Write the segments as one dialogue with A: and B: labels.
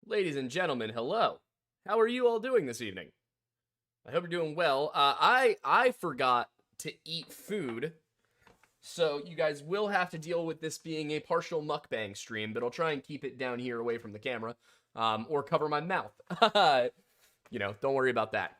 A: Ladies and gentlemen, hello. How are you all doing this evening? I hope you're doing well. I forgot to eat food, so you guys will have to deal with this being a partial mukbang stream, but I'll try and keep it down here away from the camera, or cover my mouth. Don't worry about that.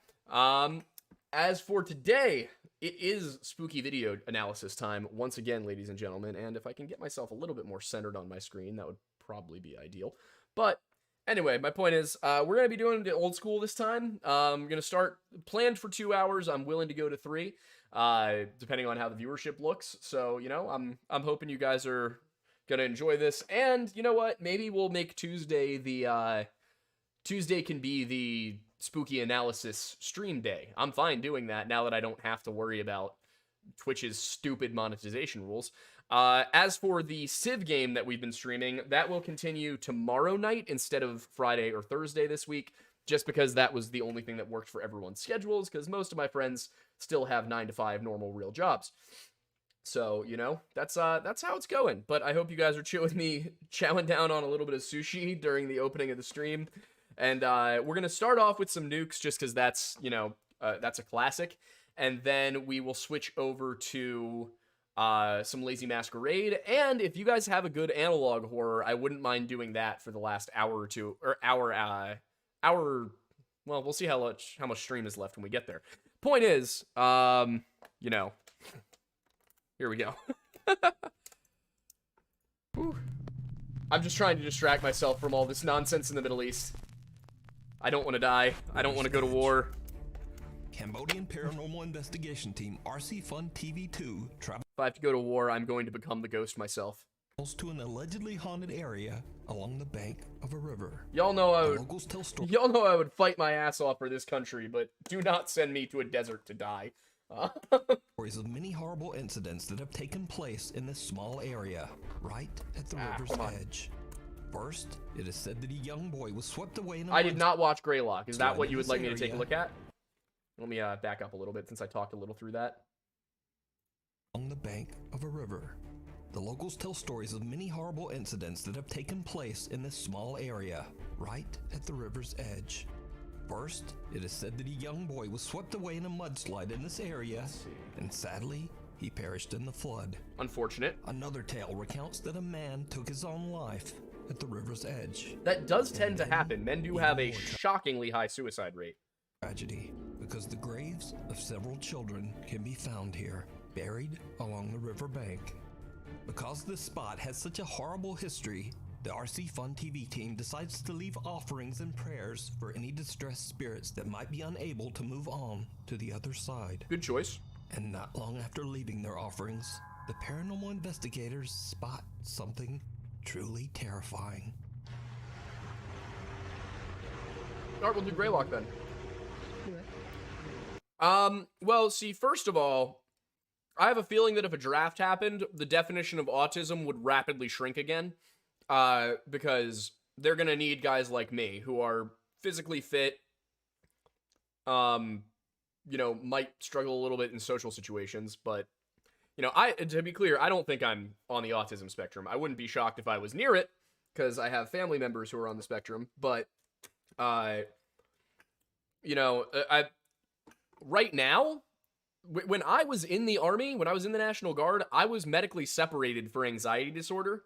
A: As for today, it is spooky video analysis time once again, ladies and gentlemen, and if I can get myself a little bit more centered on my screen, that would probably be ideal. But anyway, my point is, we're going to be doing it old school this time. I'm going to start planned for 2 hours. I'm willing to go to 3, depending on how the viewership looks. So, I'm hoping you guys are going to enjoy this. And you know what? Maybe we'll make Tuesday Tuesday can be the spooky analysis stream day. I'm fine doing that now that I don't have to worry about Twitch's stupid monetization rules. As for the Civ game that we've been streaming, that will continue tomorrow night instead of Friday or Thursday this week, just because that was the only thing that worked for everyone's schedules, because most of my friends still have 9-to-5 normal real jobs. So, that's how it's going. But I hope you guys are chill with me chowing down on a little bit of sushi during the opening of the stream. And we're going to start off with some nukes just because that's, that's a classic. And then we will switch over to some Lazy Masquerade. And if you guys have a good analog horror, I wouldn't mind doing that for the last hour or two, or hour. Well, we'll see how much stream is left when we get there. Point is, here we go. I'm just trying to distract myself from all this nonsense in the Middle East. I don't want to die. I don't want to go to war.
B: Cambodian Paranormal Investigation Team RC Fun TV2 travels
A: If I have to go to war, I'm going to become the ghost myself.
B: to an allegedly haunted area along the bank of a river.
A: Y'all know I
B: Locals tell stories.
A: Y'all know I would fight my ass off for this country, but do not send me to a desert to die.
B: Stories of many horrible incidents that have taken place in this small area, right at the river's edge. First, it is said that a young boy was swept away in a
A: I did not watch Greylock. Is that what you would like me to take a
B: area.
A: look at? Let me back up a little bit since I talked a little through that.
B: Along the bank of a river. The locals tell stories of many horrible incidents that have taken place in this small area, right at the river's edge. First, it is said that a young boy was swept away in a mudslide in this area, and sadly, he perished in the flood.
A: Unfortunate.
B: Another tale recounts that a man took his own life at the river's edge.
A: That does tend to happen. Men do have a shockingly high suicide rate.
B: Tragedy, because the graves of several children can be found here, buried along the river bank. Because this spot has such a horrible history, the RC Fun TV team decides to leave offerings and prayers for any distressed spirits that might be unable to move on to the other side.
A: Good choice.
B: And not long after leaving their offerings, the paranormal investigators spot something truly terrifying.
A: Alright, we'll do Greylock then. Well, see, first of all, I have a feeling that if a draft happened, the definition of autism would rapidly shrink again. Because they're gonna need guys like me, who are physically fit, might struggle a little bit in social situations, but, to be clear, I don't think I'm on the autism spectrum. I wouldn't be shocked if I was near it, because I have family members who are on the spectrum, but, right now, when I was in the Army, when I was in the National Guard, I was medically separated for anxiety disorder.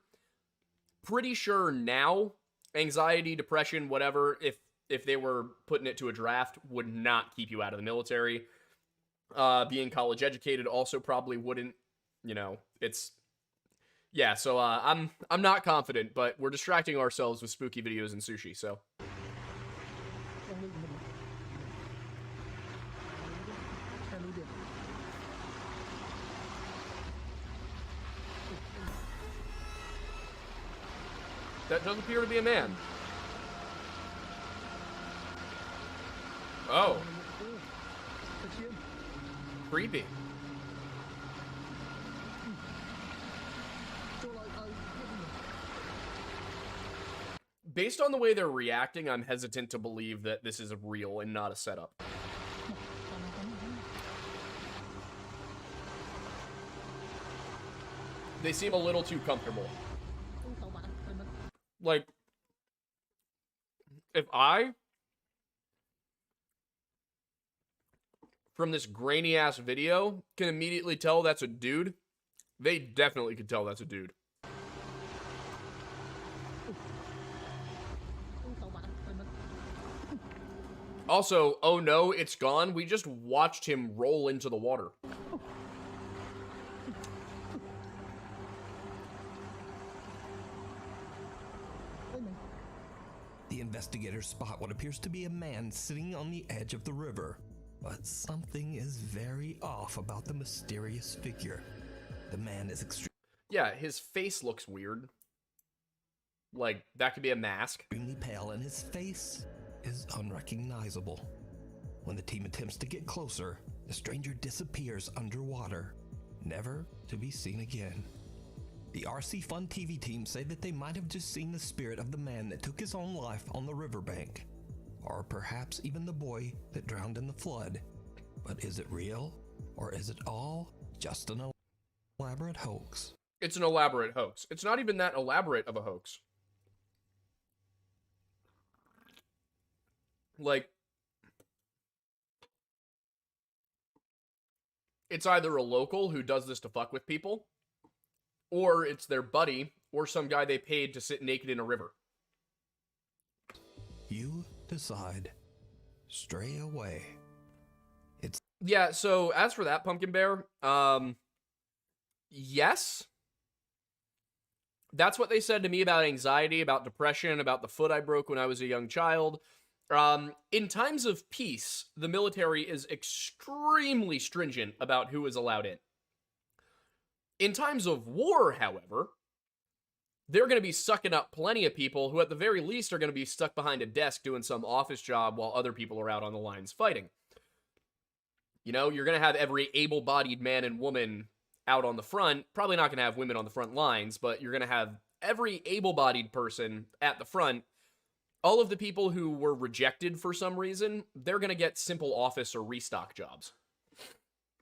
A: Pretty sure now, anxiety, depression, whatever, if they were putting it to a draft, would not keep you out of the military. Being college educated also probably wouldn't, so I'm not confident, but we're distracting ourselves with spooky videos and sushi, so. That does appear to be a man. Oh. Creepy. Based on the way they're reacting, I'm hesitant to believe that this is real and not a setup. They seem a little too comfortable. Like, if I, from this grainy ass video, can immediately tell that's a dude, they definitely could tell that's a dude. Also, oh no, it's gone. We just watched him roll into the water.
B: The investigators spot what appears to be a man sitting on the edge of the river. But something is very off about the mysterious figure. The man is
A: Yeah, his face looks weird. Like, that could be a mask.
B: extremely pale and his face is unrecognizable. When the team attempts to get closer, the stranger disappears underwater, never to be seen again. The RC Fun TV team say that they might have just seen the spirit of the man that took his own life on the riverbank, or perhaps even the boy that drowned in the flood. But is it real, or is it all just an elaborate hoax?
A: It's an elaborate hoax. It's not even that elaborate of a hoax. Like, it's either a local who does this to fuck with people, or it's their buddy, or some guy they paid to sit naked in a river.
B: You decide. Stray away.
A: Yeah, so as for that, Pumpkin Bear, yes. That's what they said to me about anxiety, about depression, about the foot I broke when I was a young child. In times of peace, the military is extremely stringent about who is allowed in. In times of war, however, they're going to be sucking up plenty of people who at the very least are going to be stuck behind a desk doing some office job while other people are out on the lines fighting. You know, you're going to have every able-bodied man and woman out on the front. Probably not going to have women on the front lines, but you're going to have every able-bodied person at the front. All of the people who were rejected for some reason, they're going to get simple office or restock jobs.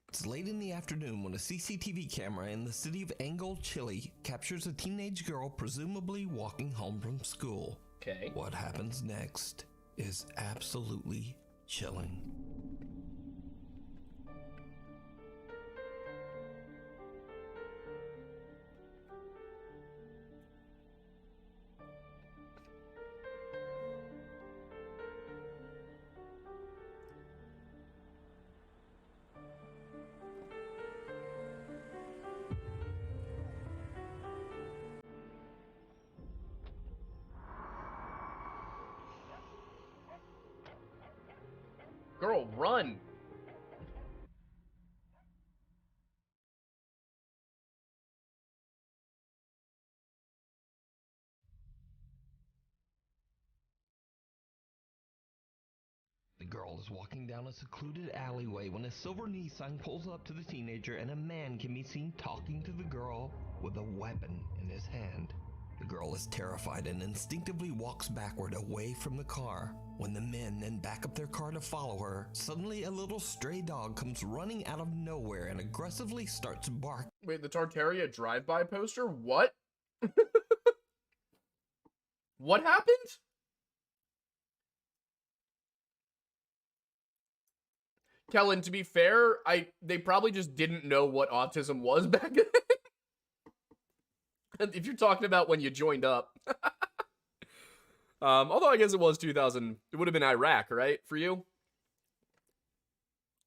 B: It's late in the afternoon when a CCTV camera in the city of Angol, Chile, captures a teenage girl presumably walking home from school.
A: Okay.
B: What happens next is absolutely chilling.
A: Girl, run!
B: The girl is walking down a secluded alleyway when a silver Nissan pulls up to the teenager and a man can be seen talking to the girl with a weapon in his hand. The girl is terrified and instinctively walks backward away from the car. When the men then back up their car to follow her, suddenly a little stray dog comes running out of nowhere and aggressively starts barking.
A: Wait, the Tartaria drive-by poster? What? What happened? Kellen, to be fair, they probably just didn't know what autism was back then. If you're talking about when you joined up. Although I guess it was 2000. It would have been Iraq, right? For you?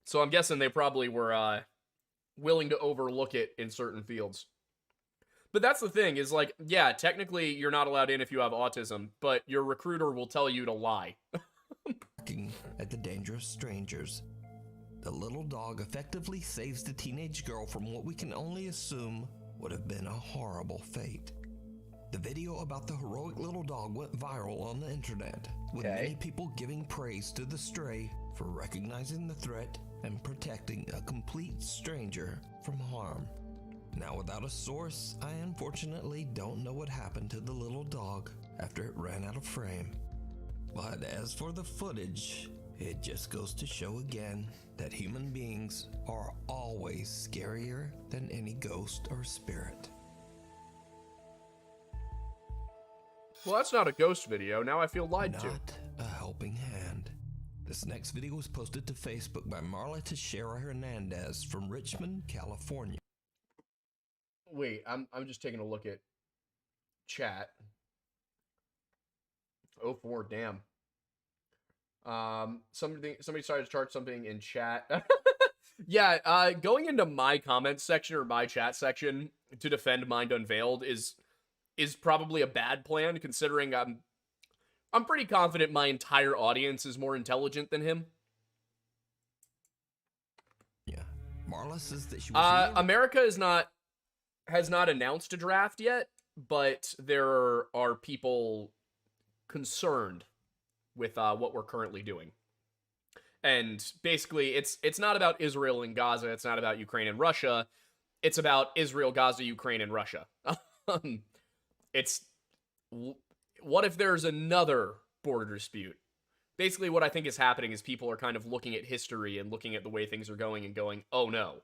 A: So I'm guessing they probably were willing to overlook it in certain fields. But that's the thing, is like, yeah, technically you're not allowed in if you have autism, but your recruiter will tell you to lie.
B: At the dangerous strangers. The little dog effectively saves the teenage girl from what we can only assume would have been a horrible fate. The video about the heroic little dog went viral on the internet, with many people giving praise to the stray for recognizing the threat and protecting a complete stranger from harm. Now, without a source, I unfortunately don't know what happened to the little dog after it ran out of frame. But as for the footage, it just goes to show again that human beings are always scarier than any ghost or spirit.
A: Well, that's not a ghost video. Now I feel lied to.
B: Not a helping hand. This next video was posted to Facebook by Marla Teixeira Hernandez from Richmond, California.
A: Wait, I'm just taking a look at chat. Oh, 4, damn. Somebody started to chart something in chat. Yeah, going into my comments section or my chat section to defend Mind Unveiled is probably a bad plan, considering I'm pretty confident my entire audience is more intelligent than him.
B: Yeah, Marla says that she was
A: America has not announced a draft yet, but there are people concerned with what we're currently doing. And basically, it's not about Israel and Gaza. It's not about Ukraine and Russia. It's about Israel, Gaza, Ukraine, and Russia. What if there's another border dispute? Basically, what I think is happening is people are kind of looking at history and looking at the way things are going and going, oh no.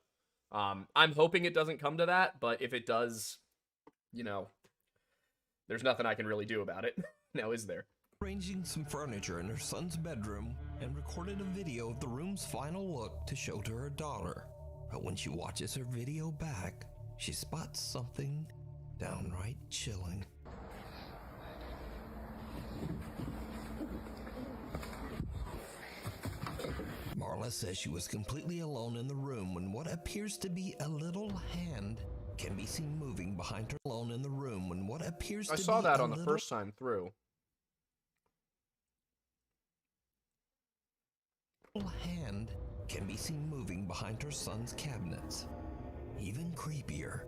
A: I'm hoping it doesn't come to that, but if it does, you know, there's nothing I can really do about it. Now, is there?
B: Arranging some furniture in her son's bedroom and recorded a video of the room's final look to show to her daughter. But when she watches her video back, she spots something downright chilling. Marla says she was completely alone in the room when what appears to be a little hand can be seen moving behind her. Alone in the room when what appears to be
A: I saw that on the first time through.
B: Hand can be seen moving behind her son's cabinets. Even creepier,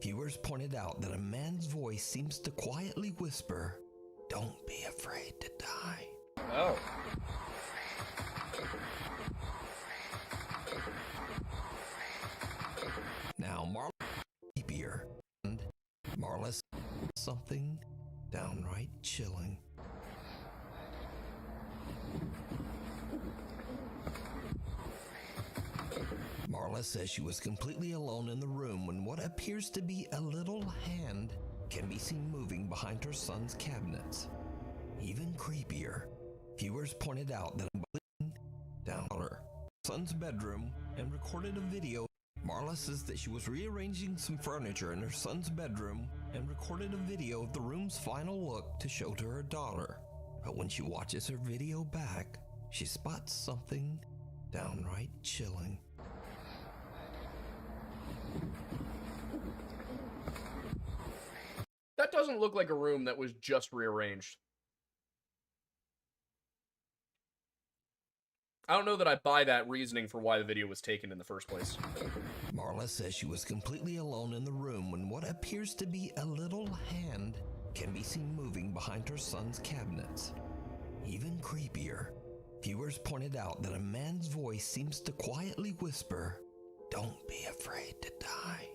B: viewers pointed out that a man's voice seems to quietly whisper, "Don't be afraid to die."
A: Oh.
B: Now Marla creepier, and Marla says something downright chilling. Marla says she was completely alone in the room when what appears to be a little hand can be seen moving behind her son's cabinets. Even creepier, viewers pointed out that down her son's bedroom and recorded a video. Marla says that she was rearranging some furniture in her son's bedroom and recorded a video of the room's final look to show to her daughter. But when she watches her video back, she spots something downright chilling.
A: That doesn't look like a room that was just rearranged. I don't know that I buy that reasoning for why the video was taken in the first place.
B: Marla says she was completely alone in the room when what appears to be a little hand can be seen moving behind her son's cabinets. Even creepier, viewers pointed out that a man's voice seems to quietly whisper, "Don't be afraid to die."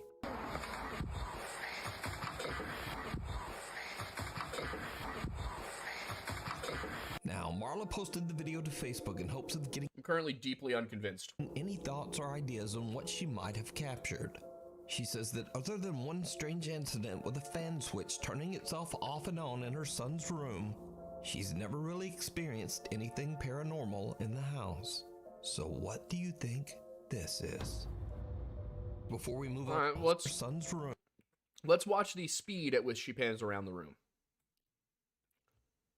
B: Now, Marla posted the video to Facebook in hopes of getting
A: I'm currently deeply unconvinced.
B: any thoughts or ideas on what she might have captured. She says that other than one strange incident with a fan switch turning itself off and on in her son's room, she's never really experienced anything paranormal in the house. So what do you think this is? Before we move on to her son's room.
A: Let's watch the speed at which she pans around the room.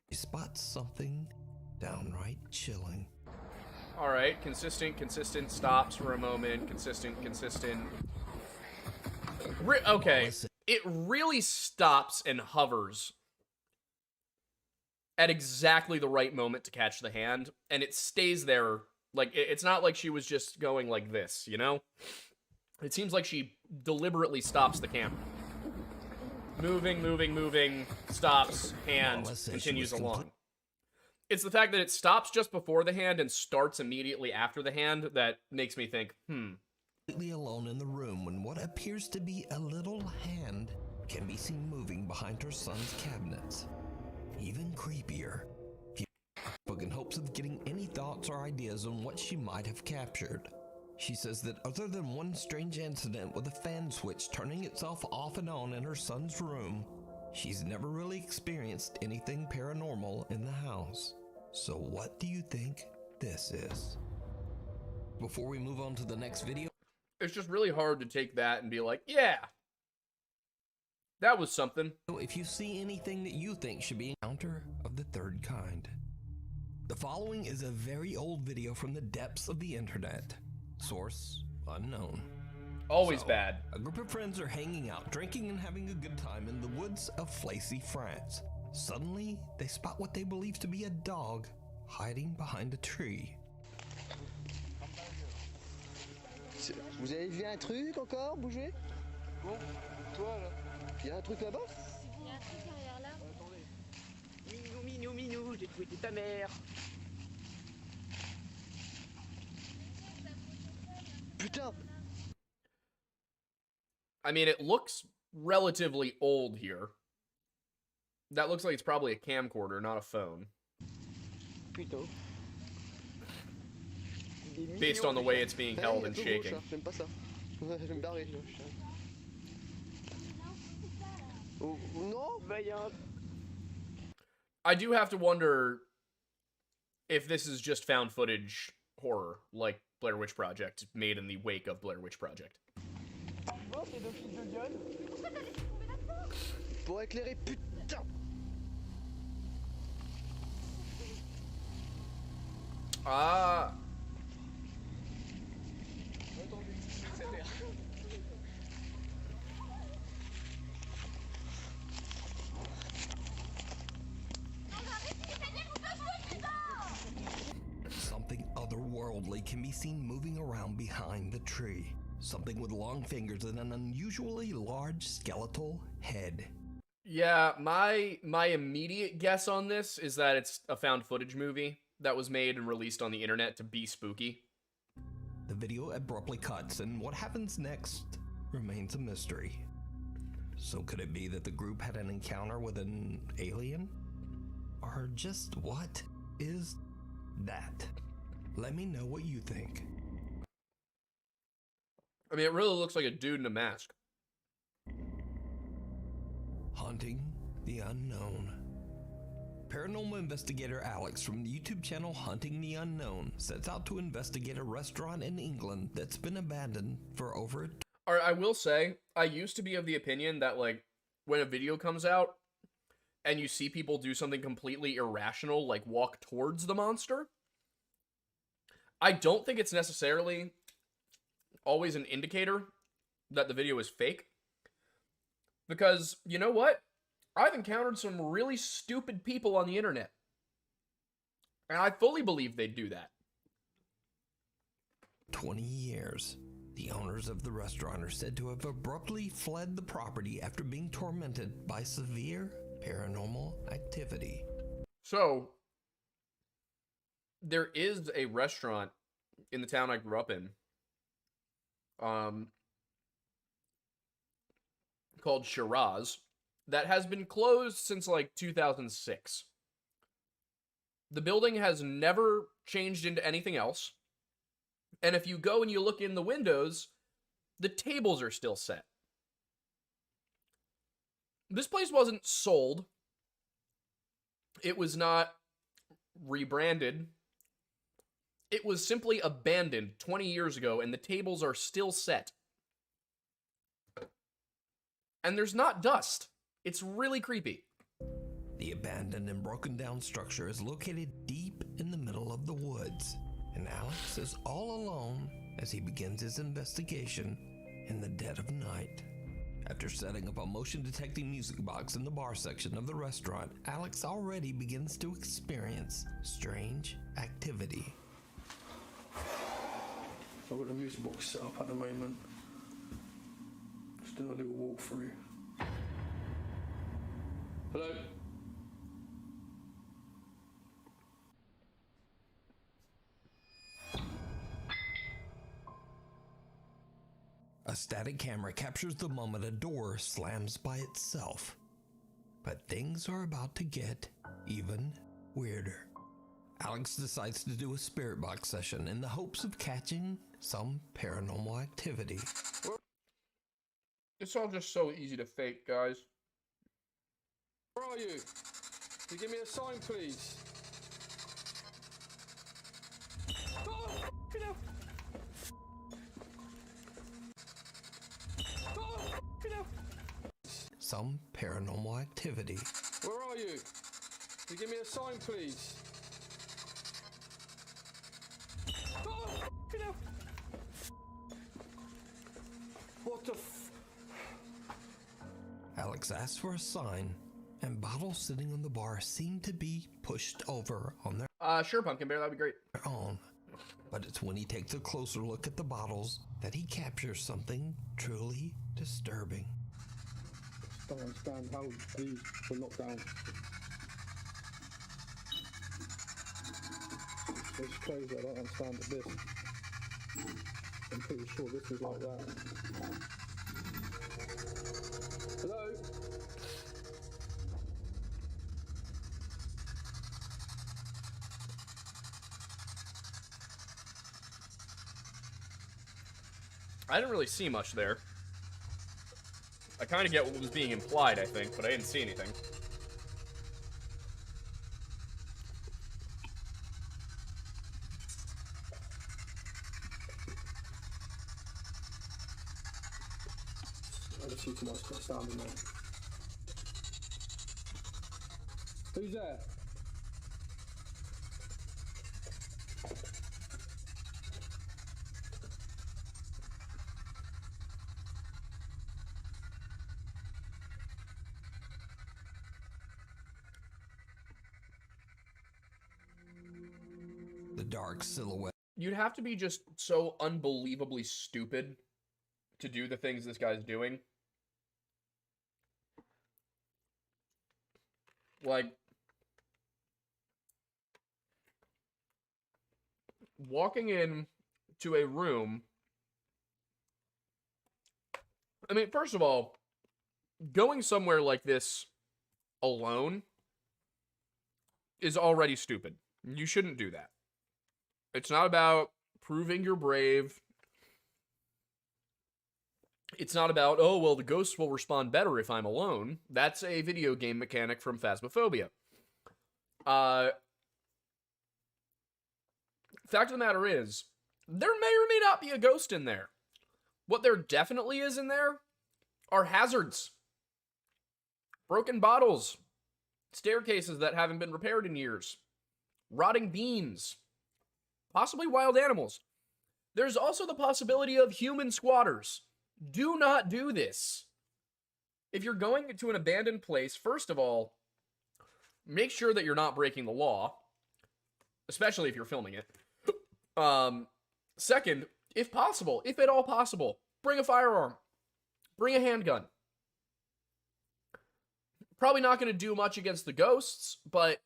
B: She spots something downright chilling.
A: All right, consistent, stops for a moment, consistent. Okay, it really stops and hovers at exactly the right moment to catch the hand, and it stays there. Like, it's not like she was just going like this, you know? It seems like she deliberately stops the camera. Moving, stops, hand continues along. It's the fact that it stops just before the hand and starts immediately after the hand that makes me think,
B: Completely alone in the room when what appears to be a little hand can be seen moving behind her son's cabinets. Even creepier, in hopes of getting any thoughts or ideas on what she might have captured. She says that other than one strange incident with a fan switch turning itself off and on in her son's room, She's never really experienced anything paranormal in the house. So what do you think this is? Before we move on to the next video,
A: It's just really hard to take that and be like, yeah, that was something.
B: if you see anything that you think should be an encounter of the third kind. The following is a very old video from the depths of the internet. Source unknown.
A: Always
B: So,
A: bad.
B: A group of friends are hanging out, drinking and having a good time in the woods of Flacy, France. Suddenly, they spot what they believe to be a dog hiding behind a tree.
C: Vous avez vu un truc encore bouger? Bon, toi là. Il y a un truc là-bas?
D: Il y a un truc derrière là.
C: Attendez. Minou, minou, minou, j'ai trouvé ta mère. Putain!
A: I mean, it looks relatively old here. That looks like it's probably a camcorder, not a phone.
C: Putain.
A: Based on the way it's being held and shaking.
C: J'aime pas ça. Je vais me barrer. Oh, non, bah y a un...
A: I do have to wonder if this is just found footage horror, like Blair Witch Project, made in the wake of Blair Witch Project.
C: Bon, c'est deux fils de gueule. Pour éclairer, putain!
A: Ah.
B: Something otherworldly can be seen moving around behind the tree. Something with long fingers and an unusually large skeletal head.
A: Yeah, my immediate guess on this is that it's a found footage movie that was made and released on the internet to be spooky.
B: The video abruptly cuts, and what happens next remains a mystery. So could it be that the group had an encounter with an alien? Or just what is that? Let me know what you think.
A: I mean, it really looks like a dude in a mask.
B: Hunting the Unknown. Paranormal investigator Alex from the YouTube channel Hunting the Unknown sets out to investigate a restaurant in England that's been abandoned for over
A: All right, I will say, I used to be of the opinion that, like, when a video comes out and you see people do something completely irrational, like walk towards the monster, I don't think it's necessarily always an indicator that the video is fake. Because, you know what? I've encountered some really stupid people on the internet. And I fully believe they'd do that.
B: 20 years. The owners of the restaurant are said to have abruptly fled the property after being tormented by severe paranormal activity.
A: So, there is a restaurant in the town I grew up in, called Shiraz, that has been closed since like 2006. The building has never changed into anything else. And if you go and you look in the windows, the tables are still set. This place wasn't sold. It was not rebranded. It was simply abandoned 20 years ago, and the tables are still set. And there's not dust. It's really creepy.
B: The abandoned and broken down structure is located deep in the middle of the woods, and Alex is all alone as he begins his investigation in the dead of night. After setting up a motion detecting music box in the bar section of the restaurant, Alex already begins to experience strange activity.
E: I've got the music box set up at the moment. Just doing a little walk through. Hello?
B: A static camera captures the moment a door slams by itself. But things are about to get even weirder. Alex decides to do a spirit box session in the hopes of catching some paranormal activity.
A: It's all just so easy to fake, guys.
E: Where are you? Can you give me a sign, please? Oh, f***ing hell. Oh, f***ing hell.
B: Some paranormal activity.
E: Where are you? Can you give me a sign, please? Oh, f***ing hell. What the f...
B: Alex asks for a sign, and bottles sitting on the bar seem to be pushed over on their
A: Sure, Pumpkin Bear, that'd be great.
B: own. But it's when he takes a closer look at the bottles that he captures something truly disturbing.
E: Don't understand how these were knocked down. It's crazy, I don't understand this. I'm pretty sure this is like that. Hello?
A: I didn't really see much there. I kind of get what was being implied, I think, but I didn't see anything.
E: I just see too much sound in there. Who's there?
B: The dark silhouette
A: You'd have to be just so unbelievably stupid to do the things this guy's doing. Like, walking in to a room. I mean, first of all, going somewhere like this alone is already stupid. You shouldn't do that. It's not about proving you're brave. It's not about, oh, well, the ghosts will respond better if I'm alone. That's a video game mechanic from Phasmophobia. Fact of the matter is, there may or may not be a ghost in there. What there definitely is in there are hazards. Broken bottles. Staircases that haven't been repaired in years. Rotting beans. Possibly wild animals. There's also the possibility of human squatters. Do not do this. If you're going to an abandoned place, first of all, make sure that you're not breaking the law, especially if you're filming it. Second, if possible, if at all possible, bring a firearm. Bring a handgun. Probably not going to do much against the ghosts, but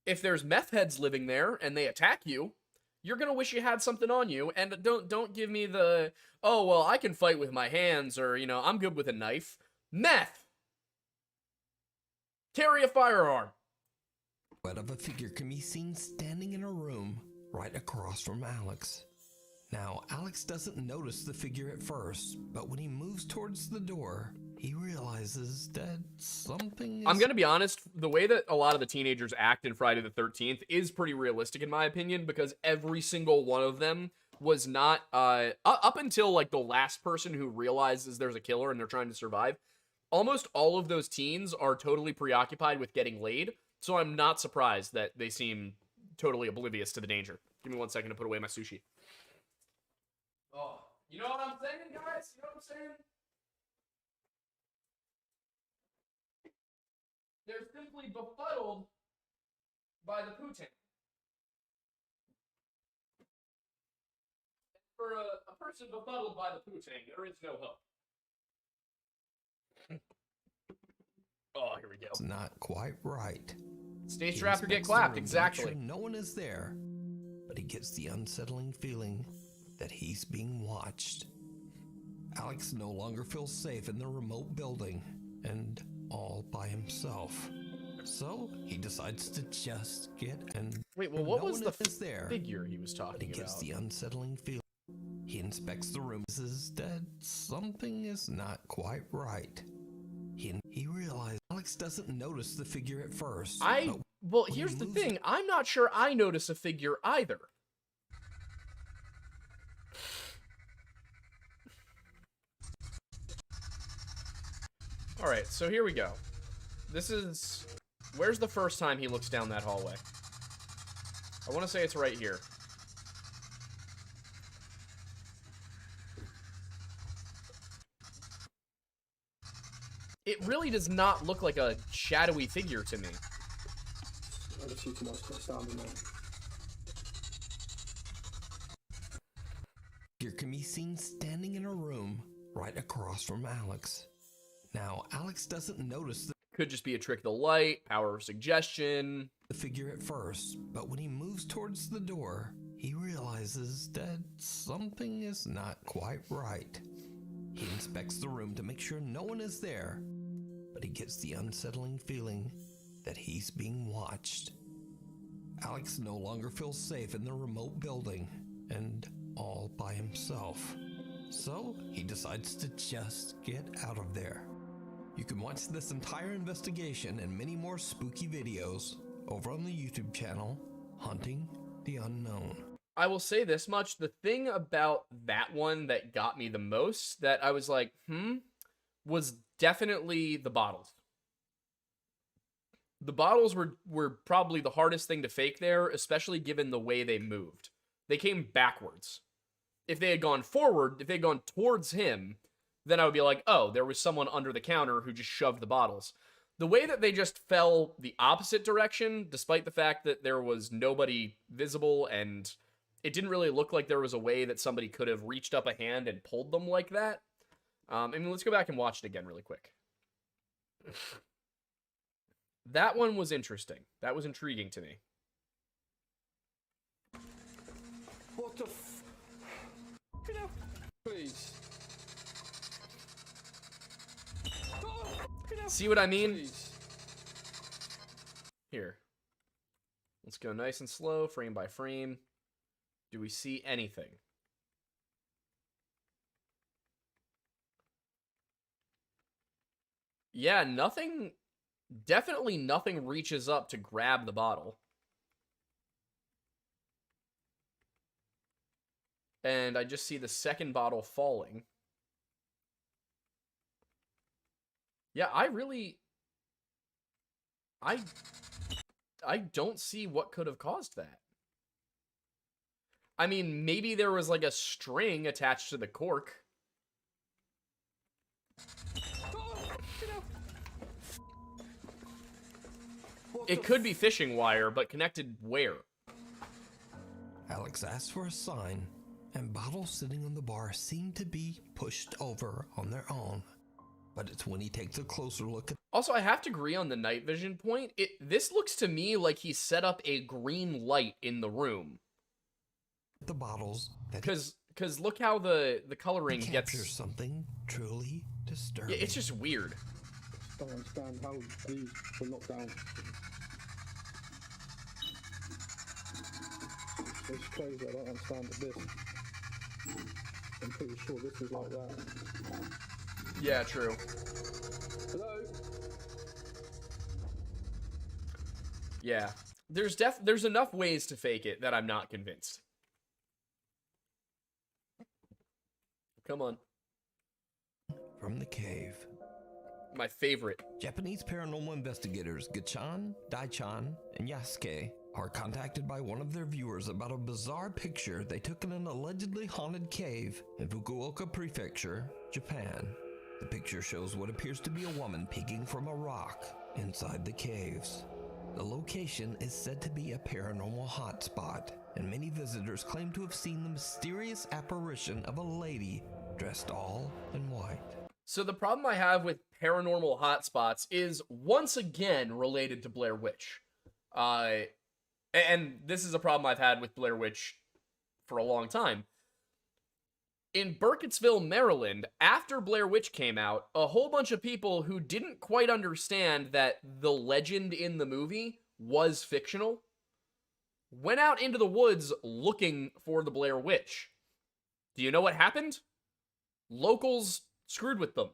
A: if there's meth heads living there and they attack you, you're going to wish you had something on you. And don't give me the, oh, well, I can fight with my hands, or, you know, I'm good with a knife. Meth! Carry a firearm.
B: of a figure can be seen standing in a room right across from Alex. Now, Alex doesn't notice the figure at first, but when he moves towards the door, he realizes that something is...
A: I'm going to be honest, the way that a lot of the teenagers act in Friday the 13th is pretty realistic in my opinion, because every single one of them was not, up until like the last person who realizes there's a killer and they're trying to survive, almost all of those teens are totally preoccupied with getting laid, so I'm not surprised that they seem totally oblivious to the danger. Give me 1 second to put away my sushi. Oh, you know what I'm saying, guys? You know what I'm saying? They're simply befuddled by the poutine. For a person befuddled by the poutine, there is no hope. Oh, here we go.
B: It's not quite right.
A: Stay strapped or get clapped, exactly.
B: Sure no one is there, but he gets the unsettling feeling that he's being watched. Alex no longer feels safe in the remote building and all by himself. So he decides to just get and
A: wait, well, what
B: no
A: was
B: one
A: the
B: is there,
A: figure he was talking
B: but he gets
A: about?
B: the unsettling feeling. He inspects the room and says that something is not quite right. He realizes Alex doesn't notice the figure at first.
A: Well, here's the thing. I'm not sure I notice a figure either. Alright, so here we go. This is... Where's the first time he looks down that hallway? I want to say it's right here. It really does not look like a shadowy figure to me.
E: I just see too much standing there.
B: Figure can be seen standing in a room right across from Alex. Now, Alex doesn't notice
A: Could just be a trick of the light, power of suggestion.
B: the figure at first, but when he moves towards the door, he realizes that something is not quite right. He inspects the room to make sure no one is there, but he gets the unsettling feeling that he's being watched. Alex no longer feels safe in the remote building and all by himself. So he decides to just get out of there. You can watch this entire investigation and many more spooky videos over on the YouTube channel, Hunting the Unknown.
A: I will say this much, the thing about that one that got me the most, that I was like, was definitely the bottles. The bottles were probably the hardest thing to fake there, especially given the way they moved. They came backwards. If they had gone forward, if they had gone towards him, then I would be like, oh, there was someone under the counter who just shoved the bottles. The way that they just fell the opposite direction, despite the fact that there was nobody visible and it didn't really look like there was a way that somebody could have reached up a hand and pulled them like that. I mean, let's go back and watch it again really quick. That one was interesting. That was intriguing to me.
E: What the f... Get out, please.
A: See what I mean?
E: Please.
A: Here. Let's go nice and slow, frame by frame. Do we see anything? Yeah, nothing... Definitely nothing reaches up to grab the bottle. And I just see the second bottle falling. Yeah, I don't see what could have caused that. I mean, maybe there was like a string attached to the cork. It could be fishing wire, but connected where?
B: Alex asks for a sign, and bottles sitting on the bar seem to be pushed over on their own. But it's when he takes a closer look at
A: Also, I have to agree on the night vision point. This looks to me like he set up a green light in the room.
B: the bottles that
A: Because look how the coloring
B: captures
A: gets...
B: something truly disturbing.
A: Yeah, it's just weird.
E: I don't understand how these were knocked down. It's crazy, I don't understand this. I'm pretty sure this is like that.
A: Yeah, true.
E: Hello?
A: Yeah. There's enough ways to fake it that I'm not convinced. Come on.
B: From the cave.
A: My favorite.
B: Japanese paranormal investigators Gachan, Daichan, and Yasuke are contacted by one of their viewers about a bizarre picture they took in an allegedly haunted cave in Fukuoka Prefecture, Japan. The picture shows what appears to be a woman peeking from a rock inside the caves. The location is said to be a paranormal hotspot, and many visitors claim to have seen the mysterious apparition of a lady dressed all in white.
A: So the problem I have with paranormal hotspots is once again related to Blair Witch. And this is a problem I've had with Blair Witch for a long time. In Burkittsville, Maryland, after Blair Witch came out, a whole bunch of people who didn't quite understand that the legend in the movie was fictional went out into the woods looking for the Blair Witch. Do you know what happened? Locals screwed with them.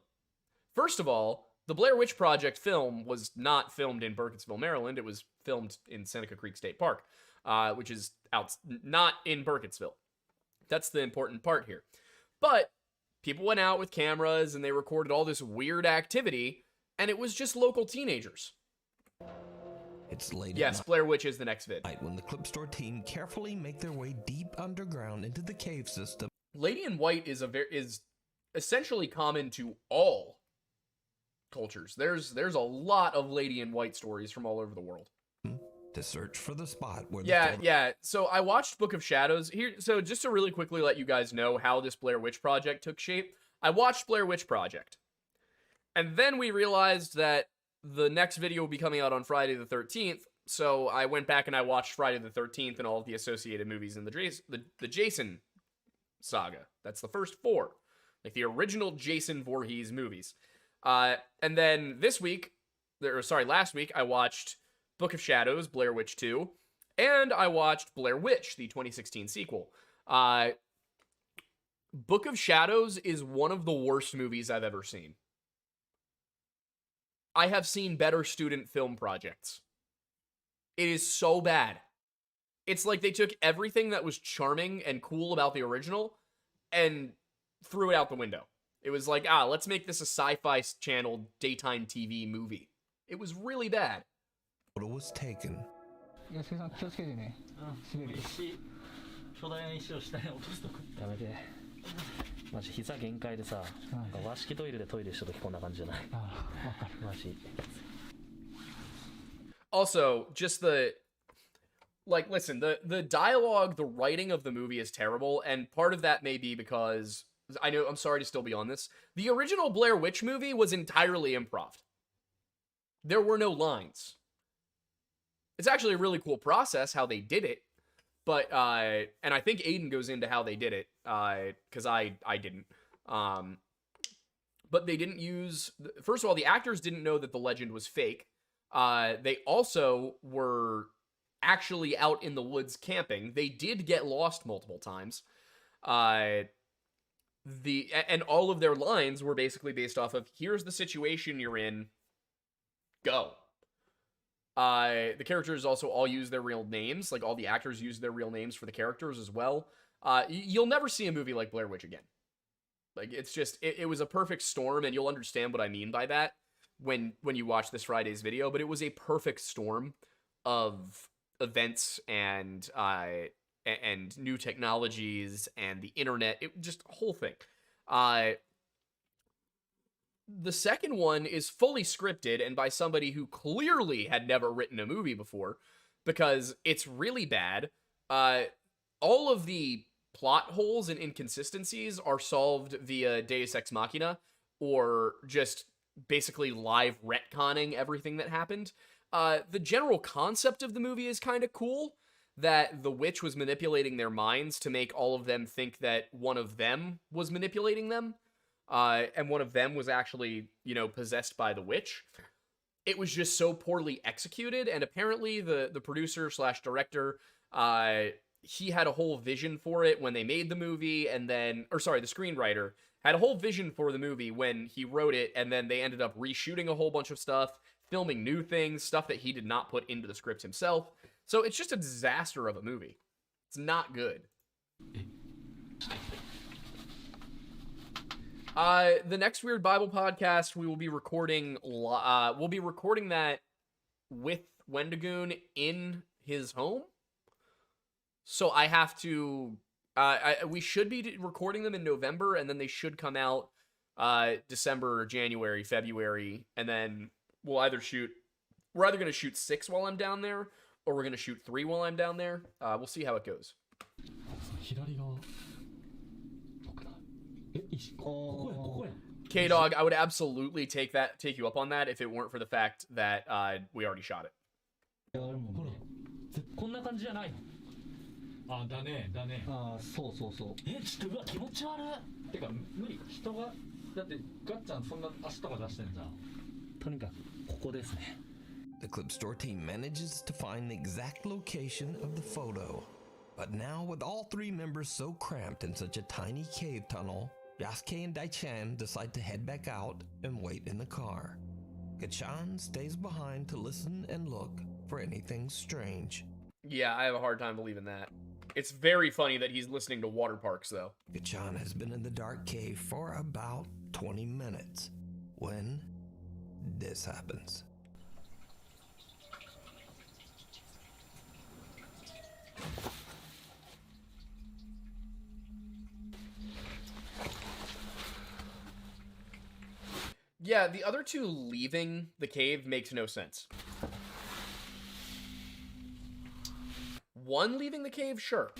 A: First of all, the Blair Witch Project film was not filmed in Burkittsville, Maryland. It was filmed in Seneca Creek State Park, which is not in Burkittsville. That's the important part here. But people went out with cameras and they recorded all this weird activity, and it was just local teenagers.
B: It's late.
A: Yes, Blair Witch is the next vid.
B: When the Clip Store team carefully make their way deep underground into the cave system.
A: Lady in White is essentially common to all cultures. There's a lot of Lady in White stories from all over the world.
B: To search for the spot where
A: yeah. So I watched Book of Shadows here. So just to really quickly let you guys know how this Blair Witch Project took shape, I watched Blair Witch Project, and then we realized that the next video will be coming out on Friday the 13th. So I went back and I watched Friday the 13th and all of the associated movies in the Jason saga. That's the first 4, like the original Jason Voorhees movies. And then last week, I watched Book of Shadows, Blair Witch 2, and I watched Blair Witch, the 2016 sequel. Book of Shadows is one of the worst movies I've ever seen. I have seen better student film projects. It is so bad. It's like they took everything that was charming and cool about the original and threw it out the window. It was like, let's make this a Sci-Fi Channel daytime TV movie. It was really bad.
B: Photo was taken.
F: マジ膝限界でさ、なんか和式トイレでトイレした時こんな感じじゃない。マジ。
A: Also, just listen, the dialogue, the writing of the movie is terrible, and part of that may be because, I'm sorry to still be on this, the original Blair Witch movie was entirely improv. There were no lines. It's actually a really cool process how they did it, but, and I think Aiden goes into how they did it, because I didn't. But they didn't use, first of all, the actors didn't know that the legend was fake. They also were actually out in the woods camping. They did get lost multiple times. And all of their lines were basically based off of, here's the situation you're in, go. The characters also all use their real names. Like, all the actors use their real names for the characters as well. You'll never see a movie like Blair Witch again. Like, it's just, it was a perfect storm, and you'll understand what I mean by that when you watch this Friday's video, but it was a perfect storm of events and new technologies and the internet. It just a whole thing. The second one is fully scripted and by somebody who clearly had never written a movie before, because it's really bad. All of the plot holes and inconsistencies are solved via Deus Ex Machina, or just basically live retconning everything that happened. The general concept of the movie is kind of cool, that the witch was manipulating their minds to make all of them think that one of them was manipulating them. And one of them was actually, possessed by the witch. It was just so poorly executed, and apparently the producer / director, he had a whole vision for it when they made the movie, the screenwriter had a whole vision for the movie when he wrote it, and then they ended up reshooting a whole bunch of stuff, filming new things, stuff that he did not put into the script himself. So it's just a disaster of a movie. It's not good. The next Weird Bible podcast, we will be recording, that with Wendigoon in his home. So I have to, we should be recording them in November, and then they should come out, December, January, February, and then we're either going to shoot 6 while I'm down there, or we're going to shoot 3 while I'm down there. We'll see how it goes. K-Dog, I would absolutely take you up on that if it weren't for the fact that we already shot it.
F: こんな感じじゃないの。だね。そう。ちょっとうわ気持ち悪い。てか無理。人がだってガッチャンそんな足とか出してんじゃん。とにかくここですね。
B: The Clip Store team manages to find the exact location of the photo. But now, with all 3 members so cramped in such a tiny cave tunnel, Yasuke and Daichan decide to head back out and wait in the car. Gachan stays behind to listen and look for anything strange.
A: Yeah, I have a hard time believing that. It's very funny that he's listening to water parks, though.
B: Gachan has been in the dark cave for about 20 minutes when this happens.
A: Yeah, the other two leaving the cave makes no sense. One leaving the cave, sure.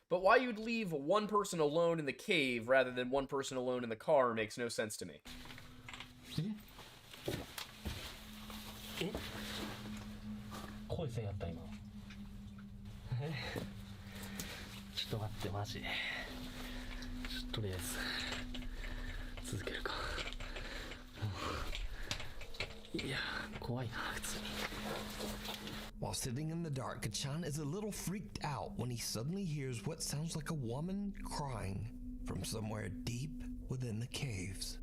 A: But why you'd leave one person alone in the cave rather than one person alone in the car makes no sense to me.
F: 声せんやった今。ちょっと待ってマジ。とりあえず続けるか。いや怖いな普通に。
B: While sitting in the dark, Gachan is a little freaked out when he suddenly hears what sounds like a woman crying from somewhere deep within the caves.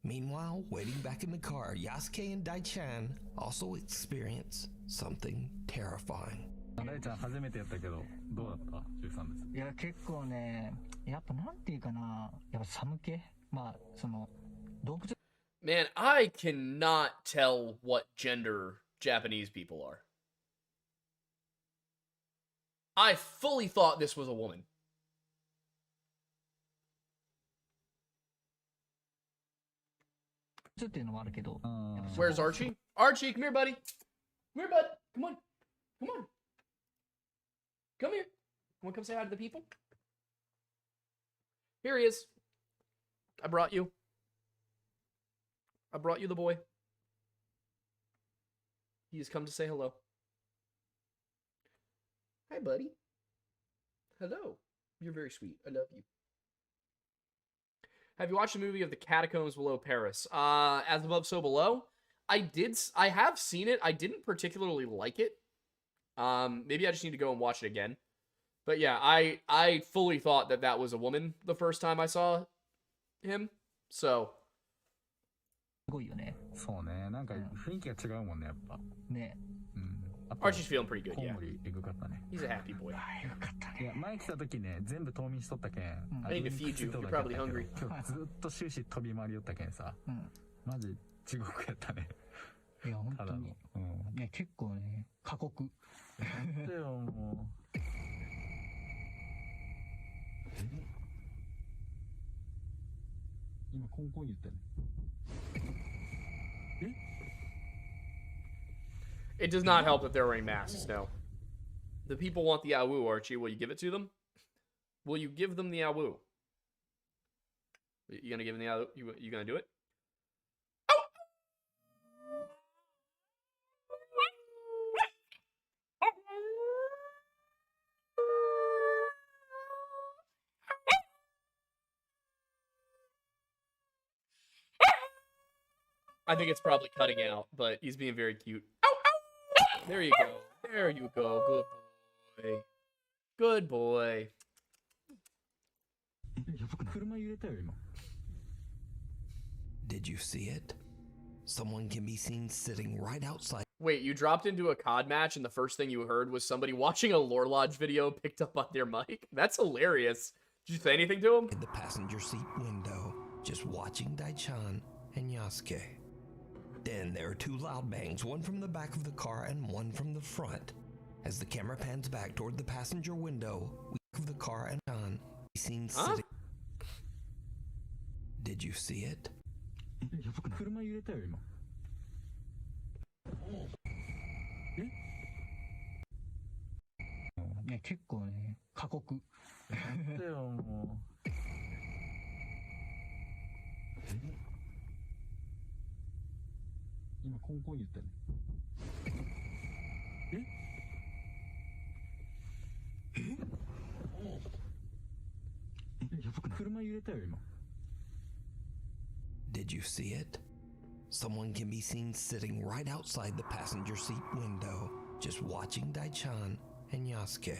B: Meanwhile, waiting back in the car, Yasuke and Daichan also experience something terrifying.
F: 大ちゃん初めてやったけどどうだった13です。
G: いや結構ねやっぱなんていうかなやっぱ寒気まあその洞窟
A: Man, I cannot tell what gender Japanese people are. I fully thought this was a woman.
G: っていうのもあるけど
A: Where's Archie? Archie, come here, buddy. Come here, bud. Come on. Come on. Come here. Want to come say hi to the people? Here he is. I brought you. I brought you the boy. He's come to say hello. Hi, buddy. Hello. You're very sweet. I love you. Have you watched the movie of the Catacombs Below Paris? As Above, So Below? I have seen it. I didn't particularly like it. Maybe I just need to go and watch it again. But yeah, I fully thought that that was a woman the first time I saw him. So.
G: すごいよね。
F: そうねなんか雰囲気が違うもんねやっぱ。
G: ね。
F: うん。
A: Archie's feeling pretty good,
F: コウ
A: yeah.
F: モリエグかったね。
A: He's a happy boy.
F: いや前来た時ね全部冬眠しとったけん。
A: I need to feed you. You're probably hungry.
F: 今日ずっと終始飛び回りよったけんさ。マジ地獄やったね。
G: いや本当に。いや結構ね過酷。
F: でももう。今コンコン言ったね。
A: It does not help that they're wearing masks, no. The people want the awu, Archie. Will you give it to them? Will you give them the awu? You gonna give them the awu? You gonna do it? I think it's probably cutting out, but he's being very cute. There you go. There you go. Good boy. Good boy.
B: Did you see it? Someone can be seen sitting right outside.
A: Wait, you dropped into a COD match and the first thing you heard was somebody watching a Lore Lodge video picked up on their mic? That's hilarious. Did you say anything to him?
B: In the passenger seat window, just watching Daichan and Yasuke. Then there are two loud bangs, one from the back of the car and one from the front. As the camera pans back toward the passenger window, we of the car and Daichan be seen sitting. Did you see it?
G: Yeah, 結構ね過酷。
F: でももう。今コンコン言ったね。やばくない？車揺れたよ今。
B: Did you see it? Someone can be seen sitting right outside the passenger seat window. just watching Daichan and Yasuke.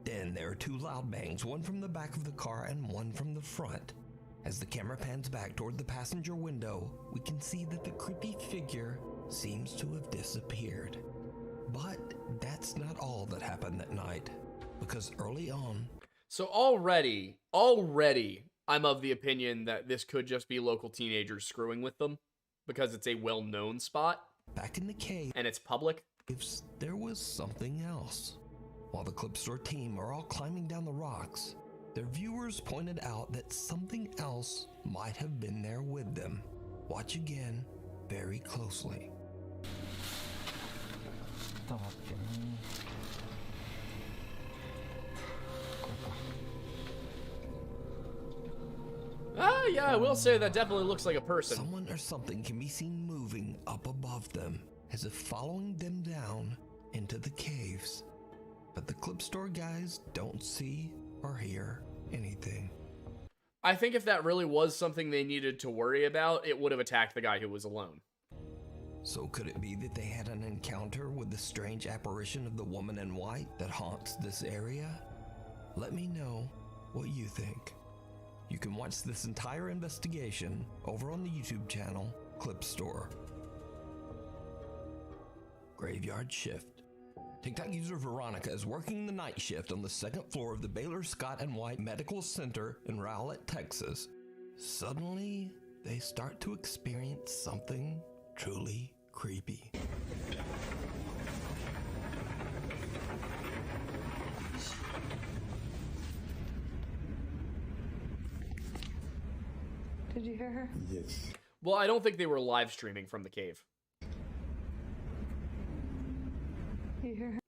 B: Then there are two loud bangs, one from the back of the car and one from the front. As the camera pans back toward the passenger window, we can see that the creepy figure seems to have disappeared. But that's not all that happened that night, because early on...
A: So already, I'm of the opinion that this could just be local teenagers screwing with them, because it's a well-known spot.
B: Back in the cave,
A: and it's public.
B: There was something else. While the clip store team are all climbing down the rocks, their viewers pointed out that something else might have been there with them. Watch again very closely.
A: Ah, yeah, I will say that definitely looks like a person.
B: Someone or something can be seen moving up above them, as if following them down into the caves. But the clip store guys don't see or hear anything.
A: I think if that really was something they needed to worry about, it would have attacked the guy who was alone.
B: So could it be that they had an encounter with the strange apparition of the woman in white that haunts this area? Let me know what you think. You can watch this entire investigation over on the YouTube channel, Clip Store. Graveyard shift. TikTok user Veronica is working the night shift on the second floor of the Baylor Scott & White Medical Center in Rowlett, Texas. Suddenly, they start to experience something truly creepy.
H: Did you hear her?
C: Yes.
A: Well, I don't think they were live streaming from the cave.
H: You hear her?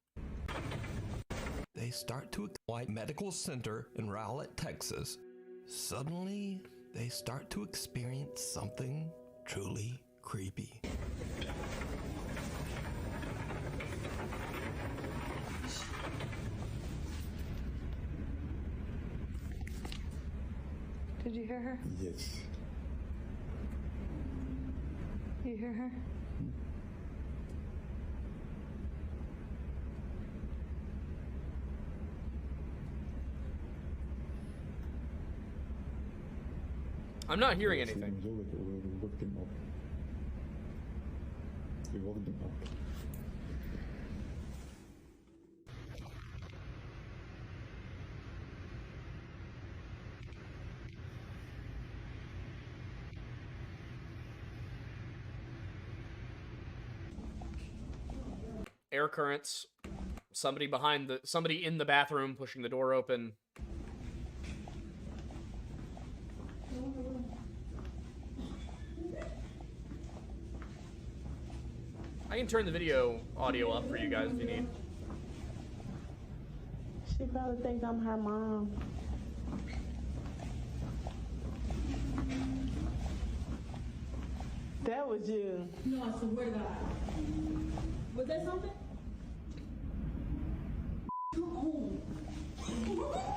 B: They start to White Medical Center in Rowlett, Texas. Suddenly, they start to experience something truly creepy.
H: Did you hear her?
C: Yes.
H: You hear her?
A: I'm not hearing anything. Air currents. Somebody in the bathroom pushing the door open. I can turn the video audio up for you guys if you need.
I: She probably thinks I'm her mom. That was you.
J: No, I swear to God. Was that something? Too cool. Too cool.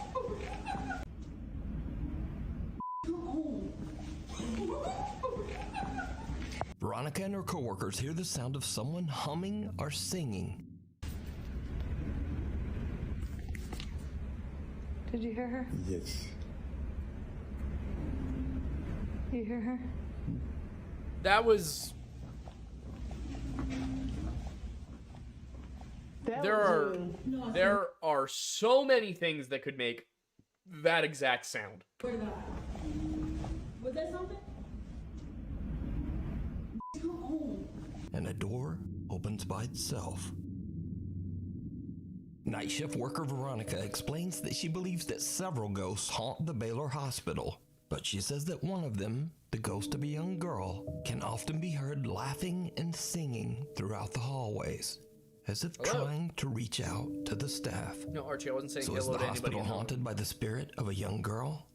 B: Veronica and her coworkers hear the sound of someone humming or singing.
H: Did you hear her?
C: Yes.
H: You hear her?
A: That was... There are so many things that could make that exact sound.
J: Swear to God. Was that something? Too cool.
B: And a door opens by itself. Night shift worker Veronica explains that she believes that several ghosts haunt the Baylor Hospital, but she says that one of them, the ghost of a young girl, can often be heard laughing and singing throughout the hallways, as if trying to reach out to the staff.
A: No, Archie, I wasn't saying
B: so
A: hello
B: is the
A: to anybody.
B: hospital haunted by the spirit of a young girl?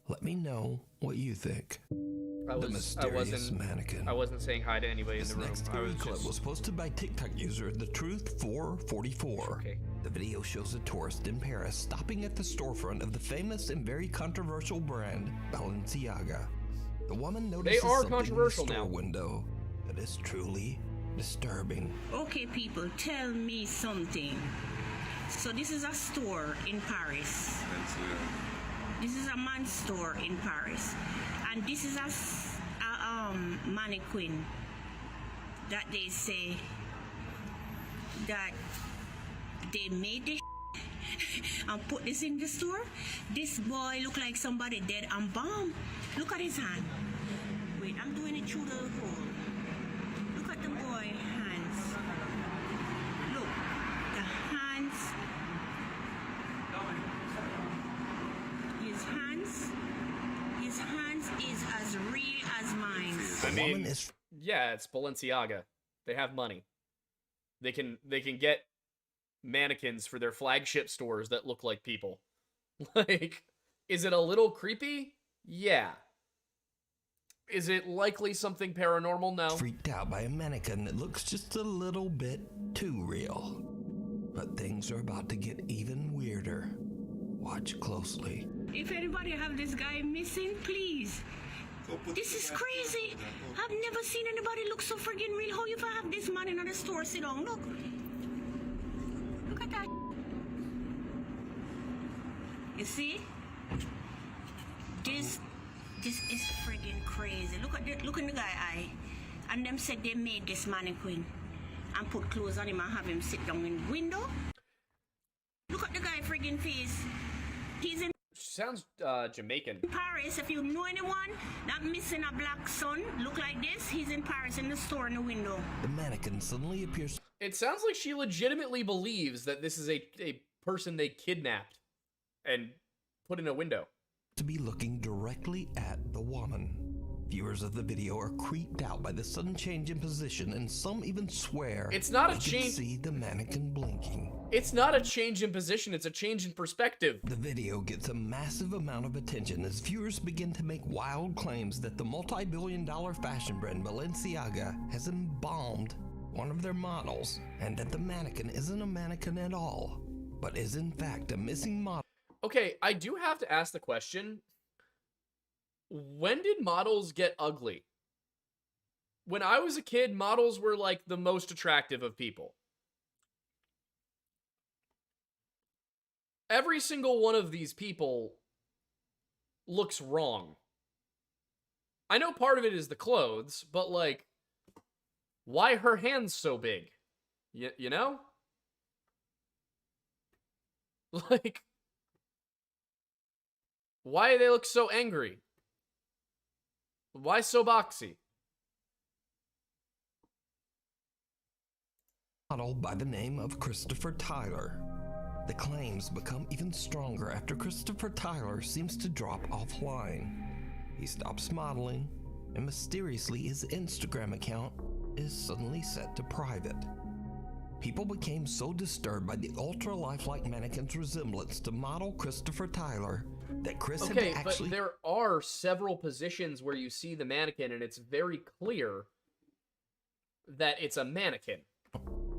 B: Let me know what you think. The mysterious mannequin.
A: I wasn't saying hi to anybody in the room.
B: This next clip was posted by TikTok user TheTruth444.
A: Okay.
B: The video shows a tourist in Paris stopping at the storefront of the famous and very controversial brand Balenciaga. The woman notices
A: they are
B: something
A: controversial
B: in the store
A: now.
B: window that is truly disturbing.
K: Okay, people, tell me something. So this is a store in Paris. This is a man's store in Paris, and this is a mannequin that they say that they made this and put this in the store. This boy look like somebody dead and bomb. Look at his hand. Wait, I'm doing it through the hole. Look at the boy hands. Look, the hands. His hands is as real as mine.
A: I mean, yeah, it's Balenciaga. They have money. They can get mannequins for their flagship stores that look like people. Like, is it a little creepy? Yeah. Is it likely something paranormal? No.
B: Freaked out by a mannequin that looks just a little bit too real. But things are about to get even weirder. Watch closely.
K: If anybody have this guy missing, please. This is crazy. I've never seen anybody look so friggin' real. How you ever have this man in the store sit down? Look. Look at that. You see? This is friggin' crazy. Look in the guy eye. And them said they made this mannequin and put clothes on him and have him sit down in the window. Look at the guy friggin' face. He's in
A: Sounds Jamaican.
K: Paris. If you know anyone that missing a black son look like this, he's in Paris in the store in the window.
B: The mannequin suddenly appears.
A: It sounds like she legitimately believes that this is a person they kidnapped and put in a window.
B: To be looking directly at the woman. Viewers of the video are creeped out by the sudden change in position, and some even swear
A: it's not a
B: they
A: change.
B: can see the mannequin blinking.
A: It's not a change in position, it's a change in perspective.
B: The video gets a massive amount of attention as viewers begin to make wild claims that the multi-billion-dollar fashion brand Balenciaga has embalmed one of their models, and that the mannequin isn't a mannequin at all, but is in fact a missing model.
A: Okay, I do have to ask the question, when did models get ugly? When I was a kid, models were like the most attractive of people. Every single one of these people looks wrong. I know part of it is the clothes, but like, why her hands so big? You know? Like, why do they look so angry? Why so boxy?
B: Model by the name of Christopher Tyler. The claims become even stronger after Christopher Tyler seems to drop offline. He stops modeling, and mysteriously his Instagram account is suddenly set to private. People became so disturbed by the ultra-lifelike mannequin's resemblance to model Christopher Tyler that Chris had to actually...
A: but there are several positions where you see the mannequin and it's very clear that it's a mannequin.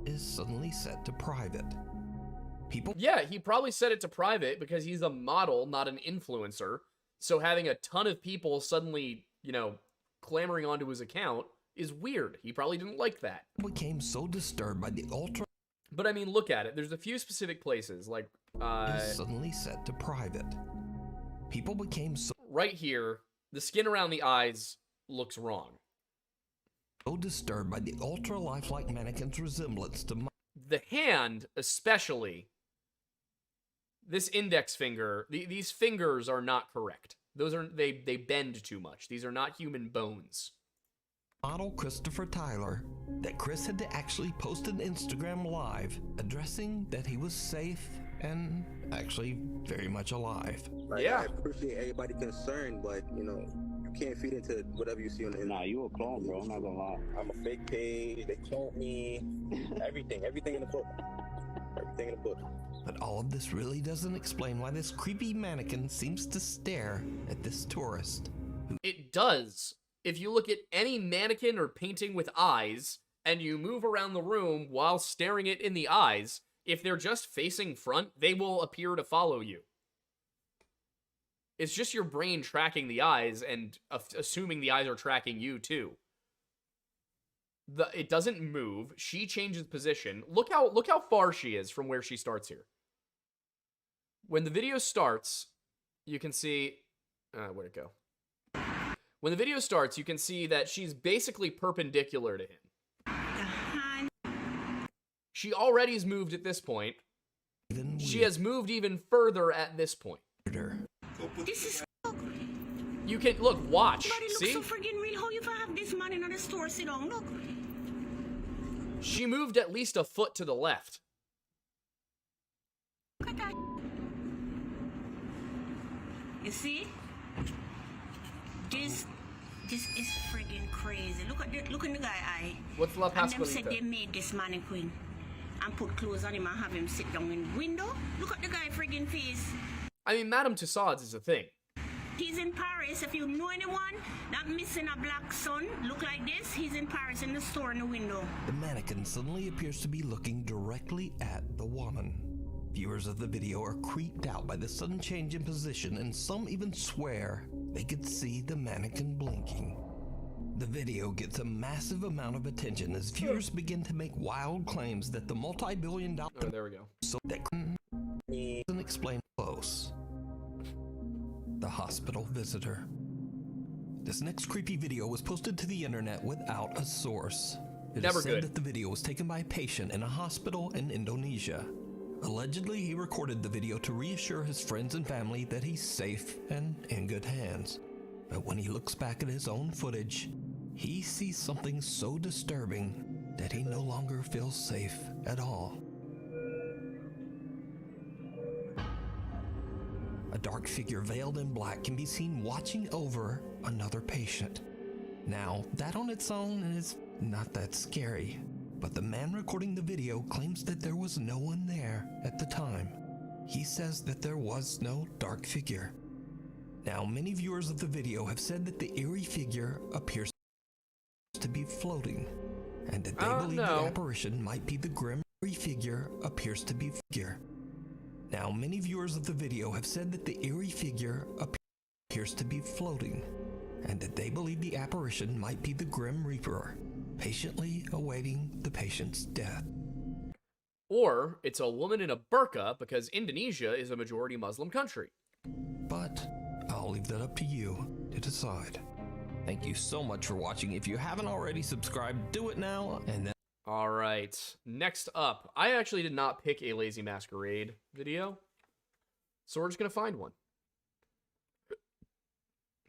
B: Is suddenly set to private. People...
A: Yeah, he probably set it to private because he's a model, not an influencer. So having a ton of people suddenly, you know, clamoring onto his account is weird. He probably didn't like that.
B: Became so disturbed by the ultra...
A: But I mean, look at it. There's a few specific places, like...
B: is suddenly set to private. People became so...
A: Right here, the skin around the eyes looks wrong.
B: So disturbed by the ultra-lifelike mannequin's resemblance to...
A: The hand, especially, this index finger, these fingers are not correct. Those are, they bend too much. These are not human bones.
B: Model Christopher Tyler, that Chris had to actually post an Instagram live addressing that he was safe and actually very much alive.
C: Like, yeah, I appreciate everybody concerned, but you know, you can't feed into whatever you see on the internet.
L: Nah, you a clone, bro. I'm not gonna lie.
C: I'm a fake page. They cloned me. everything in the book. Everything in the book.
B: But all of this really doesn't explain why this creepy mannequin seems to stare at this tourist.
A: It does. If you look at any mannequin or painting with eyes, and you move around the room while staring it in the eyes, if they're just facing front, they will appear to follow you. It's just your brain tracking the eyes and assuming the eyes are tracking you too. It doesn't move. She changes position. Look how far she is from where she starts here. When the video starts, you can see... where'd it go? When the video starts, you can see that she's basically perpendicular to him. She already has moved at this point. She has moved even further at this point.
K: This is...
A: You can, look, watch.
K: But it
A: See?
K: looks so friggin' real. How you have this man in the store sit down? Look.
A: She moved at least a foot to the left.
K: Look at that. You see? This is friggin' crazy. Look at the guy eye.
A: What's La Pascualita?
K: And them said they made this mannequin and put clothes on him and have him sit down in the window. Look at the guy friggin' face.
A: I mean, Madame Tussauds is a thing.
K: He's in Paris. If you know anyone that missing a black son look like this, he's in Paris in the store in the window.
B: The mannequin suddenly appears to be looking directly at the woman. Viewers of the video are creeped out by the sudden change in position, and some even swear they could see the mannequin blinking. The video gets a massive amount of attention as viewers begin to make wild claims that the multi-billion-dollar...
A: Oh, there we go.
B: So that doesn't explain close. The hospital visitor. This next creepy video was posted to the internet without a source. It is said that the video was taken by a patient in a hospital in Indonesia. Allegedly, he recorded the video to reassure his friends and family that he's safe and in good hands. But when he looks back at his own footage, he sees something so disturbing that he no longer feels safe at all. A dark figure veiled in black can be seen watching over another patient. Now, that on its own is not that scary, but the man recording the video claims that there was no one there at the time. He says that there was no dark figure. Now, many viewers of the video have said that the eerie figure appears to be floating, and that they believe the apparition might be the grim figure appears to be figure. Now, many viewers of the video have said that the eerie figure appears to be floating, and that they believe the apparition might be the Grim Reaper, patiently awaiting the patient's death.
A: Or it's a woman in a burqa because Indonesia is a majority Muslim country.
B: But I'll leave that up to you to decide. Thank you so much for watching. If you haven't already subscribed, do it now, and then...
A: Alright, next up. I actually did not pick a Lazy Masquerade video, so we're just going to find one.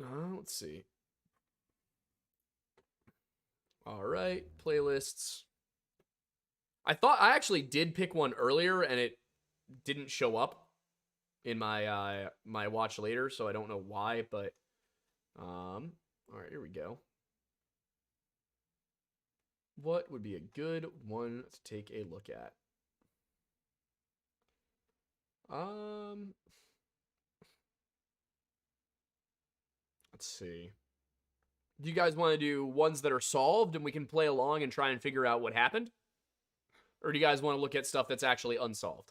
A: Let's see. Alright, playlists. I actually did pick one earlier, and it didn't show up in my my watch later, so I don't know why, but... Alright, here we go. What would be a good one to take a look at? Let's see. Do you guys want to do ones that are solved and we can play along and try and figure out what happened? Or do you guys want to look at stuff that's actually unsolved?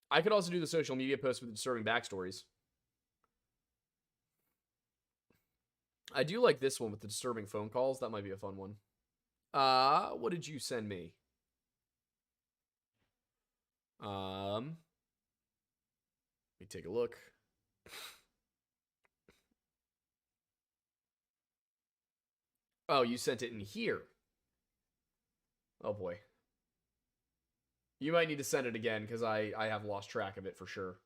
A: I could also do the social media posts with disturbing backstories. I do like this one with the disturbing phone calls. That might be a fun one. What did you send me? Let me take a look. Oh, you sent it in here. Oh boy. You might need to send it again because I have lost track of it for sure.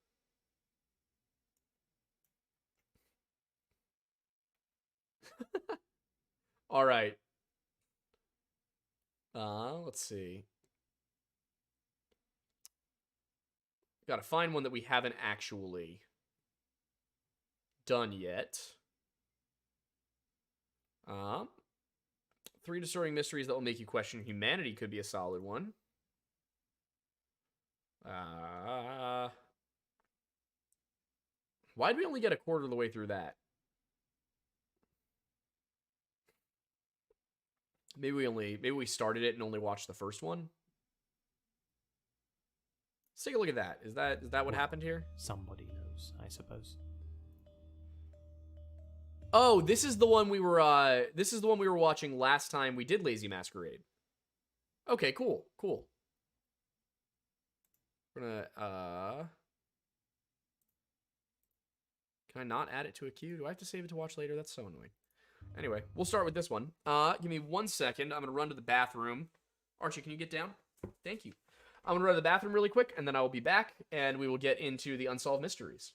A: All right. Let's see. Got to find one that we haven't actually done yet. 3 disturbing mysteries that will make you question humanity could be a solid one. Why did we only get a quarter of the way through that? Maybe we started it and only watched the first one. Let's take a look at that. Is that what happened here?
M: Somebody knows. shadows, I suppose.
A: Oh, this is the one we were watching last time we did Lazy Masquerade. Okay, cool. We're gonna can I not add it to a queue? Do I have to save it to watch later? That's so annoying. Anyway, we'll start with this one. Give me 1 second. I'm gonna run to the bathroom. Archie, can you get down? Thank you. I'm gonna run to the bathroom really quick, and then I will be back, and we will get into the unsolved mysteries.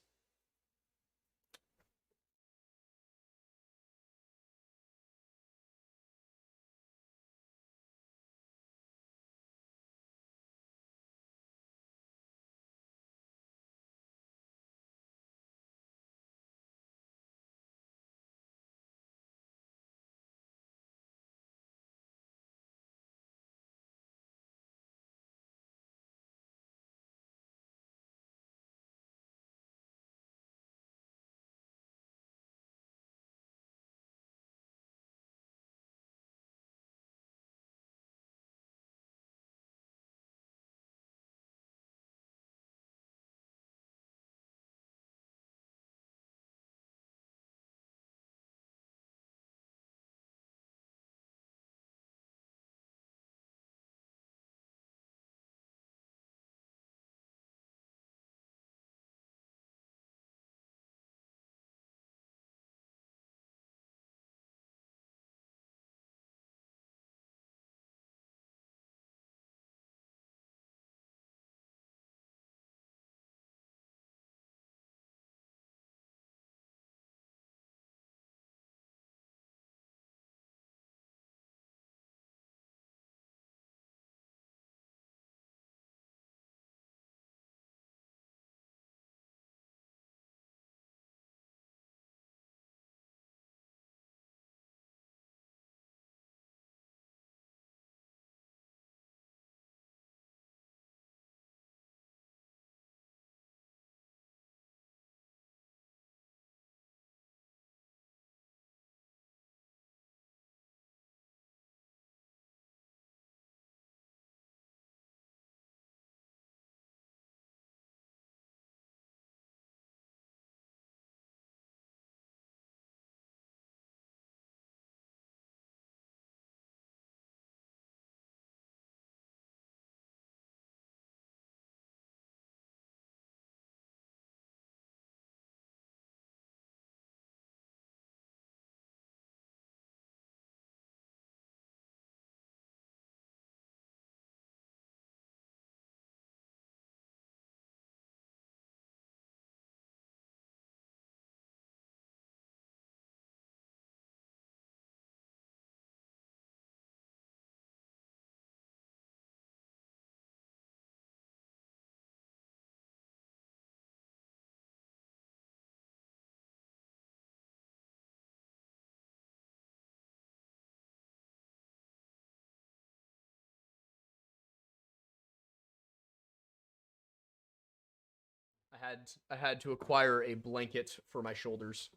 A: I had to acquire a blanket for my shoulders.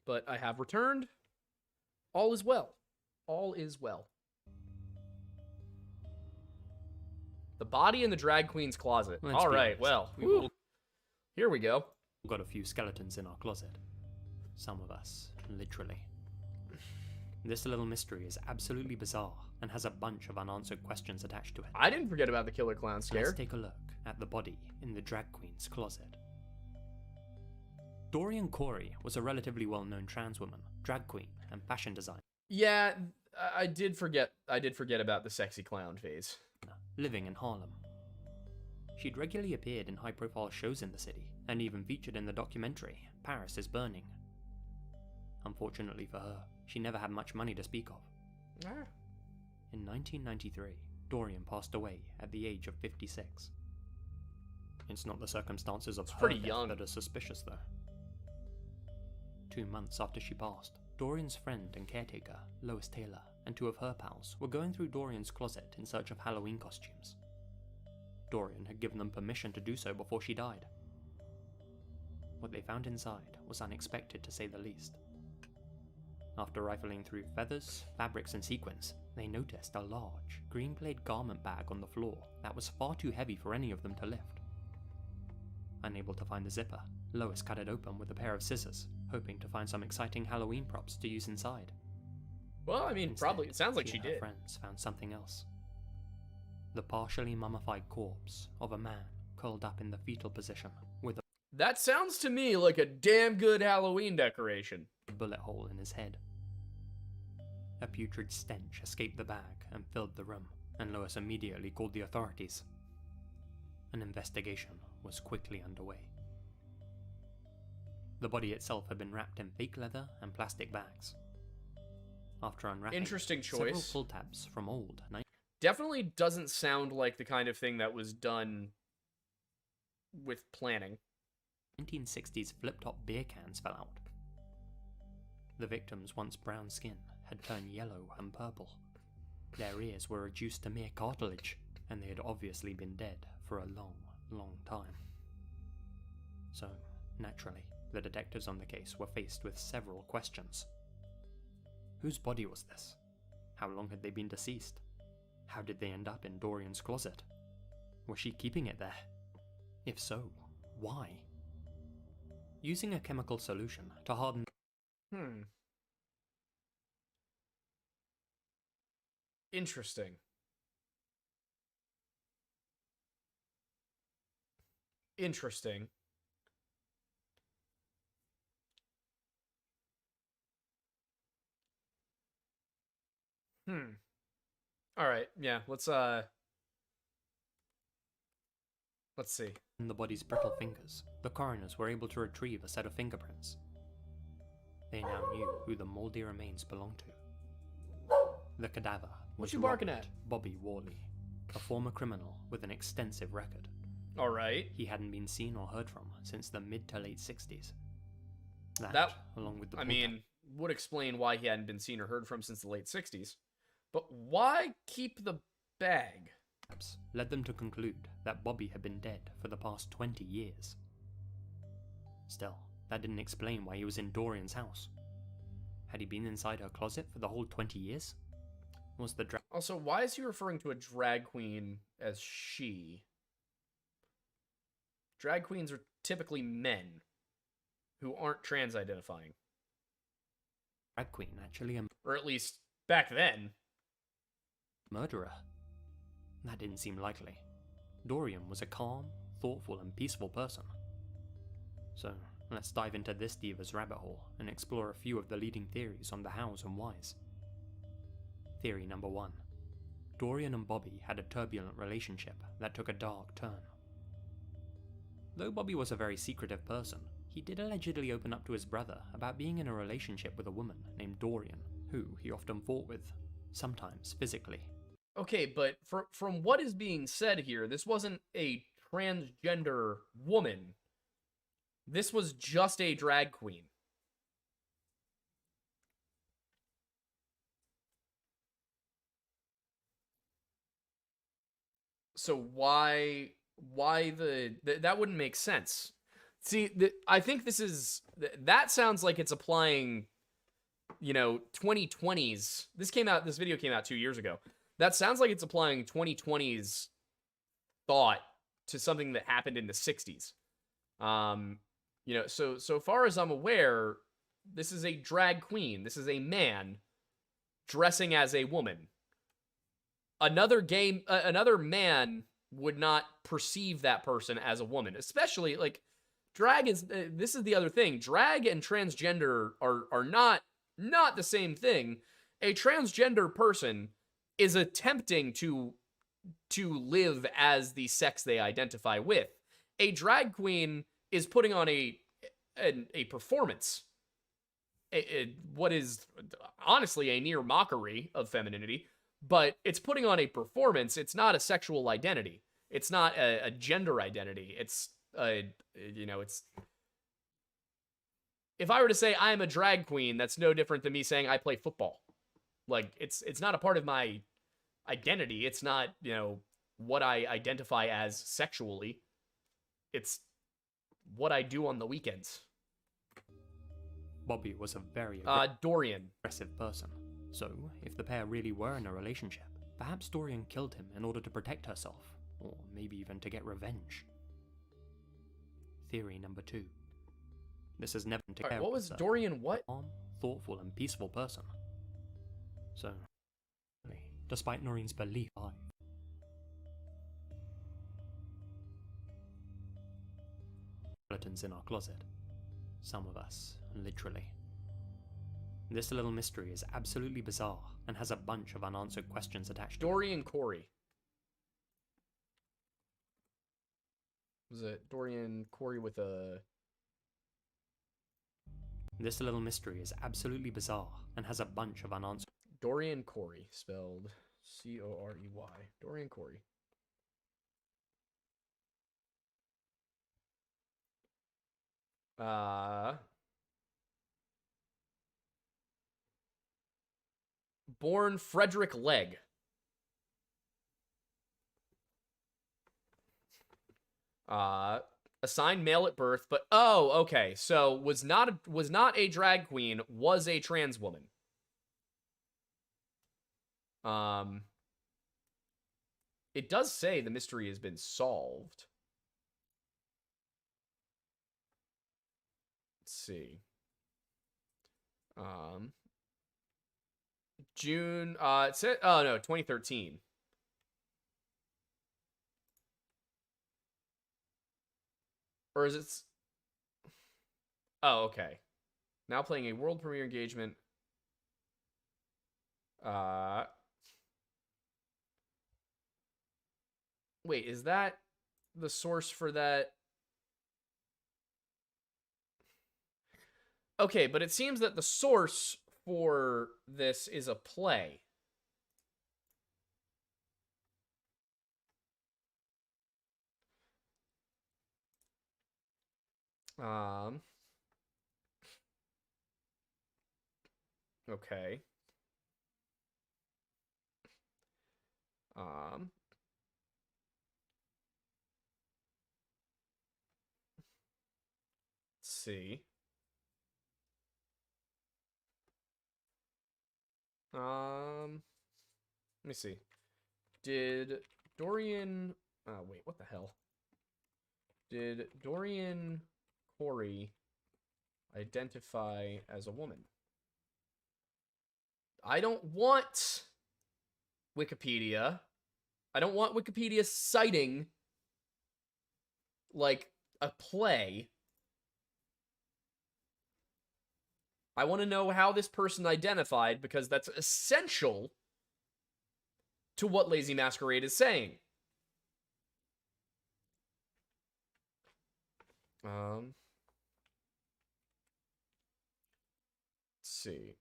A: But I have returned. All is well. All is well. The body in the drag queen's closet. All right, well, here we go.
M: We've got a few skeletons in our closet. Some of us, literally. This little mystery is absolutely bizarre and has a bunch of unanswered questions attached to it.
A: I didn't forget about the killer clown scare.
M: Let's take a look at the body in the drag queen's closet. Dorian Corey was a relatively well-known trans woman, drag queen, and fashion designer.
A: Yeah, I did forget about the sexy clown phase.
M: Living in Harlem. She'd regularly appeared in high-profile shows in the city, and even featured in the documentary, Paris is Burning. Unfortunately for her, she never had much money to speak of. In 1993, Dorian passed away at the age of 56. It's not the circumstances of her death that are suspicious, though. 2 months after she passed, Dorian's friend and caretaker, Lois Taylor, and 2 of her pals were going through Dorian's closet in search of Halloween costumes. Dorian had given them permission to do so before she died. What they found inside was unexpected, to say the least. After rifling through feathers, fabrics, and sequins, they noticed a large, green plaid garment bag on the floor that was far too heavy for any of them to lift. Unable to find the zipper, Lois cut it open with a pair of scissors, hoping to find some exciting Halloween props to use inside.
A: Well, I mean,
M: Instead,
A: probably. It sounds like she
M: and her
A: did.
M: friends found something else. The partially mummified corpse of a man curled up in the fetal position with
A: That sounds to me like a damn good Halloween decoration.
M: a bullet hole in his head. A putrid stench escaped the bag and filled the room, and Lois immediately called the authorities. An investigation was quickly underway. The body itself had been wrapped in fake leather and plastic bags. After unwrapping,
A: Interesting
M: several
A: choice.
M: pull tabs from old
A: Definitely doesn't sound like the kind of thing that was done with planning.
M: 1960s flip-top beer cans fell out. The victim's once brown skin had turned yellow and purple. Their ears were reduced to mere cartilage, and they had obviously been dead for a long, long time. So, naturally, the detectives on the case were faced with several questions. Whose body was this? How long had they been deceased? How did they end up in Dorian's closet? Was she keeping it there? If so, why? Using a chemical solution to harden
A: Interesting. Interesting. All right, yeah, let's see.
M: In the body's brittle fingers, the coroners were able to retrieve a set of fingerprints. They now knew who the mouldy remains belonged to. The cadaver was
A: What you barking
M: Robert
A: at?
M: Bobby Worley, a former criminal with an extensive record.
A: All right.
M: He hadn't been seen or heard from since the mid to late 60s.
A: That,
M: along with the
A: I mean, would explain why he hadn't been seen or heard from since the late 60s. But why keep the bag?
M: Led them to conclude that Bobby had been dead for the past 20 years. Still, that didn't explain why he was in Dorian's house. Had he been inside her closet for the whole 20 years? Was the
A: Also, why is he referring to a drag queen as she? Drag queens are typically men who aren't trans-identifying.
M: drag queen actually a
A: Or at least back then.
M: murderer? That didn't seem likely. Dorian was a calm, thoughtful, and peaceful person. So, let's dive into this diva's rabbit hole and explore a few of the leading theories on the hows and whys. Theory number 1. Dorian and Bobby had a turbulent relationship that took a dark turn. Though Bobby was a very secretive person, he did allegedly open up to his brother about being in a relationship with a woman named Dorian, who he often fought with, sometimes physically.
A: Okay, but from what is being said here, this wasn't a transgender woman. This was just a drag queen. So why that wouldn't make sense. See, I think this is that sounds like it's applying, 2020s. This video came out 2 years ago. That sounds like it's applying 2020's thought to something that happened in the 60s. So far as I'm aware, this is a drag queen. This is a man dressing as a woman. Another man would not perceive that person as a woman, especially like drag is. This is the other thing. Drag and transgender are not the same thing. A transgender person is attempting to live as the sex they identify with. A drag queen is putting on a performance. What is honestly a near mockery of femininity, but it's putting on a performance. It's not a sexual identity. It's not a gender identity. It's it's. If I were to say I'm a drag queen, that's no different than me saying I play football. Like, it's not a part of my identity. It's not, what I identify as sexually. It's what I do on the weekends.
M: Bobby was a very
A: Dorian.
M: aggressive person. So, if the pair really were in a relationship, perhaps Dorian killed him in order to protect herself, or maybe even to get revenge. Theory number 2. This has never been to
A: Alright,
M: care
A: what
M: of
A: was
M: a
A: Dorian what?
M: calm, thoughtful, and peaceful person. So, despite Noreen's belief, skeletons in our closet. Some of us, literally. This little mystery is absolutely bizarre and has a bunch of unanswered questions attached to it.
A: Dorian Corey. Was it Dorian Corey with a...
M: This little mystery is absolutely bizarre and has a bunch of unanswered...
A: Dorian Corey, spelled C-O-R-E-Y. Dorian Corey. Born Frederick Legg. Assigned male at birth, but oh, okay. So was not a drag queen, was a trans woman. It does say the mystery has been solved. Let's see. June, it said, oh no, 2013. Or is it? Oh, okay. Now playing a world premiere engagement. Wait, is that the source for that? Okay, but it seems that the source for this is a play. Okay. Let's see. Let me see. Did Dorian... wait, what the hell? Did Dorian Corey identify as a woman? I don't want Wikipedia. I don't want Wikipedia citing, like, a play. I want to know how this person identified, because that's essential to what Lazy Masquerade is saying. Let's see.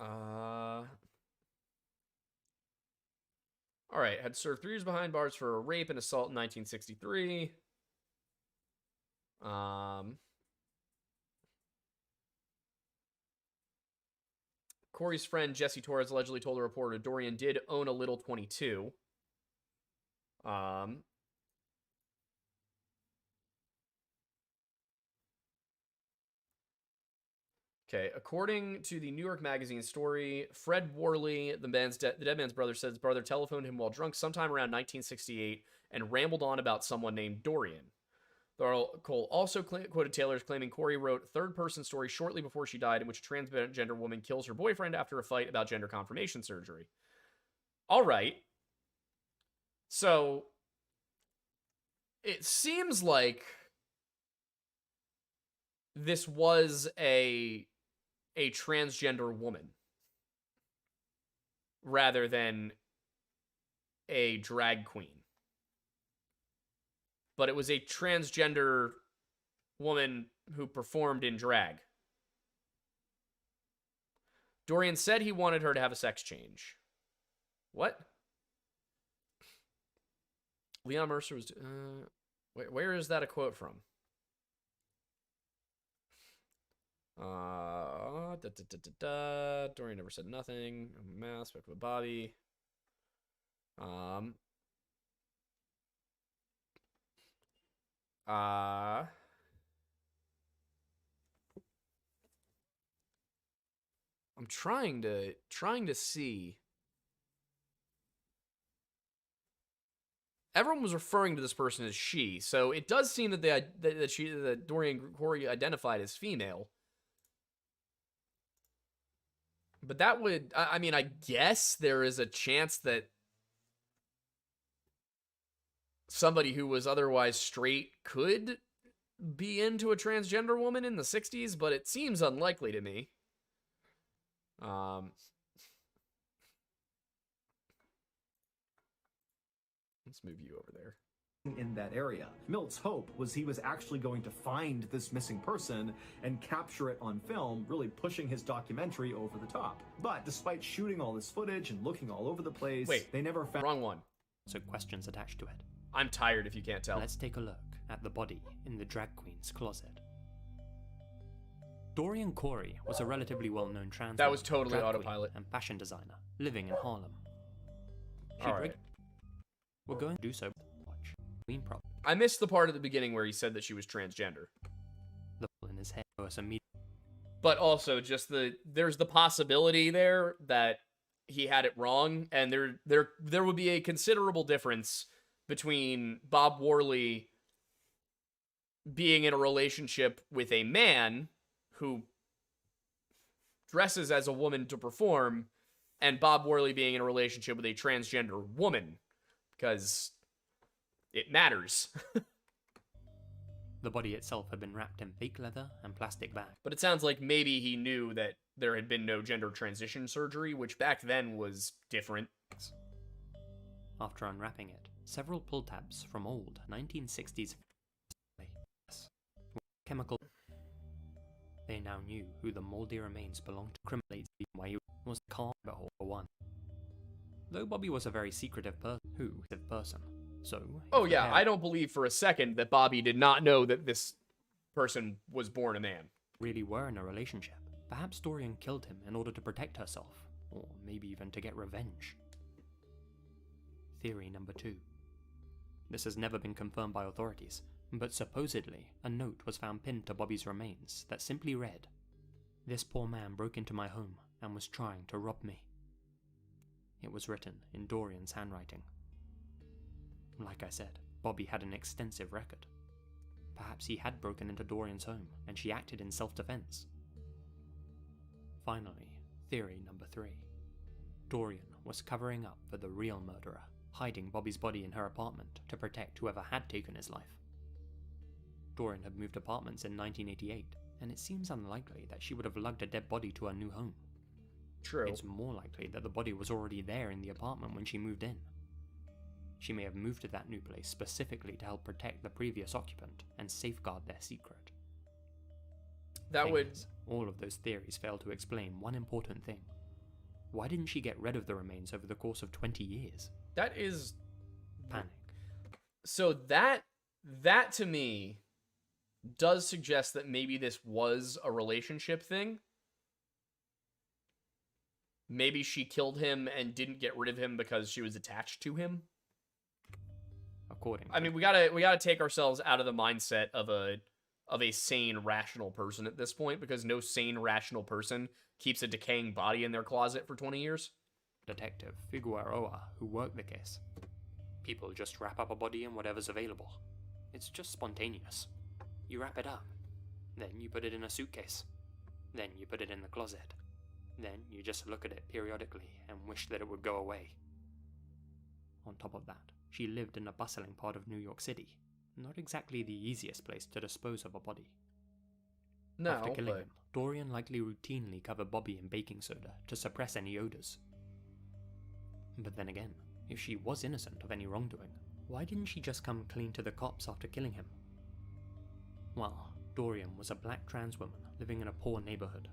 A: All right, had served 3 years behind bars for a rape and assault in 1963. Corey's friend Jesse Torres allegedly told a reporter Dorian did own a little 22. Okay, according to the New York Magazine story, Fred Worley, the dead man's brother, said his brother telephoned him while drunk sometime around 1968 and rambled on about someone named Dorian. The article also quoted Taylor as claiming Corey wrote third-person story shortly before she died in which a transgender woman kills her boyfriend after a fight about gender confirmation surgery. All right. So, it seems like this was a transgender woman rather than a drag queen. But it was a transgender woman who performed in drag. Dorian said he wanted her to have a sex change. What? Leon Mercer was... where is that a quote from? Dorian never said nothing. Mass, spoke with Bobby. I'm trying to see everyone was referring to this person as she, so it does seem that that Dorian Corey identified as female. But that would, I mean, I guess there is a chance that somebody who was otherwise straight could be into a transgender woman in the 60s, but it seems unlikely to me. Let's move you over there.
N: In that area. Milt's hope was he was actually going to find this missing person and capture it on film, really pushing his documentary over the top. But despite shooting all this footage and looking all over the place, they never found—
A: Wrong one.
M: So questions attached to it.
A: I'm tired if you can't tell.
M: Let's take a look at the body in the drag queen's closet. Dorian Corey was a relatively well-known trans
A: That was totally
M: drag
A: autopilot.
M: queen and fashion designer living in Harlem.
A: Alright.
M: We're going to do so. Watch. Queen prop.
A: I missed the part at the beginning where he said that she was transgender.
M: The ball in his head was immediately.
A: But also, just there's the possibility there that he had it wrong, and there would be a considerable difference between Bob Worley being in a relationship with a man who dresses as a woman to perform, and Bob Worley being in a relationship with a transgender woman, because it matters.
M: The body itself had been wrapped in fake leather and plastic bags.
A: But it sounds like maybe he knew that there had been no gender transition surgery, which back then was different.
M: After unwrapping it, several pull tabs from old 1960s chemical. They now knew who the moldy remains belonged to. Criminally, why he was calm but one. Though Bobby was a very secretive person, so.
A: Oh yeah, I don't believe for a second that Bobby did not know that this person was born a man.
M: Really were in a relationship. Perhaps Dorian killed him in order to protect herself, or maybe even to get revenge. Theory number 2. This has never been confirmed by authorities, but supposedly a note was found pinned to Bobby's remains that simply read, "This poor man broke into my home and was trying to rob me." It was written in Dorian's handwriting. Like I said, Bobby had an extensive record. Perhaps he had broken into Dorian's home and she acted in self-defense. Finally, theory number 3. Dorian was covering up for the real murderer, hiding Bobby's body in her apartment to protect whoever had taken his life. Dorian had moved apartments in 1988, and it seems unlikely that she would have lugged a dead body to her new home.
A: True.
M: It's more likely that the body was already there in the apartment when she moved in. She may have moved to that new place specifically to help protect the previous occupant and safeguard their secret. All of those theories fail to explain one important thing. Why didn't she get rid of the remains over the course of 20 years?
A: That is...
M: Panic.
A: So that to me does suggest that maybe this was a relationship thing. Maybe she killed him and didn't get rid of him because she was attached to him.
M: According.
A: I mean, we gotta take ourselves out of the mindset of a sane, rational person at this point, because no sane, rational person keeps a decaying body in their closet for 20 years.
M: Detective Figueroa, who worked the case. People just wrap up a body in whatever's available. It's just spontaneous. You wrap it up, then you put it in a suitcase, then you put it in the closet, then you just look at it periodically and wish that it would go away. On top of that, she lived in a bustling part of New York City, not exactly the easiest place to dispose of a body.
A: No,
M: After killing him, Dorian likely routinely covered Bobby in baking soda to suppress any odors. But then again, if she was innocent of any wrongdoing, why didn't she just come clean to the cops after killing him? Well, Dorian was a black trans woman living in a poor neighborhood.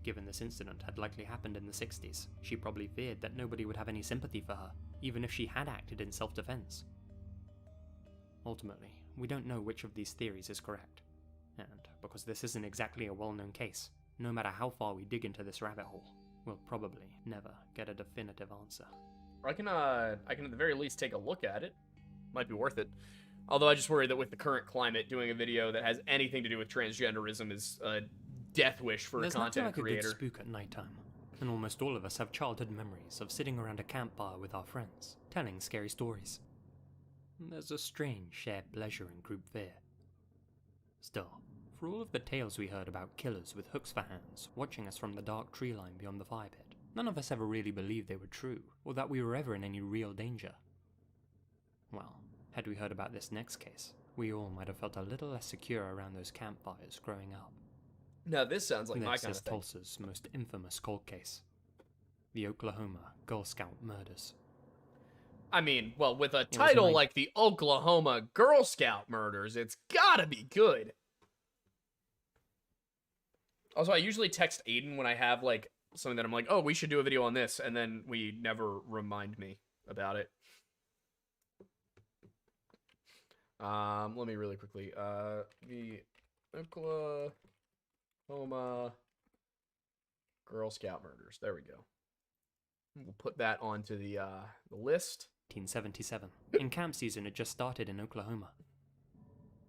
M: Given this incident had likely happened in the 60s, she probably feared that nobody would have any sympathy for her, even if she had acted in self-defense. Ultimately, we don't know which of these theories is correct, and because this isn't exactly a well-known case, no matter how far we dig into this rabbit hole, we'll probably never get a definitive answer.
A: I can at the very least take a look at it. Might be worth it. Although I just worry that with the current climate, doing a video that has anything to do with transgenderism is a death wish for a content creator.
M: There's nothing like a good spook at nighttime, and almost all of us have childhood memories of sitting around a campfire with our friends, telling scary stories. there's a strange shared pleasure in group fear. Still, for all of the tales we heard about killers with hooks for hands watching us from the dark tree line beyond the fire pit, none of us ever really believed they were true, or that we were ever in any real danger. Well, had we heard about this next case, we all might have felt a little less secure around those campfires growing up.
A: Now this sounds like my
M: Next
A: kind
M: is
A: of thing.
M: Tulsa's most infamous cold case, the Oklahoma Girl Scout murders.
A: I mean, well, with a
M: was
A: title
M: nice-
A: like the Oklahoma Girl Scout murders, it's gotta be good. Also, I usually text Aiden when I have, like, something that I'm like, oh, we should do a video on this, and then we never remind me about it. Let me really quickly, the Oklahoma Girl Scout murders. There we go. We'll put that onto the list.
M: 1977, and camp season had just started in Oklahoma.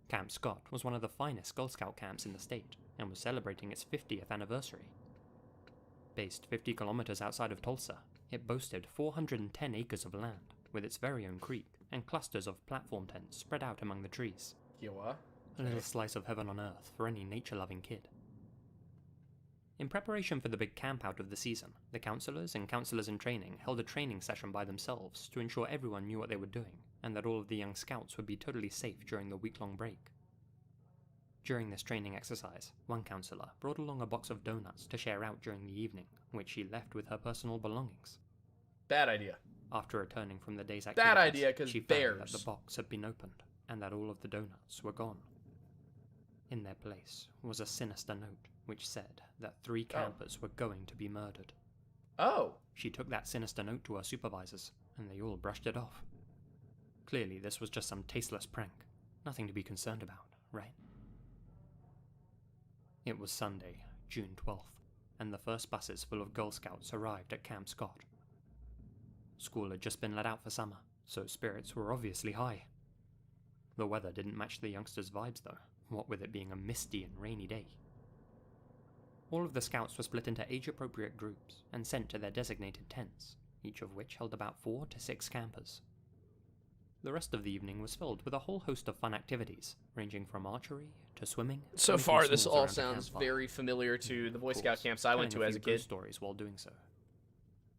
M: Camp Scott was one of the finest Girl Scout camps in the state, and was celebrating its 50th anniversary. Based 50 kilometers outside of Tulsa, it boasted 410 acres of land, with its very own creek, and clusters of platform tents spread out among the trees.
A: Kiowa.
M: A little slice of heaven on earth for any nature-loving kid. In preparation for the big camp out of the season, the counselors and counselors in training held a training session by themselves to ensure everyone knew what they were doing, and that all of the young scouts would be totally safe during the week-long break. During this training exercise, one counselor brought along a box of donuts to share out during the evening, which she left with her personal belongings.
A: Bad idea.
M: After returning from the day's activities,
A: Bad idea, because
M: she found
A: bears.
M: that the box had been opened, and that all of the donuts were gone. In their place was a sinister note, which said that 3 campers were going to be murdered.
A: Oh!
M: She took that sinister note to her supervisors, and they all brushed it off. Clearly, this was just some tasteless prank. Nothing to be concerned about, right? It was Sunday, June 12th, and the first buses full of Girl Scouts arrived at Camp Scott. School had just been let out for summer, so spirits were obviously high. The weather didn't match the youngsters' vibes though, what with it being a misty and rainy day. All of the scouts were split into age-appropriate groups and sent to their designated tents, each of which held about 4 to 6 campers. The rest of the evening was filled with a whole host of fun activities, ranging from archery to swimming.
A: So
M: anything
A: far, this
M: small
A: all
M: around a
A: sounds
M: campfire.
A: very familiar to the Boy
M: Of
A: Scout
M: course,
A: camps I went to
M: telling
A: as a
M: few ghost
A: kid.
M: stories while doing so.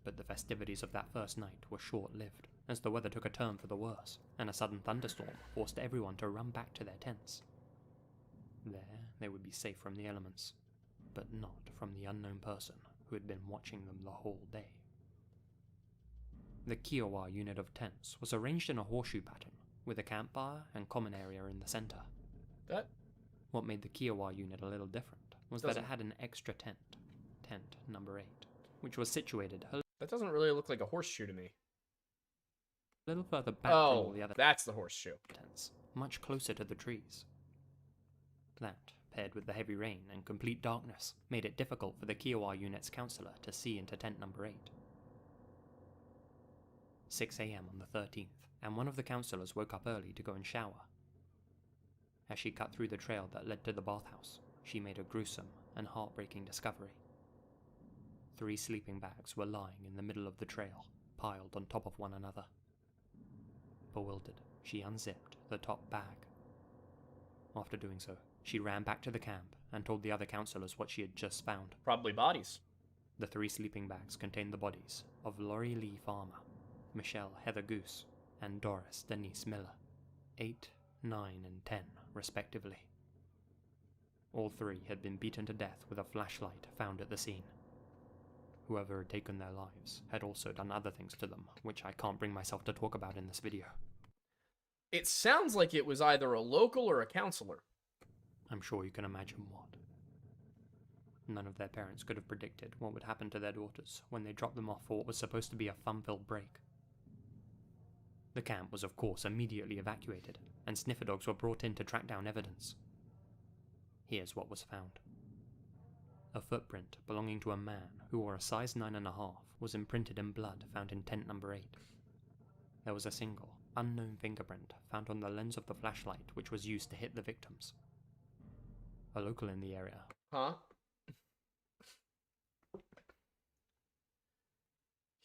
M: But the festivities of that first night were short-lived, as the weather took a turn for the worse, and a sudden thunderstorm forced everyone to run back to their tents. There, they would be safe from the elements, but not from the unknown person who had been watching them the whole day. The Kiowa unit of tents was arranged in a horseshoe pattern, with a campfire and common area in the center. What made the Kiowa unit a little different was that it had an extra tent number 8, which was situated
A: That doesn't really look like a horseshoe to me.
M: a little further back from all the other
A: that's the horseshoe.
M: tents, much closer to the trees. That, paired with the heavy rain and complete darkness, made it difficult for the Kiowa unit's counselor to see into tent number 8. 6 a.m. on the 13th, and one of the counselors woke up early to go and shower. As she cut through the trail that led to the bathhouse, she made a gruesome and heartbreaking discovery. 3 sleeping bags were lying in the middle of the trail, piled on top of one another. Bewildered, she unzipped the top bag. After doing so, she ran back to the camp and told the other counselors what she had just found.
A: Probably bodies.
M: The 3 sleeping bags contained the bodies of Lori Lee Farmer, Michelle Heather Goose, and Doris Denise Miller, 8, 9, and 10, respectively. All 3 had been beaten to death with a flashlight found at the scene. Whoever had taken their lives had also done other things to them, which I can't bring myself to talk about in this video.
A: It sounds like it was either a local or a counselor.
M: I'm sure you can imagine what. None of their parents could have predicted what would happen to their daughters when they dropped them off for what was supposed to be a fun-filled break. The camp was of course immediately evacuated, and sniffer dogs were brought in to track down evidence. Here's what was found. A footprint belonging to a man who wore a size 9.5 was imprinted in blood found in tent number 8. There was a single, unknown fingerprint found on the lens of the flashlight which was used to hit the victims. A local in the area.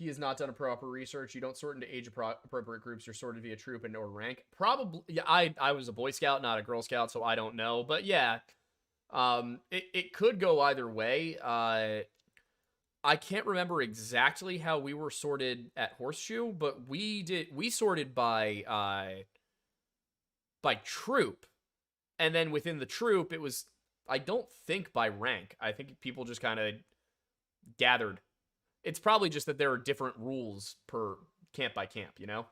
A: He has not done a proper research. You don't sort into age-appropriate groups. You're sorted via troop and or rank. Probably, yeah, I was a Boy Scout, not a Girl Scout, so I don't know. But yeah, it could go either way. I can't remember exactly how we were sorted at Horseshoe, but we sorted by troop. And then within the troop, it was, I don't think by rank. I think people just kind of gathered. It's probably just that there are different rules per camp by camp, you know?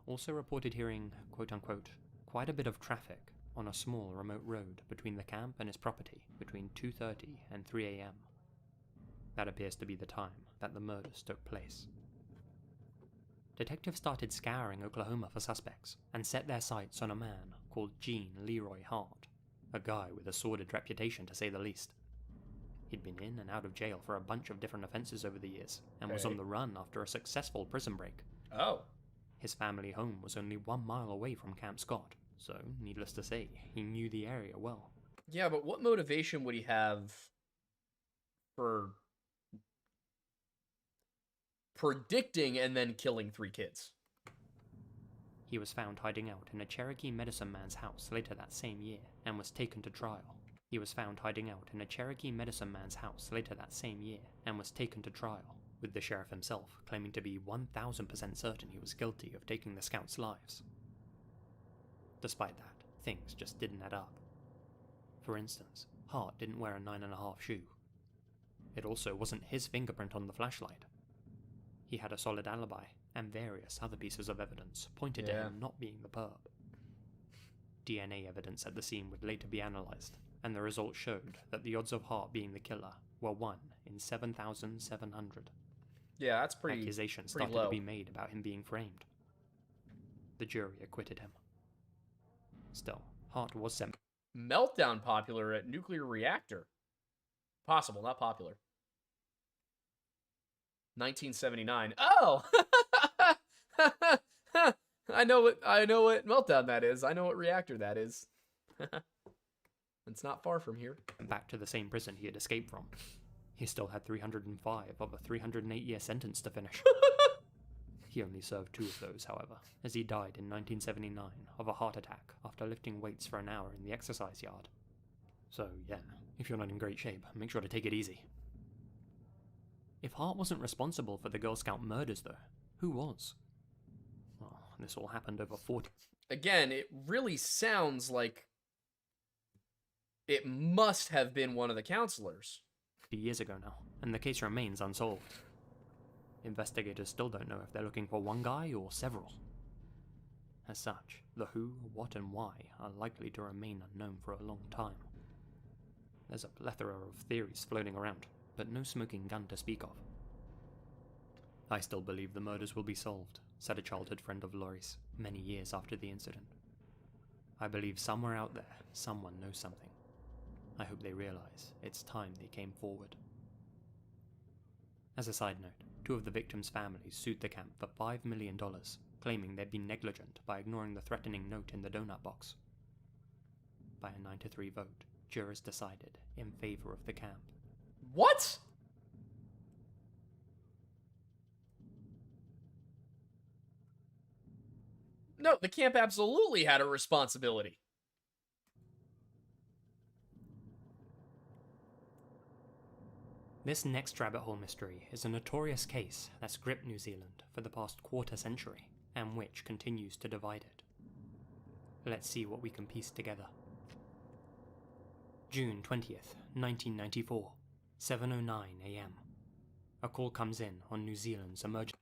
M: Also reported hearing, quote-unquote, quite a bit of traffic on a small remote road between the camp and its property between 2:30 and 3 a.m. That appears to be the time that the murders took place. Detectives started scouring Oklahoma for suspects and set their sights on a man called Gene Leroy Hart, a guy with a sordid reputation to say the least. He'd been in and out of jail for a bunch of different offenses over the years, and was on the run after a successful prison break.
A: Oh.
M: His family home was only 1 mile away from Camp Scott, so, needless to say, he knew the area well.
A: Yeah, but what motivation would he have for predicting and then killing 3 kids?
M: He was found hiding out in a Cherokee medicine man's house later that same year, and was taken to trial. He was found hiding out in a Cherokee medicine man's house later that same year, and was taken to trial, with the sheriff himself claiming to be 1000% certain he was guilty of taking the scouts' lives. Despite that, things just didn't add up. For instance, Hart didn't wear a 9.5 shoe. It also wasn't his fingerprint on the flashlight. He had a solid alibi, and various other pieces of evidence pointed to him not being the perp. DNA evidence at the scene would later be analysed, and the results showed that the odds of Hart being the killer were 1 in 7,700.
A: Yeah, that's pretty.
M: Accusations
A: pretty
M: started
A: low.
M: to be made about him being framed. The jury acquitted him. Still, Hart was sent.
A: Meltdown popular at nuclear reactor. Possible, not popular. 1979. Oh! I know what meltdown that is. I know what reactor that is. It's not far from here.
M: Back to the same prison he had escaped from. He still had 305 of a 308-year sentence to finish. He only served 2 of those, however, as he died in 1979 of a heart attack after lifting weights for an hour in the exercise yard. So yeah, if you're not in great shape, make sure to take it easy. If Hart wasn't responsible for the Girl Scout murders, though, who was? Well, this all happened over 40...
A: Again, it really sounds like it must have been one of the counselors.
M: years ago now, and the case remains unsolved. Investigators still don't know if they're looking for one guy or several. As such, the who, what, and why are likely to remain unknown for a long time. There's a plethora of theories floating around, but no smoking gun to speak of. I still believe the murders will be solved, said a childhood friend of Laurie's, many years after the incident. I believe somewhere out there, someone knows something. I hope they realize it's time they came forward. As a side note, 2 of the victims' families sued the camp for $5 million, claiming they'd been negligent by ignoring the threatening note in the donut box. By a 9-3 vote, jurors decided in favor of the camp.
A: What? No, the camp absolutely had a responsibility.
M: This next rabbit hole mystery is a notorious case that's gripped New Zealand for the past quarter century, and which continues to divide it. Let's see what we can piece together. June 20th, 1994, 7:09 AM. A call comes in on New Zealand's emergency.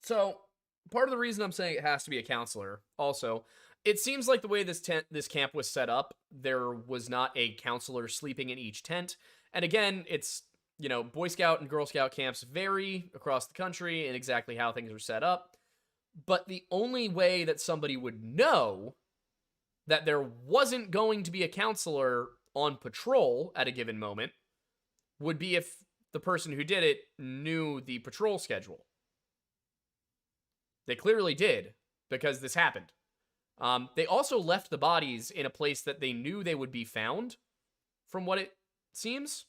A: So, part of the reason I'm saying it has to be a counselor, also, it seems like the way this camp was set up, there was not a counselor sleeping in each tent. And again, it's, you know, Boy Scout and Girl Scout camps vary across the country in exactly how things are set up. But the only way that somebody would know that there wasn't going to be a counselor on patrol at a given moment would be if the person who did it knew the patrol schedule. They clearly did, because this happened. They also left the bodies in a place that they knew they would be found, from what it seems.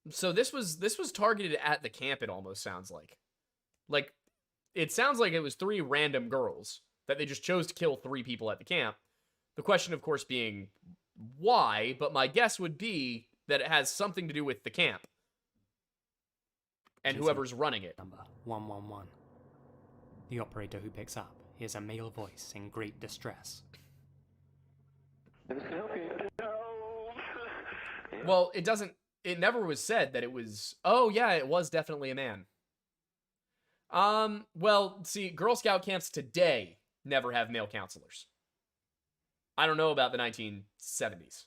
A: So this was targeted at the camp, it almost sounds like. Like, it sounds like it was 3 random girls that they just chose to kill 3 people at the camp. The question, of course, being why, but my guess would be that it has something to do with the camp. And whoever's running it.
M: Number 111. The operator who picks up hears a male voice in great distress.
A: Well, it never was said that it was, oh yeah, it was definitely a man. Well, see, Girl Scout camps today never have male counselors. I don't know about the 1970s.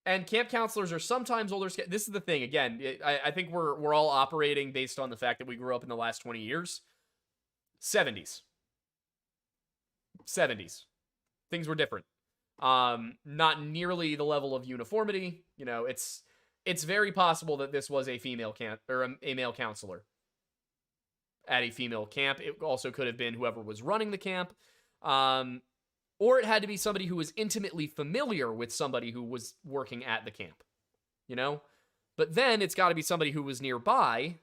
A: And camp counselors are sometimes older. This is the thing. Again, I think we're all operating based on the fact that we grew up in the last 20 years. 70s. Things were different. Not nearly the level of uniformity. You know, it's very possible that this was a female camp or a male counselor at a female camp. It also could have been whoever was running the camp. Or it had to be somebody who was intimately familiar with somebody who was working at the camp, you know? But then it's got to be somebody who was nearby.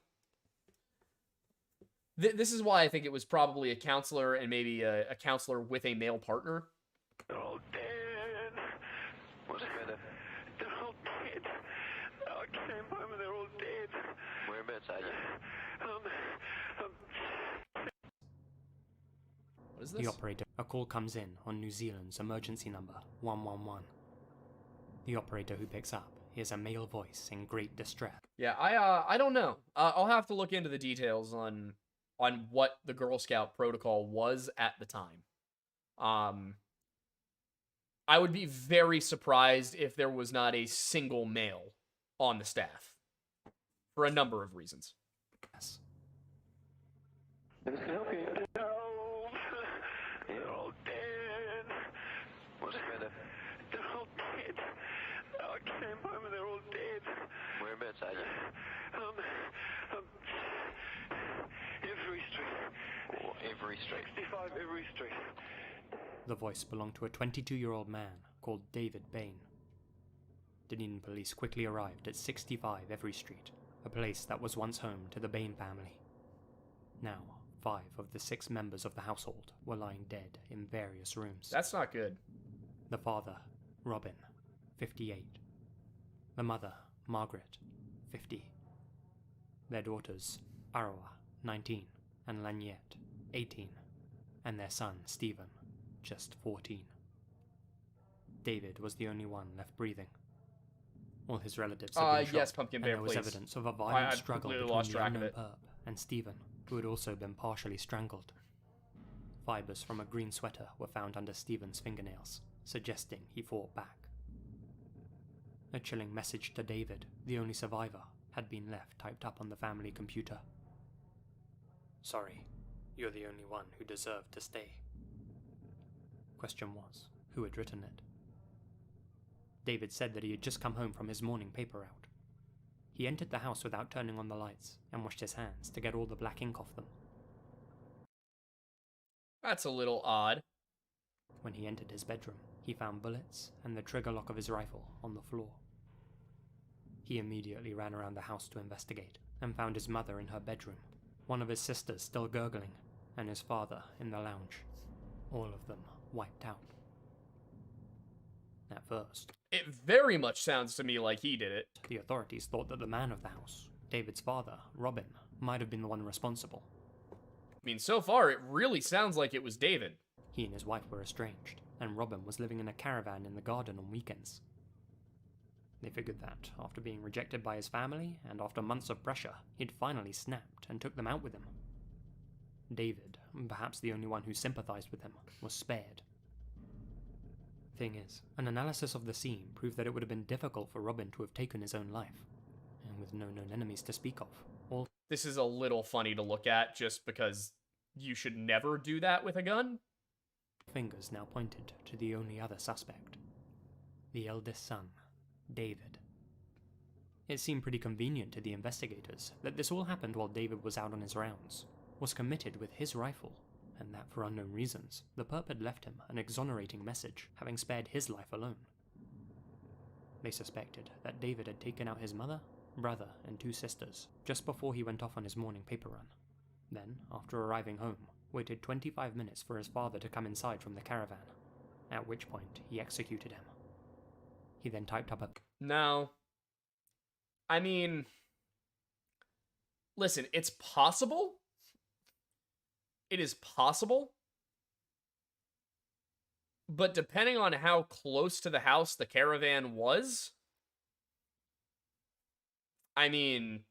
A: This is why I think it was probably a counselor and maybe a counselor with a male partner.
E: They're all dead. What's better? They're all dead. I came home and they're all dead. Whereabouts are you?
A: What is this?
M: The operator. A call comes in on New Zealand's emergency number 111. The operator who picks up hears a male voice in great distress.
A: Yeah, I don't know. I'll have to look into the details on what the Girl Scout protocol was at the time. I would be very surprised if there was not a single male on the staff for a number of reasons.
M: Yes.
E: They're all dead. What's better? They're all dead. I came home and they're all dead. Whereabouts are you? Every street. Or every street? 65 every street.
M: The voice belonged to a 22-year-old man called David Bane. Dunedin police quickly arrived at 65 Every Street, a place that was once home to the Bane family. Now, 5 of the 6 members of the household were lying dead in various rooms.
A: That's not good.
M: The father, Robin, 58. The mother, Margaret, 50. Their daughters, Arawa, 19, and Lanyette, 18, and their son, Stephen, just 14. David was the only one left breathing. All his relatives had been shot,
A: yes, Pumpkin Bear,
M: and there was
A: please.
M: evidence of a violent struggle
A: completely
M: between
A: lost
M: the
A: track of
M: unknown
A: it.
M: perp and Stephen, who had also been partially strangled. Fibers from a green sweater were found under Stephen's fingernails, suggesting he fought back. A chilling message to David, the only survivor, had been left typed up on the family computer. Sorry, you're the only one who deserved to stay. Question was, who had written it? David said that he had just come home from his morning paper route. He entered the house without turning on the lights and washed his hands to get all the black ink off them.
A: That's a little odd.
M: When he entered his bedroom, he found bullets and the trigger lock of his rifle on the floor. He immediately ran around the house to investigate and found his mother in her bedroom, one of his sisters still gurgling, and his father in the lounge, all of them wiped out. At first,
A: It very much sounds to me like he did it.
M: the authorities thought that the man of the house, David's father, Robin, might have been the one responsible.
A: I mean, so far, it really sounds like it was David.
M: He and his wife were estranged, and Robin was living in a caravan in the garden on weekends. They figured that, after being rejected by his family, and after months of pressure, he'd finally snapped and took them out with him. David, perhaps the only one who sympathized with him, was spared. Thing is, an analysis of the scene proved that it would have been difficult for Robin to have taken his own life, and with no known enemies to speak of. All
A: This is a little funny to look at just because you should never do that with a gun.
M: fingers now pointed to the only other suspect, the eldest son, David. It seemed pretty convenient to the investigators that this all happened while David was out on his rounds, was committed with his rifle, and that for unknown reasons, the perp had left him an exonerating message, having spared his life alone. they suspected that David had taken out his mother, brother, and 2 sisters just before he went off on his morning paper run. Then, after arriving home, waited 25 minutes for his father to come inside from the caravan, at which point he executed him. He then typed up a...
A: Now, I mean, listen, it's possible. It is possible. But depending on how close to the house the caravan was, I mean,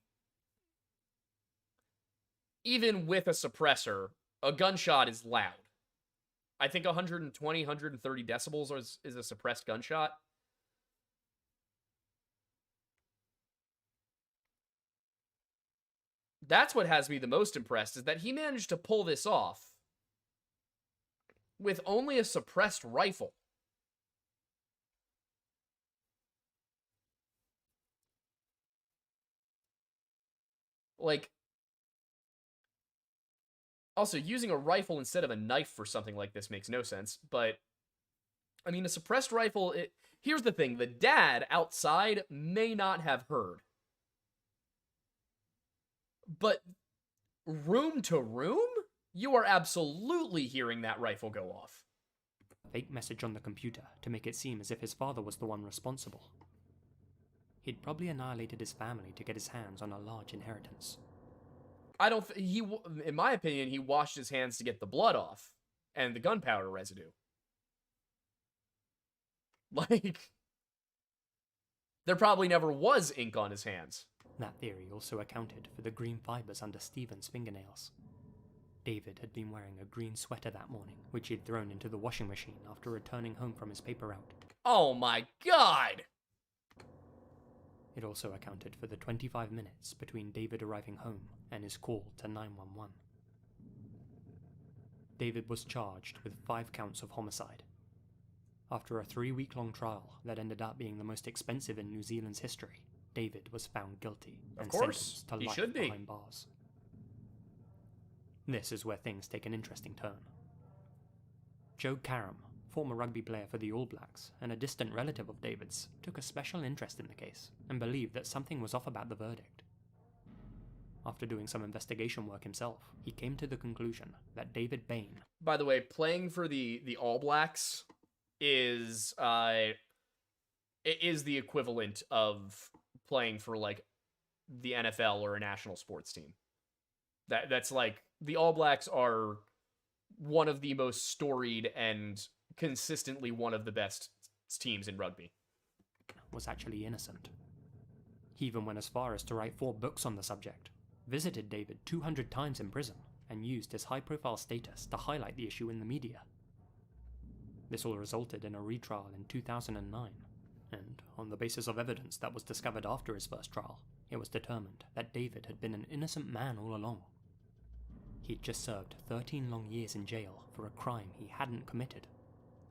A: even with a suppressor, a gunshot is loud. I think 120, 130 decibels is a suppressed gunshot. That's what has me the most impressed, is that he managed to pull this off with only a suppressed rifle. Like, also, using a rifle instead of a knife for something like this makes no sense, but, I mean, a suppressed rifle, here's the thing, the dad outside may not have heard. But room to room, you are absolutely hearing that rifle go off.
M: Fake message on the computer to make it seem as if his father was the one responsible. He'd probably annihilated his family to get his hands on a large inheritance.
A: In my opinion, he washed his hands to get the blood off and the gunpowder residue. Like, there probably never was ink on his hands.
M: That theory also accounted for the green fibers under Stephen's fingernails. David had been wearing a green sweater that morning, which he'd thrown into the washing machine after returning home from his paper route.
A: Oh my god!
M: It also accounted for the 25 minutes between David arriving home and his call to 911. David was charged with 5 counts of homicide. After a 3-week-long trial that ended up being the most expensive in New Zealand's history, David was found guilty and sentenced to life behind bars. This is where things take an interesting turn. Joe Karam, former rugby player for the All Blacks and a distant relative of David's, took a special interest in the case and believed that something was off about the verdict. After doing some investigation work himself, he came to the conclusion that David Bane...
A: By the way, playing for the All Blacks is the equivalent of playing for, like, the NFL or a national sports team. That's like, the All Blacks are one of the most storied and consistently one of the best teams in rugby.
M: Was actually innocent. He even went as far as to write 4 books on the subject, visited David 200 times in prison, and used his high-profile status to highlight the issue in the media. This all resulted in a retrial in 2009, and on the basis of evidence that was discovered after his first trial, it was determined that David had been an innocent man all along. He'd just served 13 long years in jail for a crime he hadn't committed.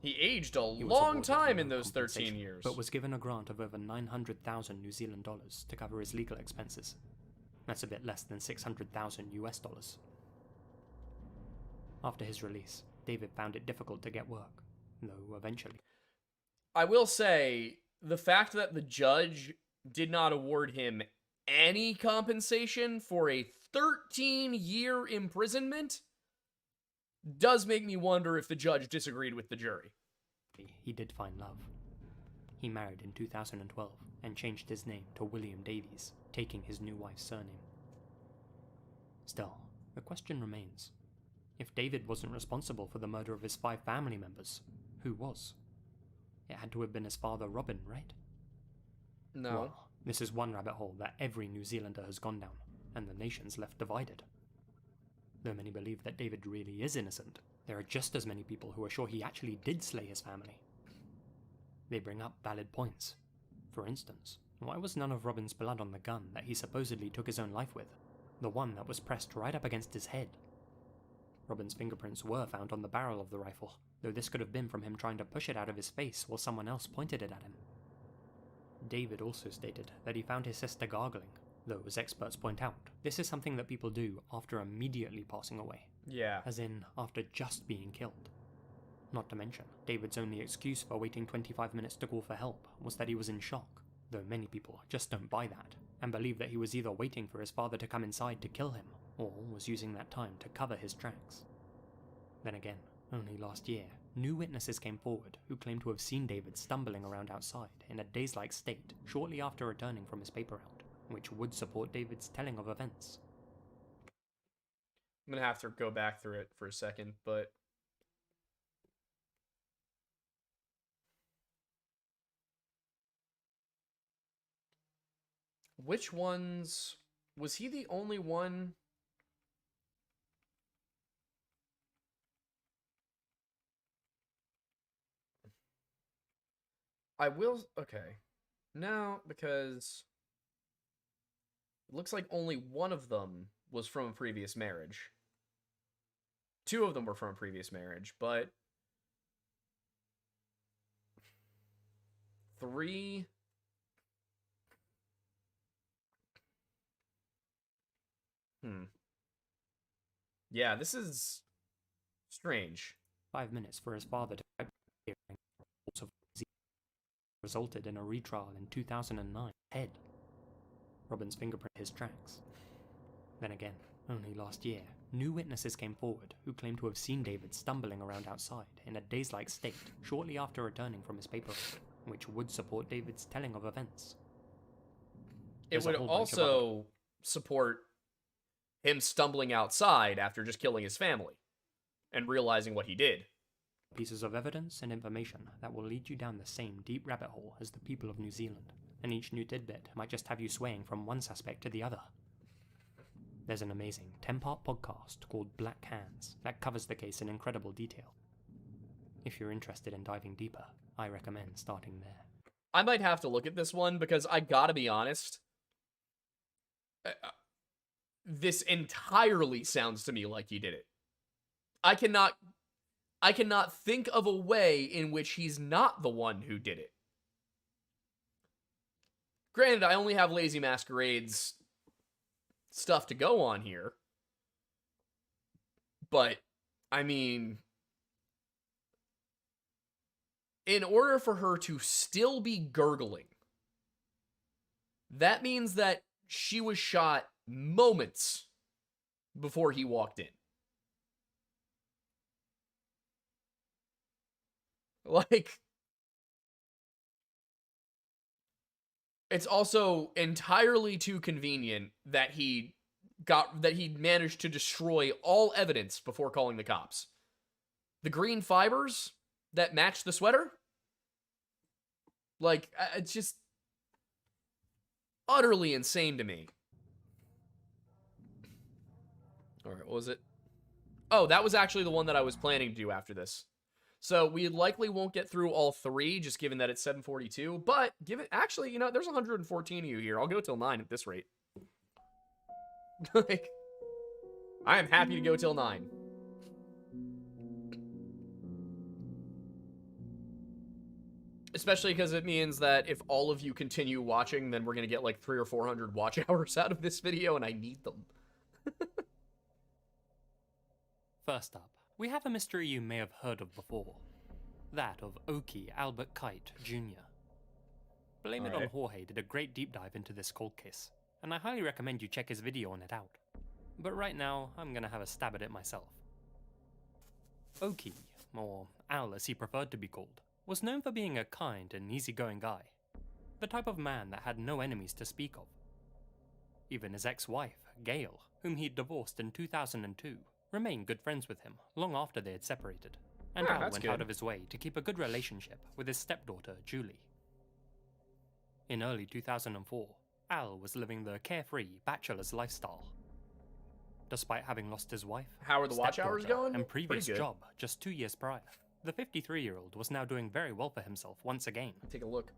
A: He aged a long time in those 13 years.
M: But was given a grant of over 900,000 New Zealand dollars to cover his legal expenses. That's a bit less than 600,000 US dollars. After his release, David found it difficult to get work, though eventually.
A: I will say, the fact that the judge did not award him any compensation for a 13-year imprisonment does make me wonder if the judge disagreed with the jury.
M: He did find love. He married in 2012 and changed his name to William Davies, taking his new wife's surname. Still, the question remains. If David wasn't responsible for the murder of his 5 family members, who was? It had to have been his father Robin, right?
A: No.
M: Well, this is one rabbit hole that every New Zealander has gone down, and the nation's left divided. Though many believe that David really is innocent, there are just as many people who are sure he actually did slay his family. They bring up valid points. For instance, why was none of Robin's blood on the gun that he supposedly took his own life with? The one that was pressed right up against his head. Robin's fingerprints were found on the barrel of the rifle, though this could have been from him trying to push it out of his face while someone else pointed it at him. David also stated that he found his sister gargling, though as experts point out, this is something that people do after immediately passing away.
A: Yeah.
M: As in, after just being killed. Not to mention, David's only excuse for waiting 25 minutes to call for help was that he was in shock, though many people just don't buy that, and believe that he was either waiting for his father to come inside to kill him, or was using that time to cover his tracks. Then again, only last year, new witnesses came forward who claimed to have seen David stumbling around outside in a dazed-like state shortly after returning from his paper route, which would support David's telling of events.
A: I'm gonna have to go back through it for a second, but... which ones... was he the only one... I will... okay. No, because... it looks like only one of them was from a previous marriage. Two of them were from a previous marriage, but... three... yeah, this is... strange.
M: 5 minutes for his father to resulted in a retrial in 2009. Head. Robin's fingerprint his tracks. Then again, only last year, new witnesses came forward who claimed to have seen David stumbling around outside in a dazed-like state shortly after returning from his paper, which would support David's telling of events.
A: It would also support him stumbling outside after just killing his family and realizing what he did.
M: Pieces of evidence and information that will lead you down the same deep rabbit hole as the people of New Zealand, and each new tidbit might just have you swaying from one suspect to the other. There's an amazing 10-part podcast called Black Hands that covers the case in incredible detail. If you're interested in diving deeper, I recommend starting there.
A: I might have to look at this one because I gotta be honest, this entirely sounds to me like he did it. I cannot think of a way in which he's not the one who did it. Granted, I only have Lazy Masquerade's stuff to go on here. But, I mean... in order for her to still be gurgling, that means that she was shot moments before he walked in. Like, it's also entirely too convenient that he managed to destroy all evidence before calling the cops. The green fibers that match the sweater? Like, it's just utterly insane to me. Alright, what was it? Oh, that was actually the one that I was planning to do after this. So we likely won't get through all three, just given that it's 7:42. But actually, you know, there's 114 of you here. I'll go till 9 at this rate. Like, I am happy to go till 9. Especially because it means that if all of you continue watching, then we're going to get like 300 or 400 watch hours out of this video, and I need them.
M: First up, we have a mystery you may have heard of before. That of Oki Albert Kite Jr. Blame It on Jorge did a great deep dive into this cold case, and I highly recommend you check his video on it out. But right now, I'm gonna have a stab at it myself. Oki, or Al as he preferred to be called, was known for being a kind and easygoing guy. The type of man that had no enemies to speak of. Even his ex-wife, Gail, whom he'd divorced in 2002, remained good friends with him long after they had separated, and Al went out of his way to keep a good relationship with his stepdaughter, Julie. In early 2004, Al was living the carefree bachelor's lifestyle. Despite having lost his wife,
A: how are the watch hours going?
M: And previous job just 2 years prior, the 53-year-old was now doing very well for himself once again.
A: Take a look.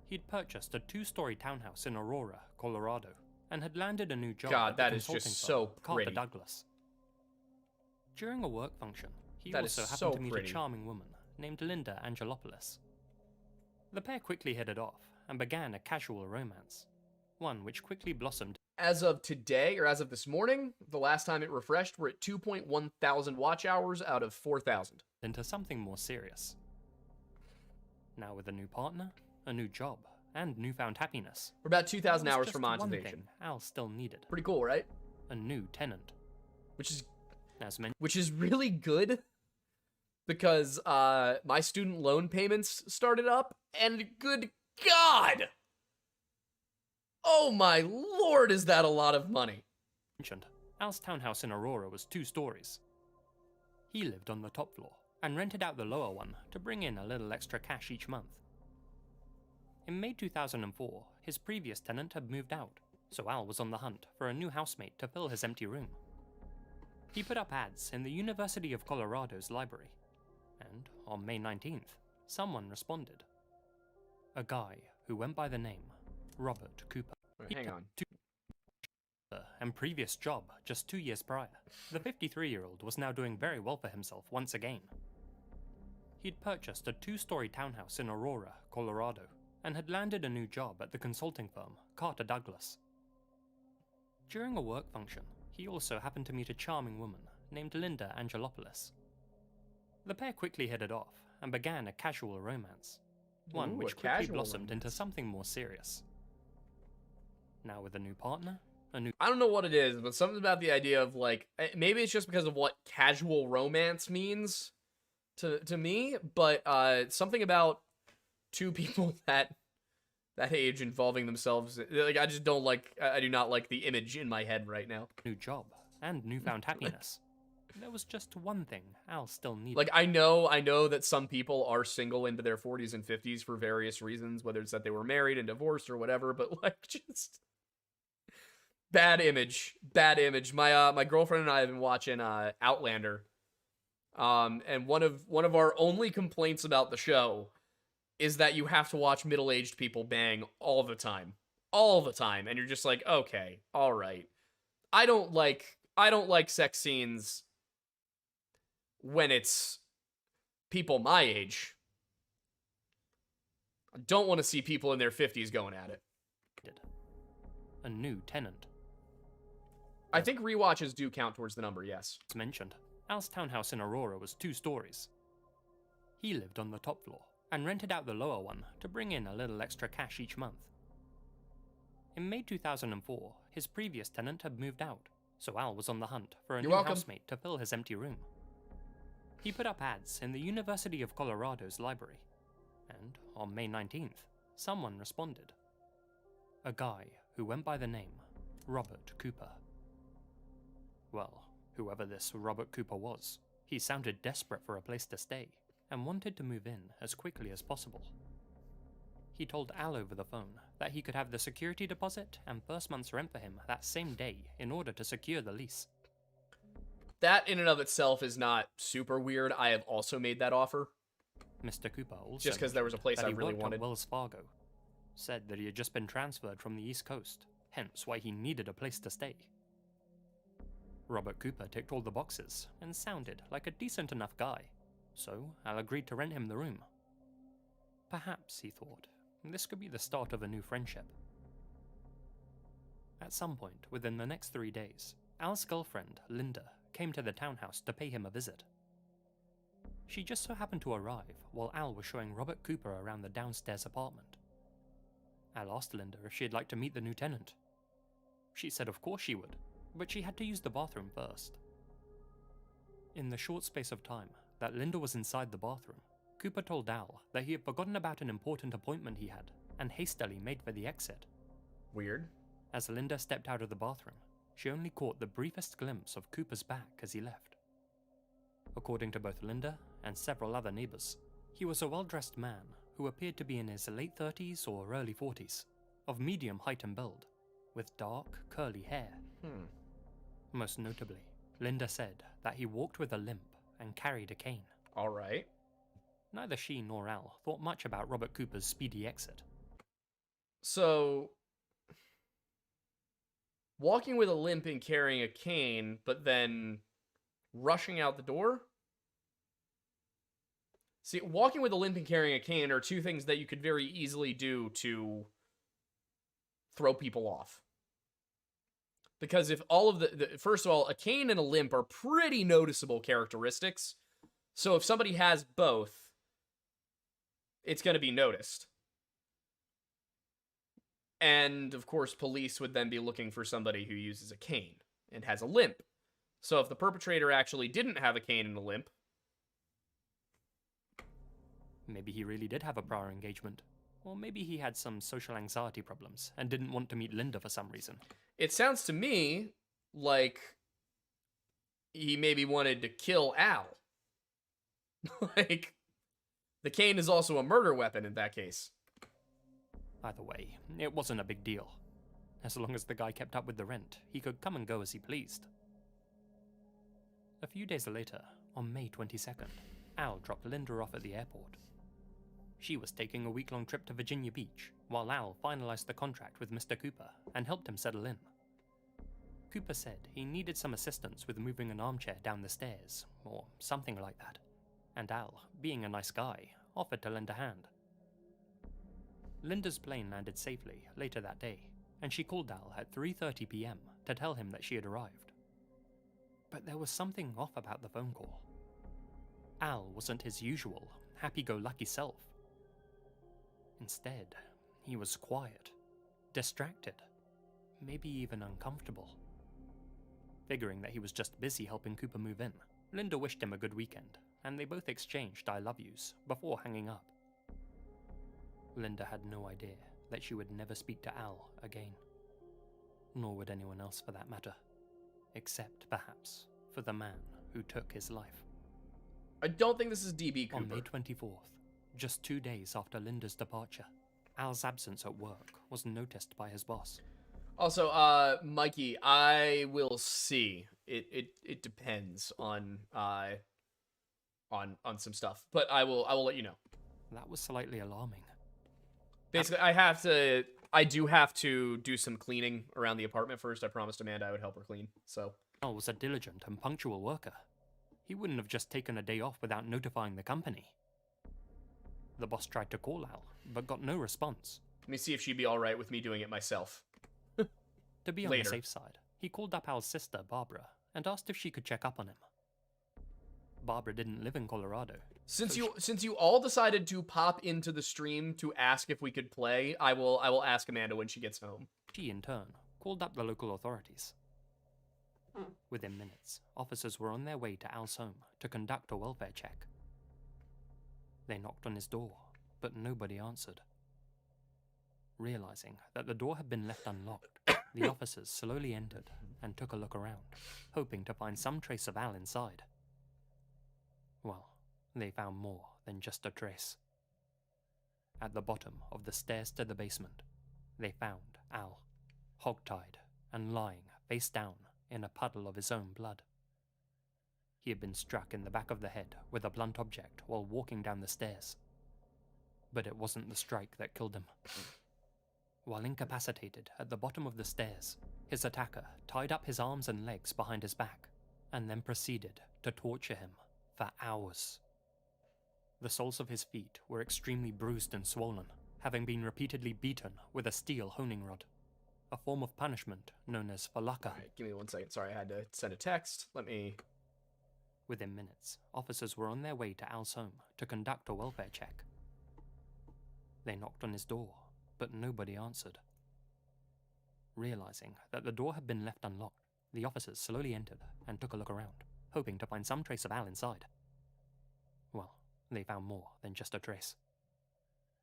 M: He'd purchased a 2-story townhouse in Aurora, Colorado, and had landed a new job
A: at the consulting firm,
M: Carter Douglas. During a work function, he also happened to meet a charming woman named Linda Angelopoulos. The pair quickly hit it off and began a casual romance, one which quickly blossomed.
A: As of today, or as of this morning, the last time it refreshed, we're at 2.1 thousand watch hours out of 4,000.
M: into something more serious. Now with a new partner, a new job, and newfound happiness.
A: We're about 2,000
M: there was
A: hours
M: just
A: from
M: one
A: monetization.
M: thing Al still needed.
A: Pretty cool, right?
M: A new tenant.
A: Which is really good because my student loan payments started up, and good God! Oh my lord, is that a lot of money?
M: Al's townhouse in Aurora was 2 stories. He lived on the top floor and rented out the lower one to bring in a little extra cash each month. In May 2004, his previous tenant had moved out, so Al was on the hunt for a new housemate to fill his empty room. He put up ads in the University of Colorado's library, and on May 19th, someone responded. A guy who went by the name Robert Cooper.
A: Hang on.
M: And previous job just 2 years prior, the 53-year-old was now doing very well for himself once again. He'd purchased a 2-story townhouse in Aurora, Colorado, and had landed a new job at the consulting firm Carter Douglas. During a work function, he also happened to meet a charming woman named Linda Angelopoulos. The pair quickly hit it off and began a casual romance, one which quickly blossomed into something more serious. Now with a new partner,
A: I don't know what it is, but something about the idea of, like, maybe it's just because of what casual romance means to me, but something about 2 people that age involving themselves, like, I just don't like, I do not like the image in my head right now.
M: New job and newfound happiness. There was just one thing Al still needed.
A: Like, I know that some people are single into their 40s and 50s for various reasons, whether it's that they were married and divorced or whatever, but, like, just bad image. My girlfriend and I have been watching Outlander, and one of our only complaints about the show is that you have to watch middle-aged people bang all the time, and you're just like, okay, all right. I don't like sex scenes when it's people my age. I don't want to see people in their 50s going at it.
M: A new tenant.
A: I think rewatches do count towards the number, yes.
M: As mentioned, Al's townhouse in Aurora was 2 stories. He lived on the top floor and rented out the lower one to bring in a little extra cash each month. In May 2004, his previous tenant had moved out, so Al was on the hunt for a new housemate to fill his empty room. He put up ads in the University of Colorado's library, and on May 19th, someone responded. A guy who went by the name Robert Cooper. Well, whoever this Robert Cooper was, he sounded desperate for a place to stay and wanted to move in as quickly as possible. He told Al over the phone that he could have the security deposit and first month's rent for him that same day in order to secure the lease.
A: That in and of itself is not super weird. I have also made that offer.
M: Mr. Cooper also
A: just because there was a place I really wanted.
M: Wells Fargo said that he had just been transferred from the East Coast, hence why he needed a place to stay. Robert Cooper ticked all the boxes and sounded like a decent enough guy, so Al agreed to rent him the room. Perhaps, he thought, this could be the start of a new friendship. At some point within the next 3 days, Al's girlfriend, Linda, came to the townhouse to pay him a visit. She just so happened to arrive while Al was showing Robert Cooper around the downstairs apartment. Al asked Linda if she'd like to meet the new tenant. She said of course she would, but she had to use the bathroom first. In the short space of time that Linda was inside the bathroom, Cooper told Al that he had forgotten about an important appointment he had and hastily made for the exit.
A: Weird.
M: As Linda stepped out of the bathroom, she only caught the briefest glimpse of Cooper's back as he left. According to both Linda and several other neighbors, he was a well-dressed man who appeared to be in his late 30s or early 40s, of medium height and build, with dark, curly hair. Most notably, Linda said that he walked with a limp and carried a cane.
A: All right.
M: Neither she nor Al thought much about Robert Cooper's speedy exit.
A: So, walking with a limp and carrying a cane, but then rushing out the door? See, walking with a limp and carrying a cane are 2 things that you could very easily do to throw people off. Because if all of first of all, a cane and a limp are pretty noticeable characteristics. So if somebody has both, it's going to be noticed. And, of course, police would then be looking for somebody who uses a cane and has a limp. So if the perpetrator actually didn't have a cane and a limp...
M: Maybe he really did have a prior engagement. Or maybe he had some social anxiety problems and didn't want to meet Linda for some reason.
A: It sounds to me like he maybe wanted to kill Al. Like, the cane is also a murder weapon in that case.
M: Either way, it wasn't a big deal. As long as the guy kept up with the rent, he could come and go as he pleased. A few days later, on May 22nd, Al dropped Linda off at the airport. She was taking a week-long trip to Virginia Beach, while Al finalized the contract with Mr. Cooper and helped him settle in. Cooper said he needed some assistance with moving an armchair down the stairs, or something like that, and Al, being a nice guy, offered to lend a hand. Linda's plane landed safely later that day, and she called Al at 3:30 p.m. to tell him that she had arrived. But there was something off about the phone call. Al wasn't his usual, happy-go-lucky self. Instead, he was quiet, distracted, maybe even uncomfortable. Figuring that he was just busy helping Cooper move in, Linda wished him a good weekend, and they both exchanged I love yous before hanging up. Linda had no idea that she would never speak to Al again. Nor would anyone else for that matter. Except, perhaps, for the man who took his life.
A: I don't think this is DB Cooper.
M: On May 24th, just 2 days after Linda's departure, Al's absence at work was noticed by his boss.
A: Also, Mikey, I will see. It depends on some stuff, but I will let you know.
M: That was slightly alarming.
A: Basically, I do have to do some cleaning around the apartment first. I promised Amanda I would help her clean, so.
M: Al was a diligent and punctual worker. He wouldn't have just taken a day off without notifying the company. The boss tried to call Al, but got no response.
A: Let me see if she'd be alright with me doing it myself.
M: To be on the safe side, he called up Al's sister, Barbara, and asked if she could check up on him. Barbara didn't live in Colorado.
A: Since you all decided to pop into the stream to ask if we could play, I will ask Amanda when she gets home.
M: She, in turn, called up the local authorities. Within minutes, officers were on their way to Al's home to conduct a welfare check. They knocked on his door, but nobody answered. Realizing that the door had been left unlocked, the officers slowly entered and took a look around, hoping to find some trace of Al inside. Well, they found more than just a trace. At the bottom of the stairs to the basement, they found Al, hogtied and lying face down in a puddle of his own blood. He had been struck in the back of the head with a blunt object while walking down the stairs. But it wasn't the strike that killed him. While incapacitated at the bottom of the stairs, his attacker tied up his arms and legs behind his back, and then proceeded to torture him for hours. The soles of his feet were extremely bruised and swollen, having been repeatedly beaten with a steel honing rod, a form of punishment known as falaka.
A: Alright, give me 1 second. Sorry, I had to send a text. Let me...
M: Within minutes, officers were on their way to Al's home to conduct a welfare check. They knocked on his door, but nobody answered. Realizing that the door had been left unlocked, the officers slowly entered and took a look around, hoping to find some trace of Al inside. Well, they found more than just a trace.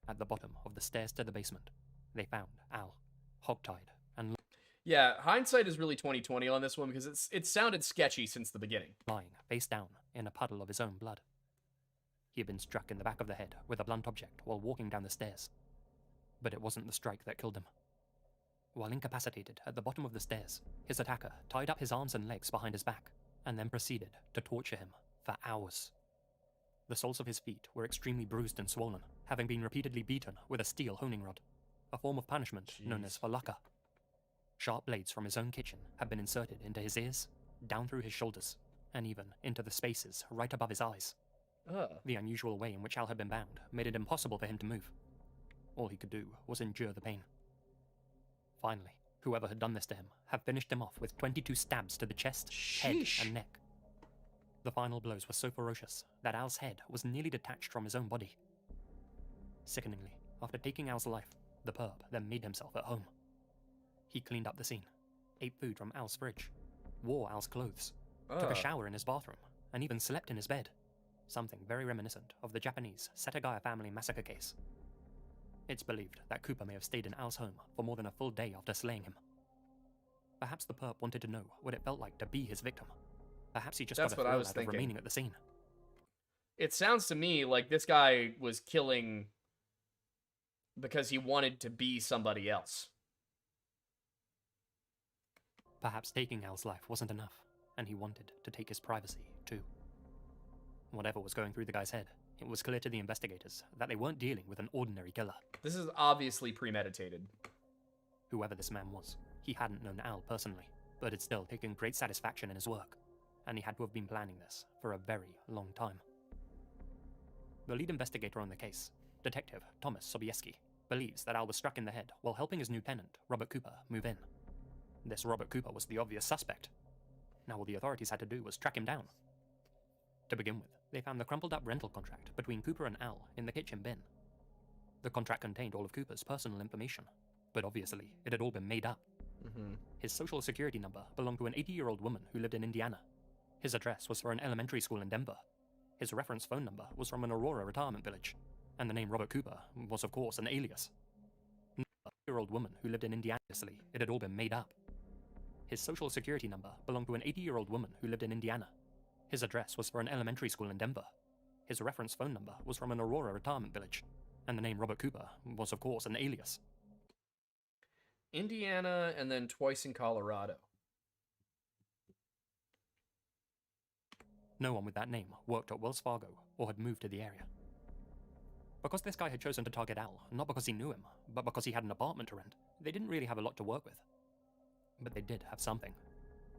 M: At the bottom of the stairs to the basement, they found Al, hogtied and...
A: Yeah, hindsight is really 20/20 on this one because it sounded sketchy since the beginning.
M: Lying face down in a puddle of his own blood. He had been struck in the back of the head with a blunt object while walking down the stairs. But it wasn't the strike that killed him. While incapacitated at the bottom of the stairs, his attacker tied up his arms and legs behind his back, and then proceeded to torture him for hours. The soles of his feet were extremely bruised and swollen, having been repeatedly beaten with a steel honing rod, a form of punishment known as falaka. Sharp blades from his own kitchen had been inserted into his ears, down through his shoulders, and even into the spaces right above his eyes. The unusual way in which Al had been bound made it impossible for him to move. All he could do was endure the pain. Finally, whoever had done this to him had finished him off with 22 stabs to the chest, head, and neck. The final blows were so ferocious that Al's head was nearly detached from his own body. Sickeningly, after taking Al's life, the perp then made himself at home. He cleaned up the scene, ate food from Al's fridge, wore Al's clothes, took a shower in his bathroom, and even slept in his bed. Something very reminiscent of the Japanese Setagaya family massacre case. It's believed that Cooper may have stayed in Al's home for more than a full day after slaying him. Perhaps the perp wanted to know what it felt like to be his victim. Perhaps he just got a thrill out of remaining at the scene.
A: It sounds to me like this guy was killing because he wanted to be somebody else.
M: Perhaps taking Al's life wasn't enough, and he wanted to take his privacy, too. Whatever was going through the guy's head, it was clear to the investigators that they weren't dealing with an ordinary killer.
A: This is obviously premeditated.
M: Whoever this man was, he hadn't known Al personally, but had still taken great satisfaction in his work, and he had to have been planning this for a very long time. The lead investigator on the case, Detective Thomas Sobieski, believes that Al was struck in the head while helping his new tenant, Robert Cooper, move in. This Robert Cooper was the obvious suspect. Now all the authorities had to do was track him down. To begin with, they found the crumpled up rental contract between Cooper and Al in the kitchen bin. The contract contained all of Cooper's personal information, but obviously it had all been made up. His social security number belonged to an 80-year-old woman who lived in Indiana. His address was for an elementary school in Denver. His reference phone number was from an Aurora retirement village, and the name Robert Cooper was of course an alias. A 80-year-old woman who lived in Indiana, it had all been made up. His social security number belonged to an 80-year-old woman who lived in Indiana. His address was for an elementary school in Denver. His reference phone number was from an Aurora retirement village, and the name Robert Cooper was of course an alias.
A: Indiana and then twice in Colorado.
M: No one with that name worked at Wells Fargo or had moved to the area. Because this guy had chosen to target Al, not because he knew him, but because he had an apartment to rent, they didn't really have a lot to work with. But they did have something.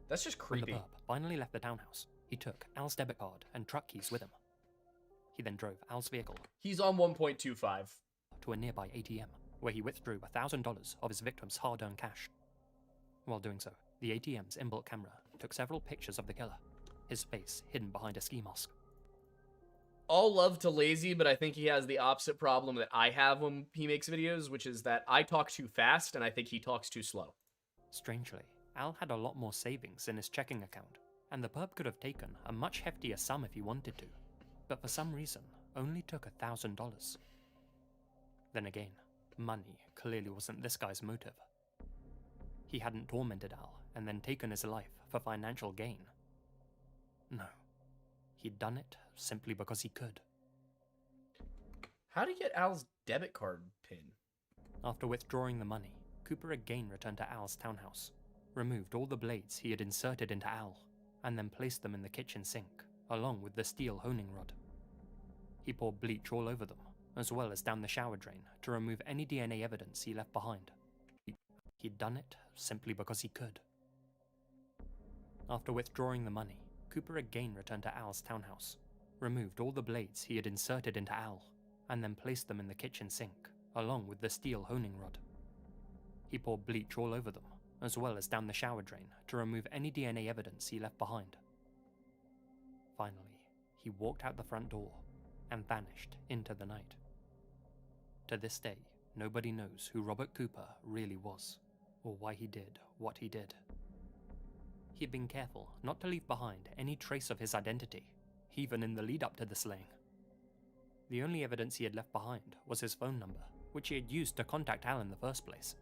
A: That's just creepy.
M: When the perp finally left the townhouse, he took Al's debit card and truck keys with him. He then drove Al's vehicle.
A: He's on 1.25.
M: To a nearby ATM, where he withdrew $1,000 of his victim's hard-earned cash. While doing so, the ATM's inbuilt camera took several pictures of the killer, his face hidden behind a ski mask.
A: All love to Lazy, but I think he has the opposite problem that I have when he makes videos, which is that I talk too fast and I think he talks too slow.
M: Strangely, Al had a lot more savings in his checking account, and the perp could have taken a much heftier sum if he wanted to, but for some reason only took $1,000. Then again, money clearly wasn't this guy's motive. He hadn't tormented Al and then taken his life for financial gain. No, he'd done it simply because he could.
A: How'd he get Al's debit card pin?
M: After withdrawing the money, Cooper again returned to Al's townhouse, removed all the blades he had inserted into Al, and then placed them in the kitchen sink, along with the steel honing rod. He poured bleach all over them, as well as down the shower drain to remove any DNA evidence he left behind. He'd done it simply because he could. After withdrawing the money, Cooper again returned to Al's townhouse, removed all the blades he had inserted into Al, and then placed them in the kitchen sink, along with the steel honing rod. He poured bleach all over them, as well as down the shower drain to remove any DNA evidence he left behind. Finally, he walked out the front door and vanished into the night. To this day, nobody knows who Robert Cooper really was, or why he did what he did. He had been careful not to leave behind any trace of his identity, even in the lead up to the slaying. The only evidence he had left behind was his phone number, which he had used to contact Al in the first place,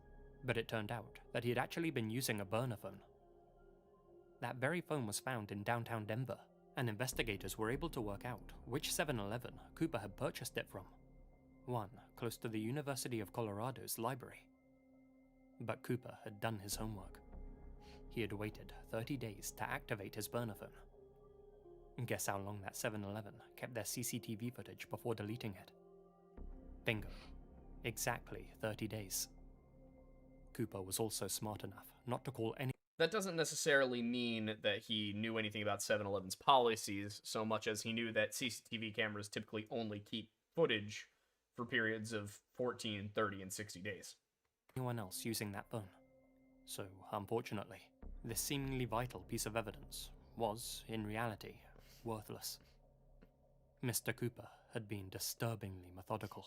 M: but it turned out that he had actually been using a burner phone. That very phone was found in downtown Denver, and investigators were able to work out which 7-Eleven Cooper had purchased it from. One close to the University of Colorado's library. But Cooper had done his homework. He had waited 30 days to activate his burner phone. Guess how long that 7-Eleven kept their CCTV footage before deleting it? Bingo. Exactly 30 days. Cooper was also smart enough not to call any...
A: That doesn't necessarily mean that he knew anything about 7-Eleven's policies, so much as he knew that CCTV cameras typically only keep footage for periods of 14, 30, and 60 days.
M: Anyone else using that phone. So, unfortunately, this seemingly vital piece of evidence was, in reality, worthless. Mr. Cooper had been disturbingly methodical.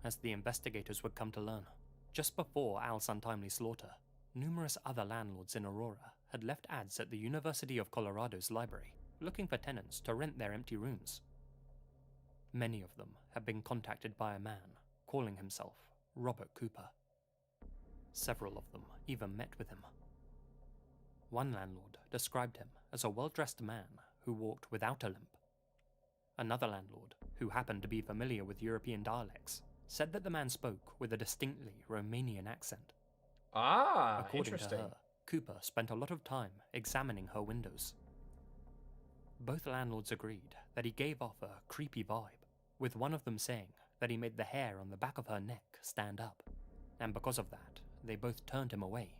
M: As the investigators would come to learn, just before Al's untimely slaughter, numerous other landlords in Aurora had left ads at the University of Colorado's library, looking for tenants to rent their empty rooms. Many of them had been contacted by a man calling himself Robert Cooper. Several of them even met with him. One landlord described him as a well-dressed man who walked without a limp. Another landlord, who happened to be familiar with European dialects, said that the man spoke with a distinctly Romanian accent. According
A: Interesting.
M: to her, Cooper spent a lot of time examining her windows. Both landlords agreed that he gave off a creepy vibe, with one of them saying that he made the hair on the back of her neck stand up, and because of that, they both turned him away.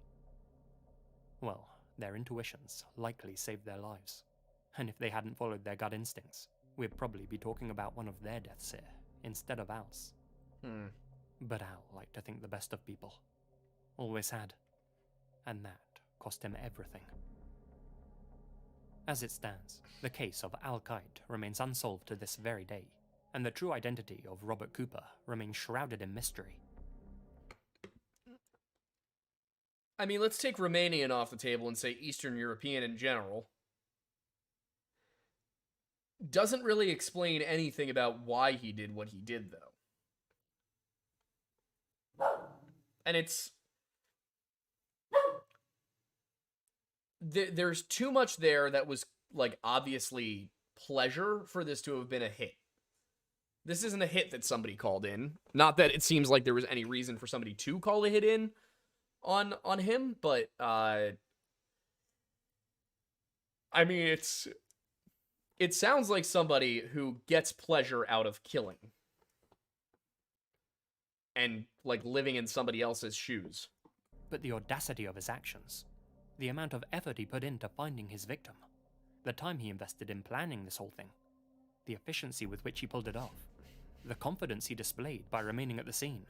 M: Well, their intuitions likely saved their lives, and if they hadn't followed their gut instincts, we'd probably be talking about one of their deaths here, instead of Al's. But Al liked to think the best of people. Always had. And that cost him everything. As it stands, the case of Al Kite remains unsolved to this very day, and the true identity of Robert Cooper remains shrouded in mystery.
A: I mean, let's take Romanian off the table and say Eastern European in general. Doesn't really explain anything about why he did what he did, though. And it's... There's too much there that was, like, obviously pleasure for this to have been a hit. This isn't a hit that somebody called in. Not that it seems like there was any reason for somebody to call a hit in on him, but, I mean, it sounds like somebody who gets pleasure out of killing. And, like, living in somebody else's shoes.
M: But the audacity of his actions, the amount of effort he put into finding his victim, the time he invested in planning this whole thing, the efficiency with which he pulled it off, the confidence he displayed by remaining at the scene,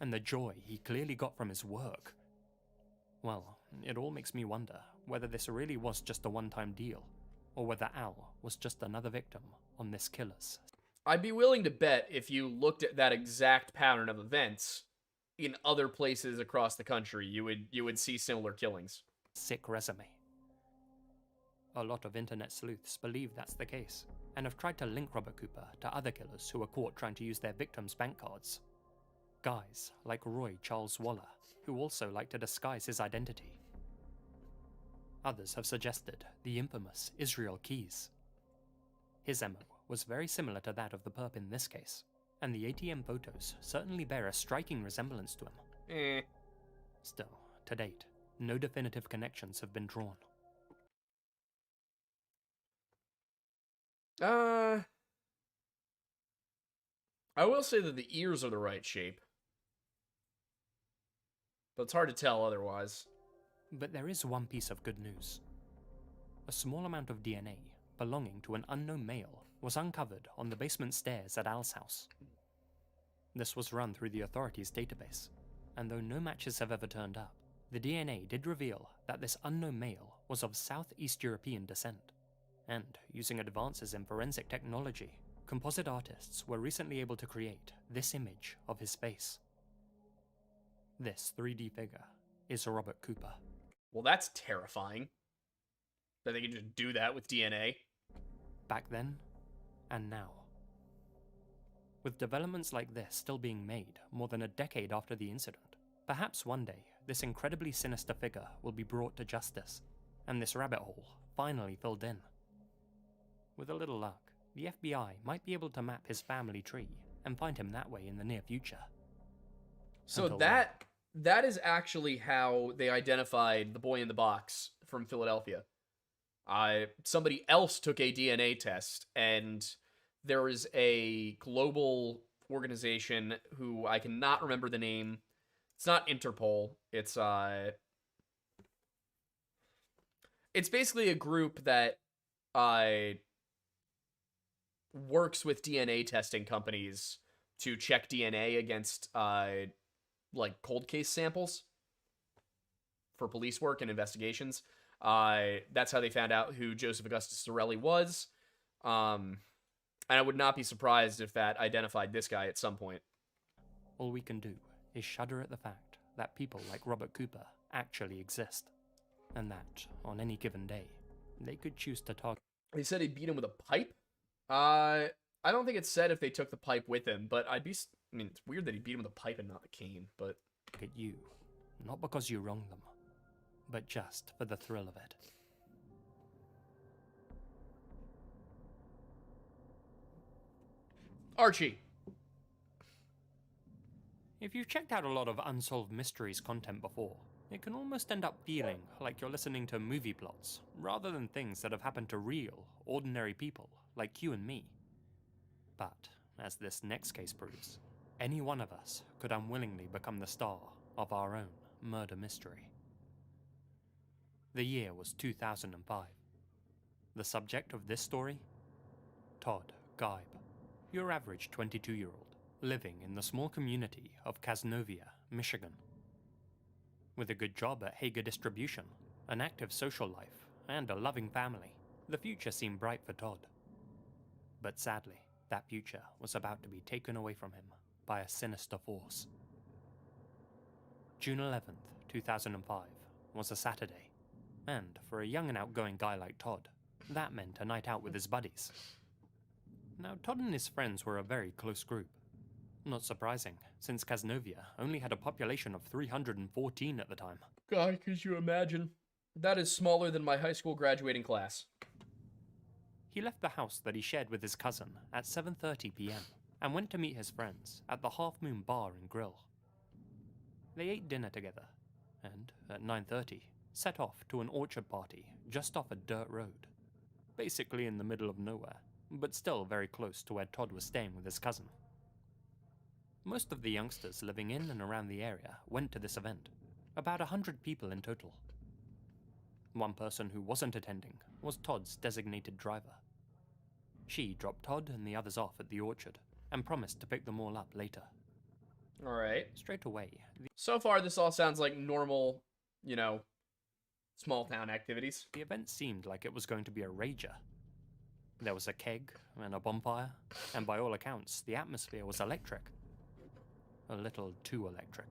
M: and the joy he clearly got from his work. Well, it all makes me wonder whether this really was just a one-time deal, or whether Al was just another victim on this killer's.
A: I'd be willing to bet if you looked at that exact pattern of events in other places across the country, you would see similar killings.
M: Sick resume. A lot of internet sleuths believe that's the case, and have tried to link Robert Cooper to other killers who were caught trying to use their victims' bank cards. Guys like Roy Charles Waller, who also like to disguise his identity. Others have suggested the infamous Israel Keys. His MO was very similar to that of the perp in this case, and the ATM photos certainly bear a striking resemblance to him. Still, to date, no definitive connections have been drawn.
A: I will say that the ears are the right shape. But it's hard to tell otherwise.
M: But there is one piece of good news. A small amount of DNA belonging to an unknown male was uncovered on the basement stairs at Al's house. This was run through the authorities' database, and though no matches have ever turned up, the DNA did reveal that this unknown male was of Southeast European descent, and using advances in forensic technology, composite artists were recently able to create this image of his face. This 3D figure is Robert Cooper.
A: Well, that's terrifying. That they can just do that with DNA.
M: Back then, and now. With developments like this still being made more than a decade after the incident, perhaps one day this incredibly sinister figure will be brought to justice, and this rabbit hole finally filled in. With a little luck, the FBI might be able to map his family tree and find him that way in the near future.
A: So that is actually how they identified the boy in the box from Philadelphia. Somebody else took a DNA test, and there is a global organization who I cannot remember the name. It's not Interpol. It's basically a group that works with DNA testing companies to check DNA against like cold case samples for police work and investigations. That's how they found out who Joseph Augustus Sorelli was. And I would not be surprised if that identified this guy at some point.
M: All we can do is shudder at the fact that people like Robert Cooper actually exist, and that, on any given day, they could choose to target.
A: They said he beat him with a pipe? I don't think it said if they took the pipe with him, but I mean, it's weird that he beat him with a pipe and not the cane, but...
M: At you, not because you wronged them, but just for the thrill of it.
A: Archie!
M: If you've checked out a lot of Unsolved Mysteries content before, it can almost end up feeling like you're listening to movie plots, rather than things that have happened to real, ordinary people like you and me. But, as this next case proves, any one of us could unwillingly become the star of our own murder mystery. The year was 2005. The subject of this story? Todd Geib, your average 22-year-old, living in the small community of Casnovia, Michigan. With a good job at Hager Distribution, an active social life, and a loving family, the future seemed bright for Todd. But sadly, that future was about to be taken away from him by a sinister force. June 11th, 2005 was a Saturday, and for a young and outgoing guy like Todd, that meant a night out with his buddies. Now, Todd and his friends were a very close group. Not surprising, since Casnovia only had a population of 314 at the time.
A: God, could you imagine? That is smaller than my high school graduating class.
M: He left the house that he shared with his cousin at 7:30 p.m. and went to meet his friends at the Half Moon Bar and Grill. They ate dinner together, and at 9:30 set off to an orchard party just off a dirt road, basically in the middle of nowhere, but still very close to where Todd was staying with his cousin. Most of the youngsters living in and around the area went to this event, about 100 people in total. One person who wasn't attending was Todd's designated driver. She dropped Todd and the others off at the orchard and promised to pick them all up later.
A: Alright.
M: Straight away.
A: So far, this all sounds like normal, you know, small town activities.
M: The event seemed like it was going to be a rager. There was a keg and a bonfire, and by all accounts, the atmosphere was electric. A little too electric.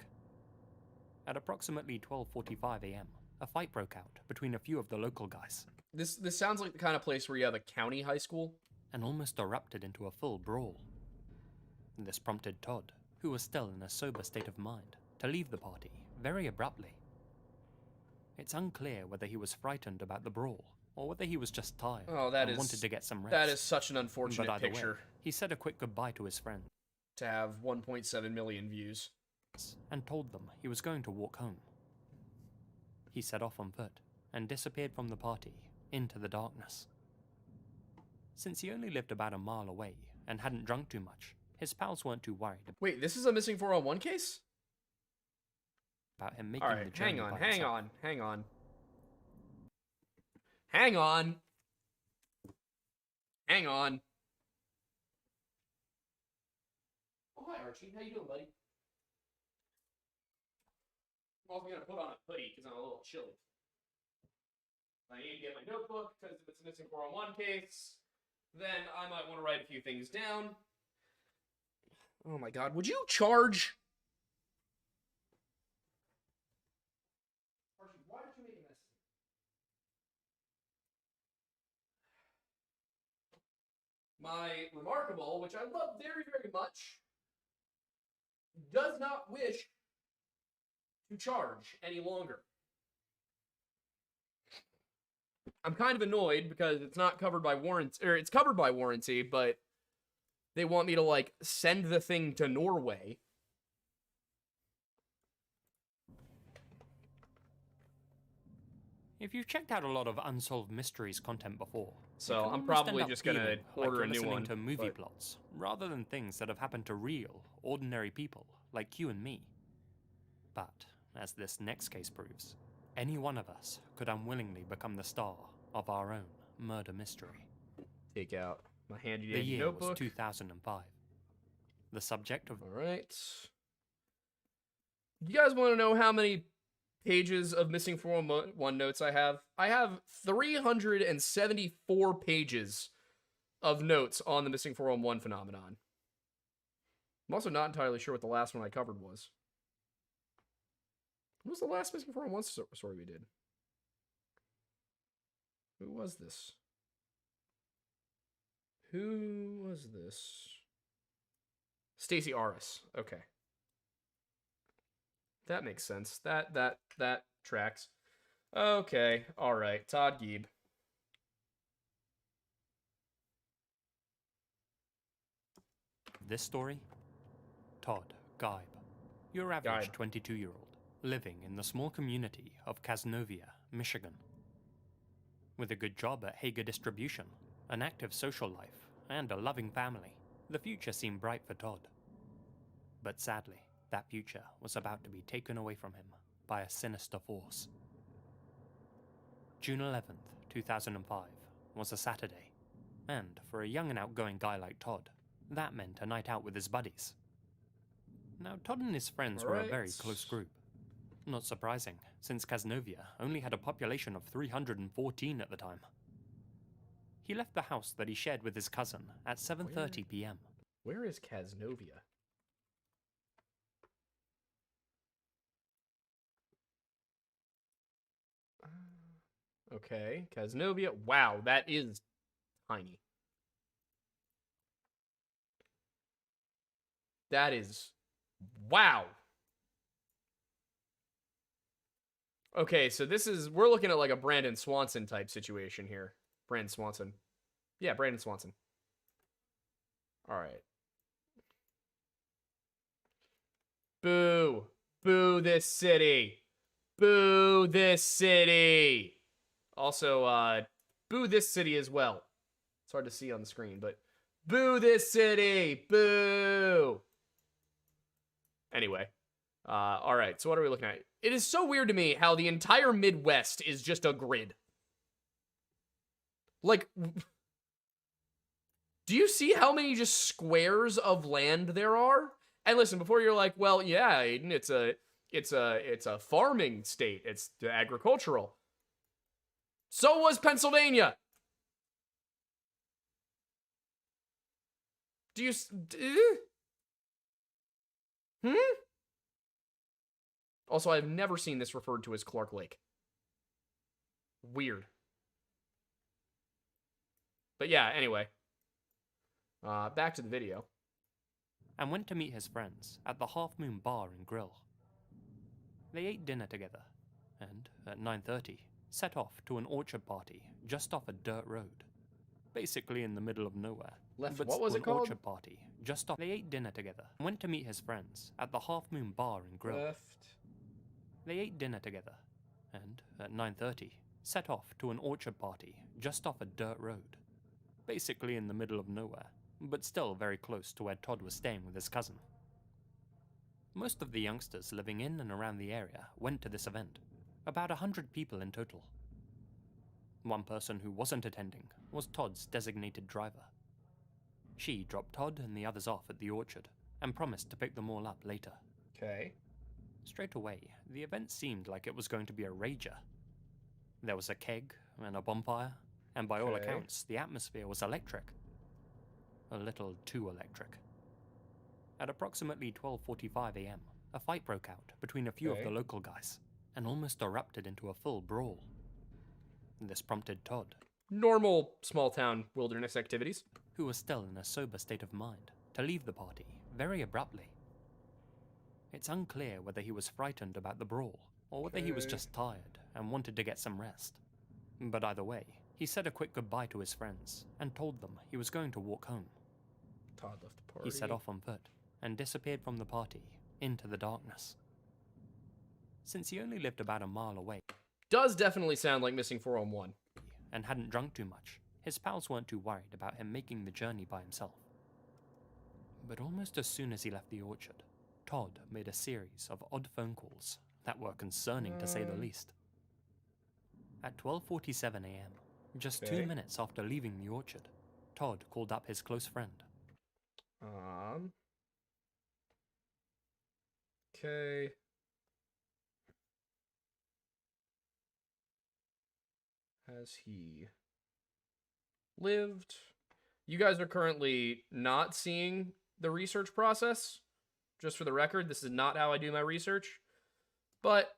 M: At approximately 12:45 a.m., a fight broke out between a few of the local guys.
A: This sounds like the kind of place where you have a county high school.
M: And almost erupted into a full brawl. This prompted Todd, who was still in a sober state of mind, to leave the party very abruptly. It's unclear whether he was frightened about the brawl, or whether he was just tired and wanted to get some rest.
A: That is such an unfortunate
M: but either
A: picture.
M: Way, he said a quick goodbye to his friend.
A: To have 1.7 million views.
M: And told them he was going to walk home. He set off on foot and disappeared from the party into the darkness. Since he only lived about a mile away and hadn't drunk too much, his pals weren't too worried.
A: Wait, this is a missing 411 case?
M: About him making the journey by himself.
A: Hang on. Oh, hi, Archie. How you doing, buddy? I'm also going to put on a hoodie because I'm a little chilly. I need to get my notebook because if it's a missing 411 case, then I might want to write a few things down. Oh my god, would you charge? Archie, why did you make a mess? My Remarkable, which I love very, very much, does not wish to charge any longer. I'm kind of annoyed because it's not covered by warranty, or it's covered by warranty, but they want me to, like, send the thing to Norway.
M: If you've checked out a lot of Unsolved Mysteries content before,
A: so I'm probably just gonna order a new one.
M: To movie plots, rather than things that have happened to real, ordinary people like you and me. But, as this next case proves, any one of us could unwillingly become the star of our own murder mystery.
A: Take out my handy
M: dandy
A: notebook.
M: The year was 2005. The subject of...
A: Alright. You guys want to know how many pages of missing 411 notes I have? I have 374 pages of notes on the missing 411 phenomenon. I'm also not entirely sure what the last one I covered was. What was the last missing 411 story we did? Who was this? Who was this? Stacey Aris. Okay. That makes sense. That tracks. Okay. All right. Todd Geib.
M: This story? Todd Geib. Your average 22-year-old, living in the small community of Casnovia, Michigan. With a good job at Hager Distribution, an active social life, and a loving family, the future seemed bright for Todd. But sadly, that future was about to be taken away from him by a sinister force. June 11th, 2005 was a Saturday, and for a young and outgoing guy like Todd, that meant a night out with his buddies. Now, Todd and his friends were a very close group. Not surprising, since Casnovia only had a population of 314 at the time. He left the house that he shared with his cousin at 7:30 p.m.
A: Where is Casnovia? Okay, Casnovia. Wow, that is tiny. That is... Wow! Okay, so this is... We're looking at like a Brandon Swanson type situation here. Brandon Swanson. Yeah, Brandon Swanson. Alright. Boo! Boo this city! Boo this city! Also, boo this city as well. It's hard to see on the screen, but... Boo this city! Boo! Anyway. Alright, so what are we looking at? It is so weird to me how the entire Midwest is just a grid. Like... Do you see how many just squares of land there are? And listen, before you're like, well, yeah, Aiden, it's a farming state. It's agricultural. So was Pennsylvania. Do you... Also, I've never seen this referred to as Clark Lake. Weird. But yeah, anyway. Back to the video.
M: And went to meet his friends at the Half Moon Bar and Grill. They ate dinner together, and at 9:30, set off to an orchard party just off a dirt road. Basically in the middle of nowhere.
A: What was it called?
M: Orchard party just off. They ate dinner together, and went to meet his friends at the Half Moon Bar and Grill. They ate dinner together, and at 9:30, set off to an orchard party just off a dirt road. Basically in the middle of nowhere, but still very close to where Todd was staying with his cousin. Most of the youngsters living in and around the area went to this event, about 100 people in total. One person who wasn't attending was Todd's designated driver. She dropped Todd and the others off at the orchard, and promised to pick them all up later.
A: Okay.
M: Straight away, the event seemed like it was going to be a rager. There was a keg and a bonfire, and by all accounts, the atmosphere was electric. A little too electric. At approximately 12:45 a.m., a fight broke out between a few of the local guys, and almost erupted into a full brawl. This prompted Todd,
A: normal small-town wilderness activities,
M: who was still in a sober state of mind, to leave the party very abruptly. It's unclear whether he was frightened about the brawl, or whether he was just tired and wanted to get some rest. But either way, he said a quick goodbye to his friends, and told them he was going to walk home.
A: Todd left the party.
M: He set off on foot, and disappeared from the party into the darkness. Since he only lived about a mile away,
A: does definitely sound like missing 411,
M: and hadn't drunk too much, his pals weren't too worried about him making the journey by himself. But almost as soon as he left the orchard, Todd made a series of odd phone calls that were concerning to say the least. At 12:47 a.m., just 2 minutes after leaving the orchard, Todd called up his close friend.
A: Okay. has he lived? You guys are currently not seeing the research process. Just for the record, this is not how I do my research. But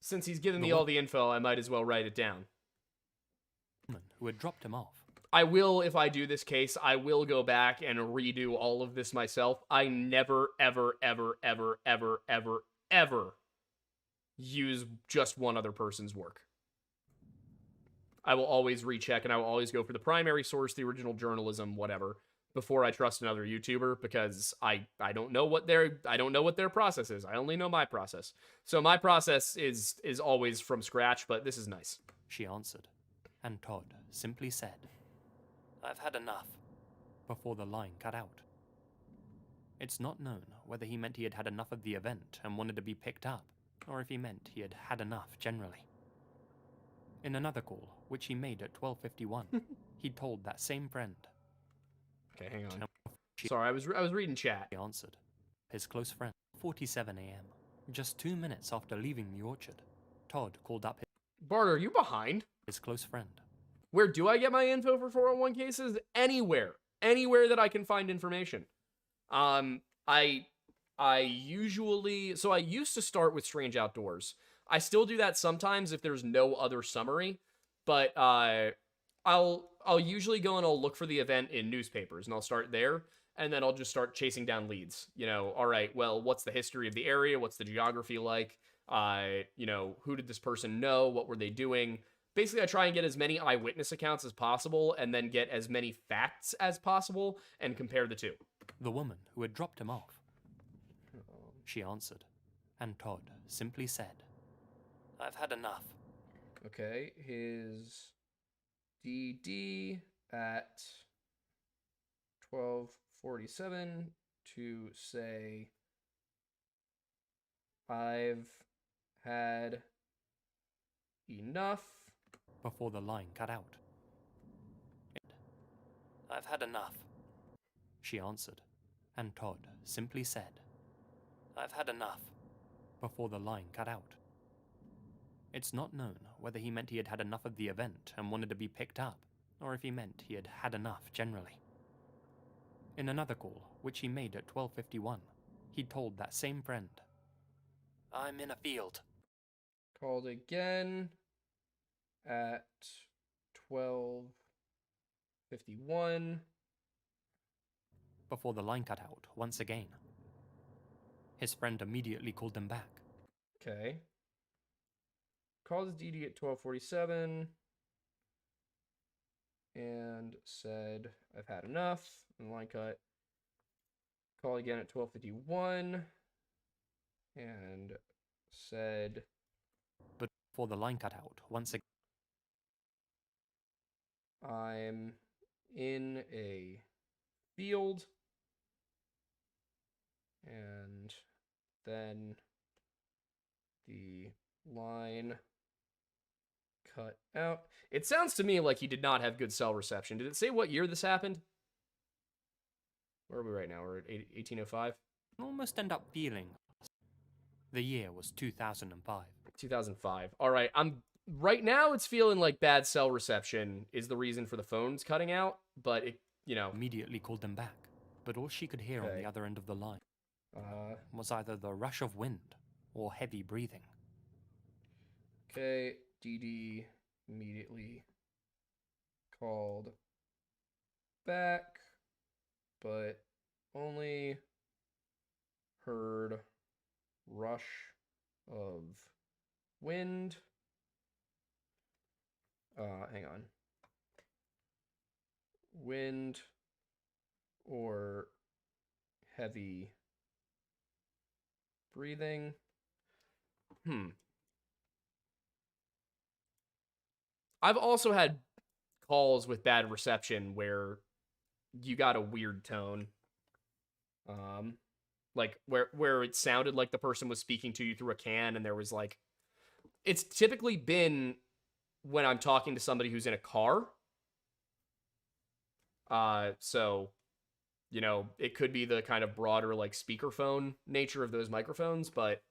A: since he's given me all the info, I might as well write it down.
M: Who had dropped him off.
A: I will, if I do this case, I will go back and redo all of this myself. I never, ever, ever, ever, ever, ever, ever use just one other person's work. I will always recheck, and I will always go for the primary source, the original journalism, whatever, before I trust another YouTuber, because I don't know what their process is. I only know my process. So my process is always from scratch, but this is nice.
M: She answered, and Todd simply said, "I've had enough," before the line cut out. It's not known whether he meant he had had enough of the event and wanted to be picked up, or if he meant he had had enough generally. In another call, which he made at 12:51, he told that same friend.
A: Okay, hang on. Sorry, I was reading chat.
M: He answered. His close friend. 47 a.m. Just 2 minutes after leaving the orchard, Todd called up
A: Bart, are you behind?
M: His close friend.
A: Where do I get my info for 401 cases? Anywhere. Anywhere that I can find information. I usually... So I used to start with Strange Outdoors. I still do that sometimes if there's no other summary, but I'll usually go and I'll look for the event in newspapers, and I'll start there, and then I'll just start chasing down leads. You know, all right, well, what's the history of the area? What's the geography like? You know, who did this person know? What were they doing? Basically, I try and get as many eyewitness accounts as possible, and then get as many facts as possible, and compare the two.
M: The woman who had dropped him off. She answered, and Todd simply said, "I've had enough."
A: Okay, his DD at 12:47 to say, "I've had enough."
M: Before the line cut out. "I've had enough," she answered, and Todd simply said, "I've had enough," before the line cut out. It's not known whether he meant he had had enough of the event and wanted to be picked up, or if he meant he had had enough generally. In another call, which he made at 12:51, he told that same friend, "I'm in a field."
A: Called again at 12:51.
M: Before the line cut out once again. His friend immediately called him back.
A: Okay. Called his DD at 12:47 and said, "I've had enough," and line cut. Call again at 12:51 and said,
M: but before the line cut out once again.
A: "I'm in a field," and then the line cut out. It sounds to me like he did not have good cell reception. Did it say what year this happened? Where are we right now? We're at 1805?
M: Almost end up feeling. The year was 2005.
A: 2005. All right, right now it's feeling like bad cell reception is the reason for the phones cutting out, but it, you know.
M: Immediately called them back, but all she could hear on the other end of the line was either the rush of wind or heavy breathing.
A: Okay, DD immediately called back, but only heard rush of wind. Hang on. Wind or heavy breathing. I've also had calls with bad reception where you got a weird tone. Like where it sounded like the person was speaking to you through a can, and there was like, it's typically been when I'm talking to somebody who's in a car. So, you know, it could be the kind of broader like speakerphone nature of those microphones, but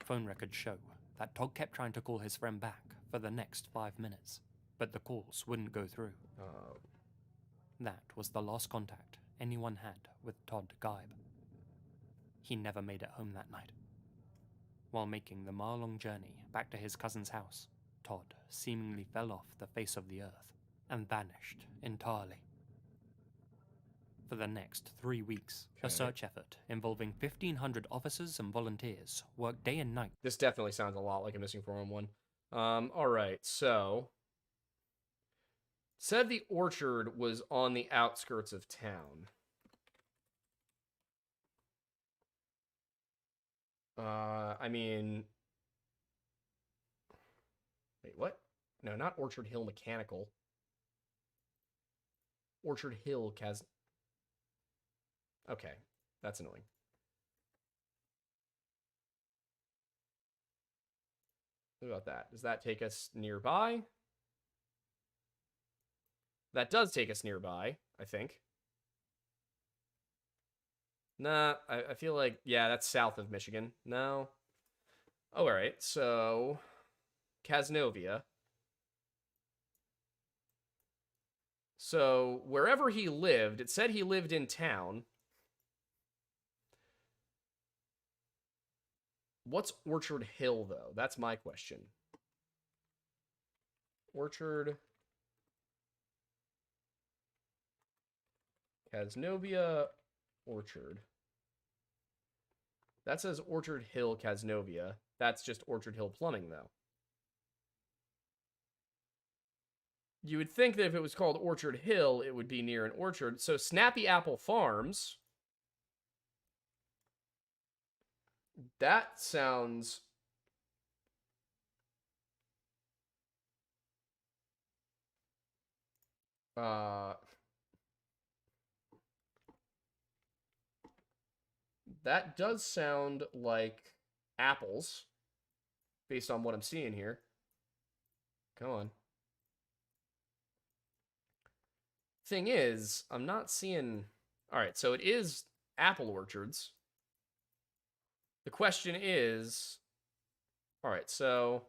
M: phone records show that Todd kept trying to call his friend back for the next 5 minutes, but the calls wouldn't go through. That was the last contact anyone had with Todd Geib. He never made it home that night. While making the mile-long journey back to his cousin's house, Todd seemingly fell off the face of the earth and vanished entirely. For the next 3 weeks, a search effort involving 1,500 officers and volunteers worked day and night.
A: This definitely sounds a lot like a Missing 411. Alright, so... said the orchard was on the outskirts of town. I mean... Wait, what? No, not Orchard Hill Mechanical. Orchard Hill Okay, that's annoying. What about that? Does that take us nearby? That does take us nearby, I think. Nah, I feel like, yeah, that's south of Michigan. No. Oh, alright, so... Casnovia. So, wherever he lived, it said he lived in town. What's Orchard Hill, though? That's my question. Orchard... Casnovia Orchard. That says Orchard Hill, Casnovia. That's just Orchard Hill Plumbing, though. You would think that if it was called Orchard Hill, it would be near an orchard. So Snappy Apple Farms. That sounds... that does sound like apples, based on what I'm seeing here. Come on. Thing is, I'm not seeing... Alright, so it is apple orchards. The question is... Alright, so...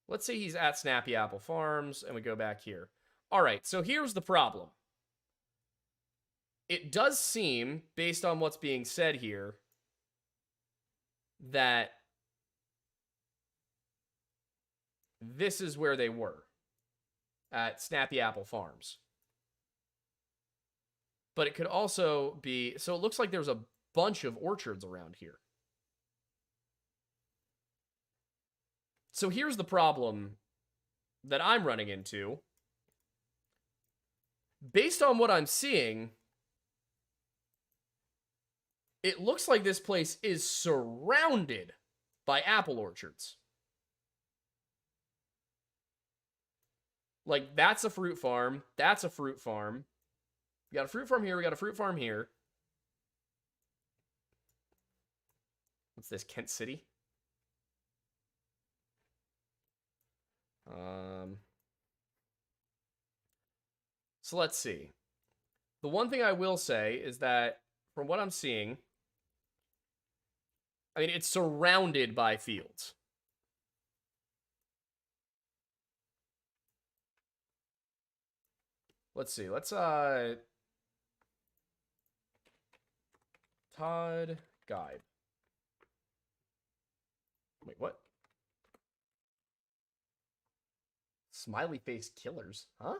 A: let's say he's at Snappy Apple Farms, and we go back here. Alright, so here's the problem. It does seem, based on what's being said here, that this is where they were, at Snappy Apple Farms. But it could also be... so it looks like there's a bunch of orchards around here. So here's the problem that I'm running into. Based on what I'm seeing, it looks like this place is surrounded by apple orchards. Like, that's a fruit farm. That's a fruit farm. We got a fruit farm here. We got a fruit farm here. What's this? Kent City? So let's see. The one thing I will say is that, from what I'm seeing, I mean, it's surrounded by fields. Let's see. Let's, Todd Geib. Wait, what? Smiley face killers, huh?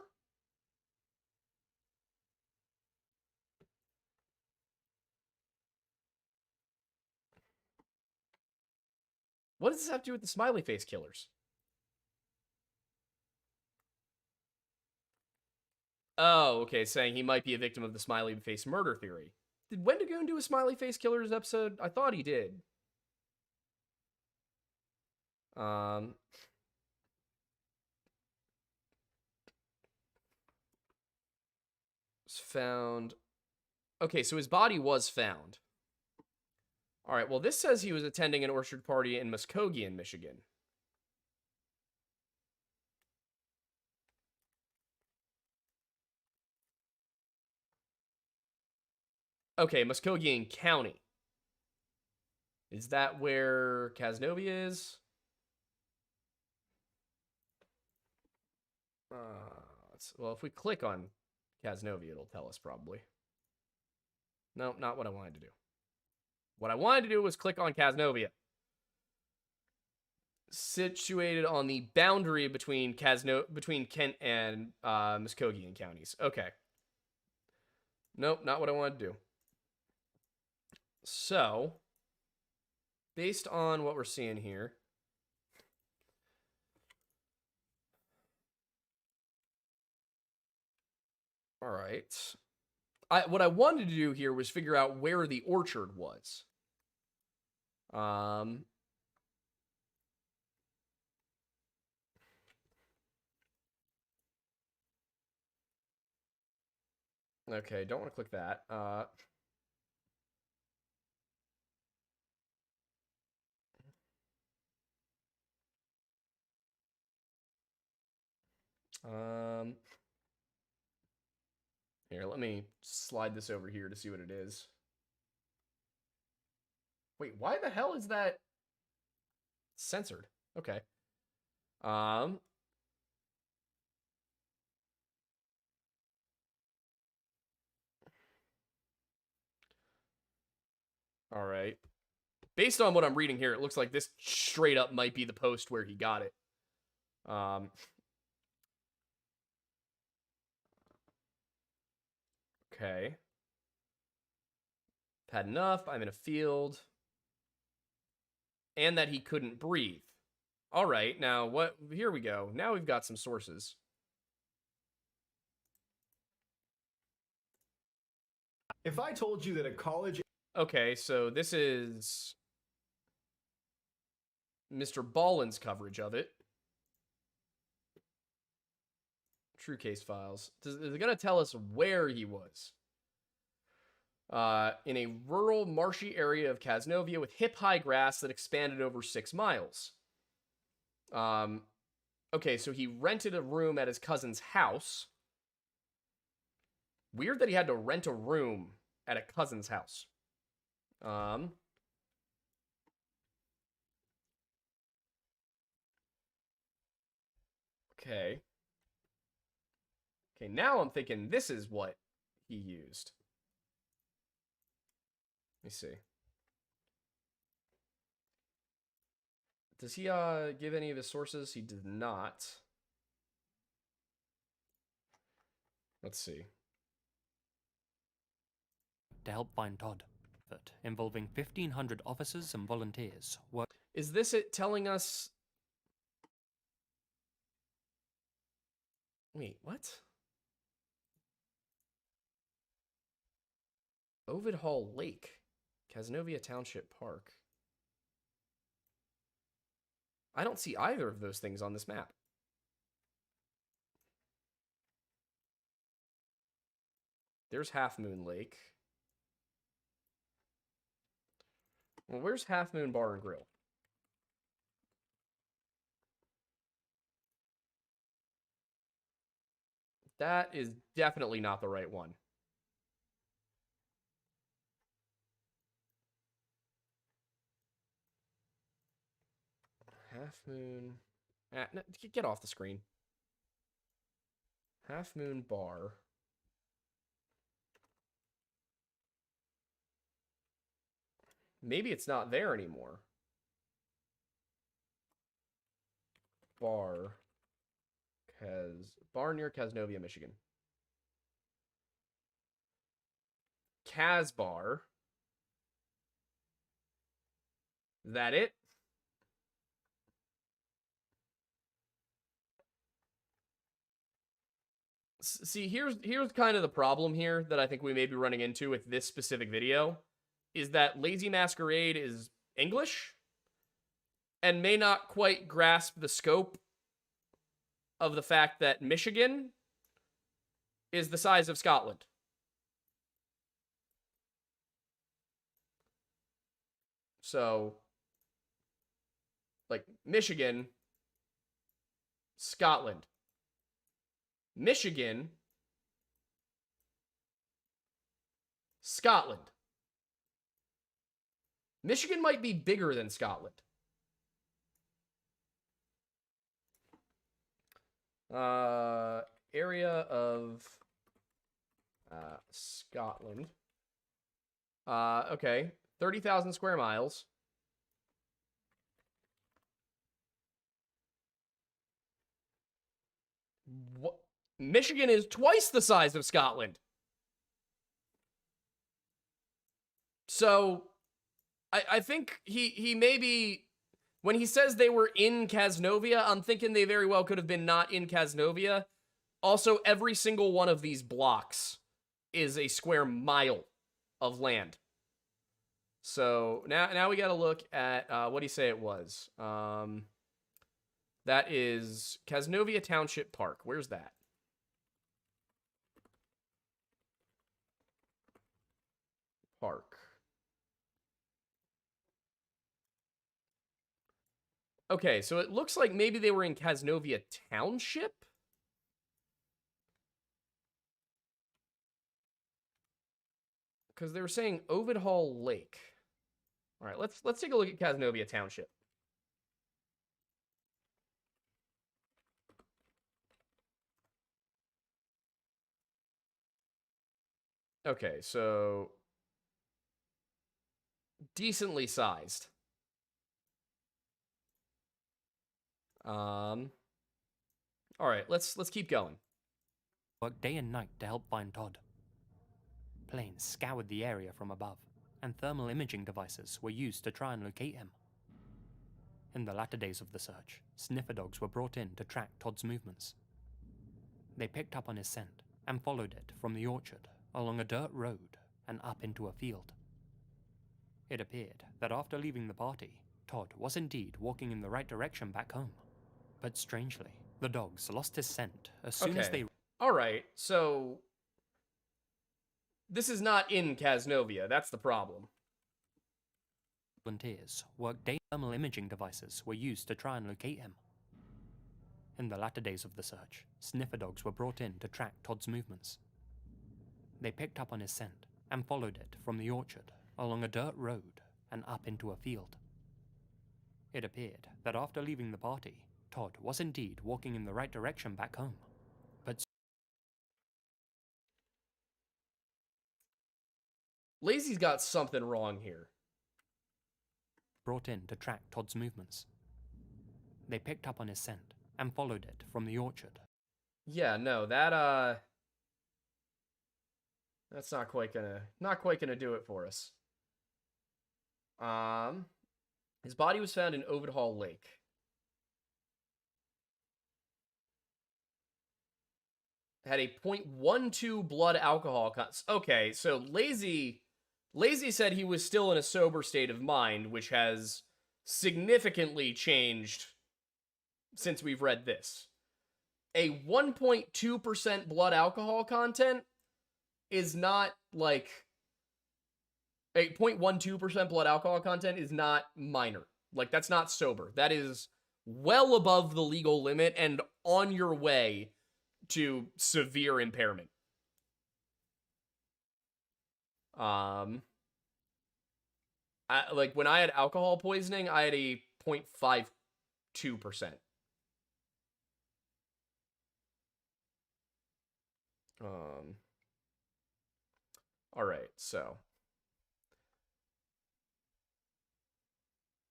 A: What does this have to do with the smiley face killers? Oh, okay, saying he might be a victim of the smiley face murder theory. Did Wendigoon do a smiley face killers episode? I thought he did. Was found. Okay, so his body was found. All right, well, this says he was attending an orchard party in Muskegon, Michigan. Okay, Muskegon County. Is that where Casnovia is? Well, if we click on Casnovia, it'll tell us probably. No, not what I wanted to do. What I wanted to do was click on Casnovia. Situated on the boundary between Kent and Muskogean counties. Okay. Nope, not what I wanted to do. So, based on what we're seeing here, all right. What I wanted to do here was figure out where the orchard was. Okay, don't want to click that. Here, let me slide this over here to see what it is. Wait, why the hell is that censored? Okay. All right. Based on what I'm reading here, it looks like this straight up might be the post where he got it. Okay. Had enough. I'm in a field. And that he couldn't breathe. All right. Now, what? Here we go. Now we've got some sources.
N: If I told you that a college...
A: Okay, so this is Mr. Ballin's coverage of it. True case files. They're going to tell us where he was. In a rural, marshy area of Casnovia with hip-high grass that expanded over 6 miles. Okay, so he rented a room at his cousin's house. Weird that he had to rent a room at a cousin's house. Okay. Okay, now I'm thinking this is what he used. Let me see. Does he give any of his sources? He did not. Let's see.
M: To help find Todd, involving 1,500 officers and volunteers.
A: Is this it telling us? Wait, what? Ovid Hall Lake, Casnovia Township Park. I don't see either of those things on this map. There's Half Moon Lake. Well, where's Half Moon Bar and Grill? That is definitely not the right one. Half Moon... no, get off the screen. Half Moon Bar. Maybe it's not there anymore. Bar near Casnovia, Michigan. Casbar. Is that it? See, here's kind of the problem here that I think we may be running into with this specific video, is that Lazy Masquerade is English and may not quite grasp the scope of the fact that Michigan is the size of Scotland. So, like, Michigan, Scotland. Michigan, Scotland. Michigan might be bigger than Scotland. area of Scotland. Okay, 30,000 square miles. What? Michigan is twice the size of Scotland. So, I think he maybe, when he says they were in Casnovia, I'm thinking they very well could have been not in Casnovia. Also, every single one of these blocks is a square mile of land. So, now we got to look at, what do you say it was? That is Casnovia Township Park. Where's that? Park. Okay, so it looks like maybe they were in Casnovia Township? Because they were saying Ovid Hall Lake. All right, let's take a look at Casnovia Township. Okay, so decently sized. All right, let's keep going.
M: Worked day and night to help find Todd. Planes scoured the area from above, and thermal imaging devices were used to try and locate him. In the latter days of the search, sniffer dogs were brought in to track Todd's movements. They picked up on his scent and followed it from the orchard along a dirt road and up into a field. It appeared that after leaving the party, Todd was indeed walking in the right direction back home. But strangely, the dogs lost his scent as soon as they...
A: Alright, so... This is not in Casnovia, that's the problem.
M: Volunteers worked day. Thermal imaging devices were used to try and locate him. In the latter days of the search, sniffer dogs were brought in to track Todd's movements. They picked up on his scent and followed it from the orchard along a dirt road and up into a field. It appeared that after leaving the party, Todd was indeed walking in the right direction back home. But
A: Lazy's got something wrong here.
M: Brought in to track Todd's movements. They picked up on his scent and followed it from the orchard.
A: Yeah, no, that's not quite gonna do it for us. His body was found in Ovid Hall Lake. Had a 0.12 blood alcohol okay, so Lazy said he was still in a sober state of mind, which has significantly changed since we've read this. A 1.2% blood alcohol content is not like... A 0.12% blood alcohol content is not minor. Like, that's not sober. That is well above the legal limit and on your way to severe impairment. Like, when I had alcohol poisoning, I had a 0.52%. All right, so...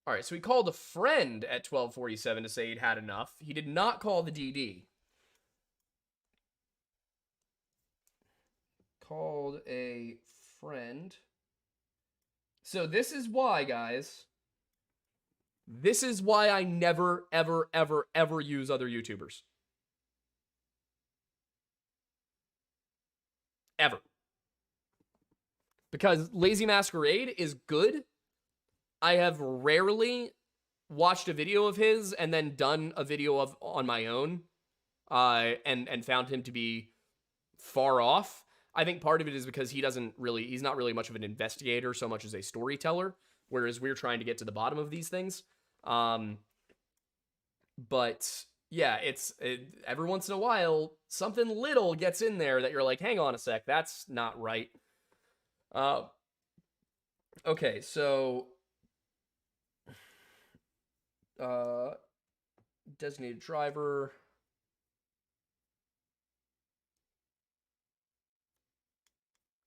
A: All right, so he called a friend at 12:47 to say he'd had enough. He did not call the DD. Called a friend. So this is why, guys. This is why I never, ever, ever, ever use other YouTubers. Ever. Because Lazy Masquerade is good. I have rarely watched a video of his and then done a video of on my own, and found him to be far off. I think part of it is because he's not really much of an investigator so much as a storyteller, whereas we're trying to get to the bottom of these things. But yeah, every once in a while, something little gets in there that you're like, hang on a sec, that's not right. Okay, so... designated driver.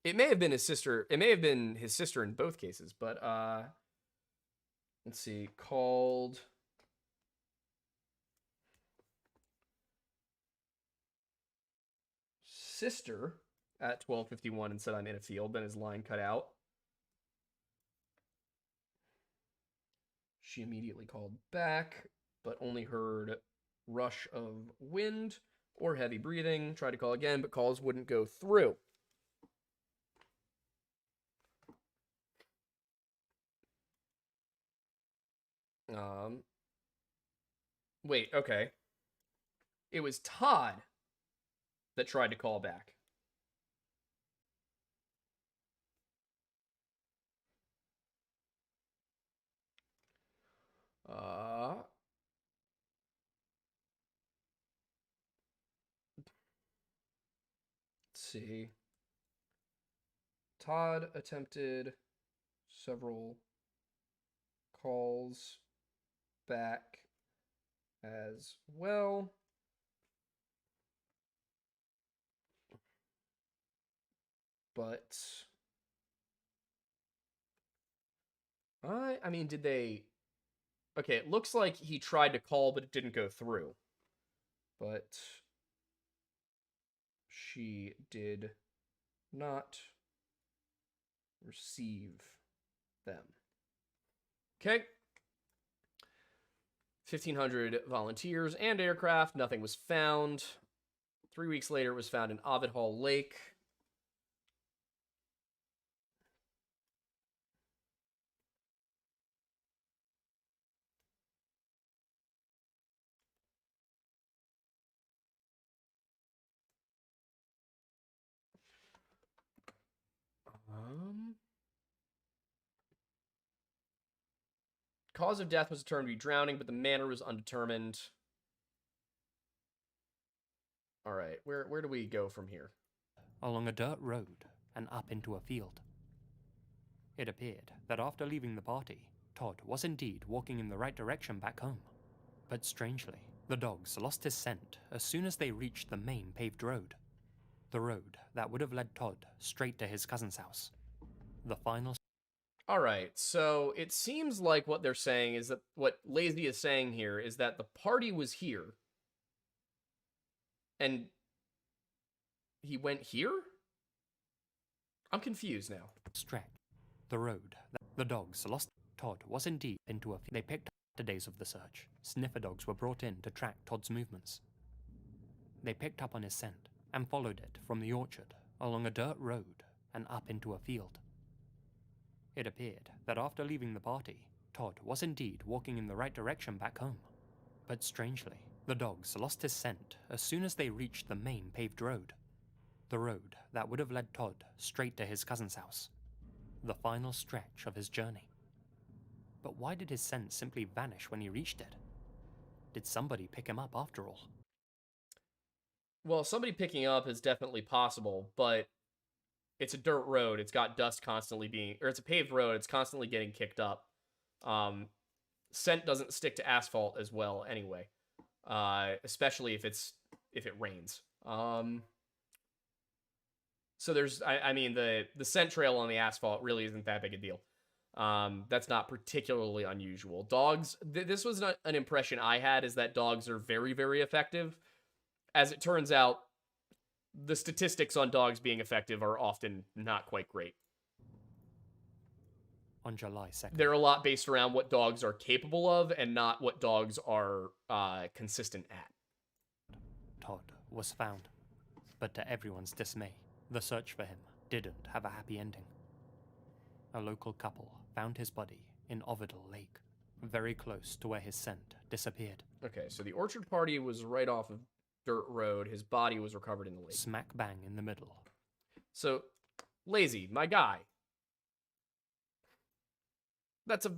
A: It may have been his sister. It may have been his sister in both cases, but let's see. Called sister at 12:51 and said, "I'm in a field." Then his line cut out. She immediately called back, but only heard rush of wind or heavy breathing. Tried to call again, but calls wouldn't go through. Wait, okay. It was Todd that tried to call back. Let's see. Todd attempted several calls back as well. But I mean, did they... Okay, it looks like he tried to call, but it didn't go through. But she did not receive them. Okay. 1,500 volunteers and aircraft. Nothing was found. 3 weeks later, it was found in Ovid Hall Lake. Cause of death was determined to be drowning, but the manner was undetermined. All right, where do we go from here?
M: Along a dirt road and up into a field. It appeared that after leaving the party, Todd was indeed walking in the right direction back home. But strangely, the dogs lost his scent as soon as they reached the main paved road. The road that would have led Todd straight to his cousin's house. The final...
A: All right, so it seems like what they're saying is that what Lazy is saying here is that the party was here and he went here? I'm confused now.
M: Stretch. The road that the dogs lost. Todd was indeed into a... They picked up the days of the search. Sniffer dogs were brought in to track Todd's movements. They picked up on his scent and followed it from the orchard along a dirt road and up into a field. It appeared that after leaving the party, Todd was indeed walking in the right direction back home. But strangely, the dogs lost his scent as soon as they reached the main paved road. The road that would have led Todd straight to his cousin's house. The final stretch of his journey. But why did his scent simply vanish when he reached it? Did somebody pick him up after all?
A: Well, somebody picking up is definitely possible, but it's a dirt road. It's got dust constantly being... Or it's a paved road. It's constantly getting kicked up. Scent doesn't stick to asphalt as well anyway. Especially if it rains. So there's... I mean, the scent trail on the asphalt really isn't that big a deal. That's not particularly unusual. Dogs... This was an impression I had, is that dogs are very, very effective. As it turns out, the statistics on dogs being effective are often not quite great.
M: On July 2nd.
A: They're a lot based around what dogs are capable of and not what dogs are consistent at.
M: Todd was found, but to everyone's dismay, the search for him didn't have a happy ending. A local couple found his body in Ovidal Lake, very close to where his scent disappeared.
A: Okay, so the orchard party was right off of dirt road. His body was recovered in the lake.
M: Smack bang in the middle.
A: So, Lazy, my guy. That's a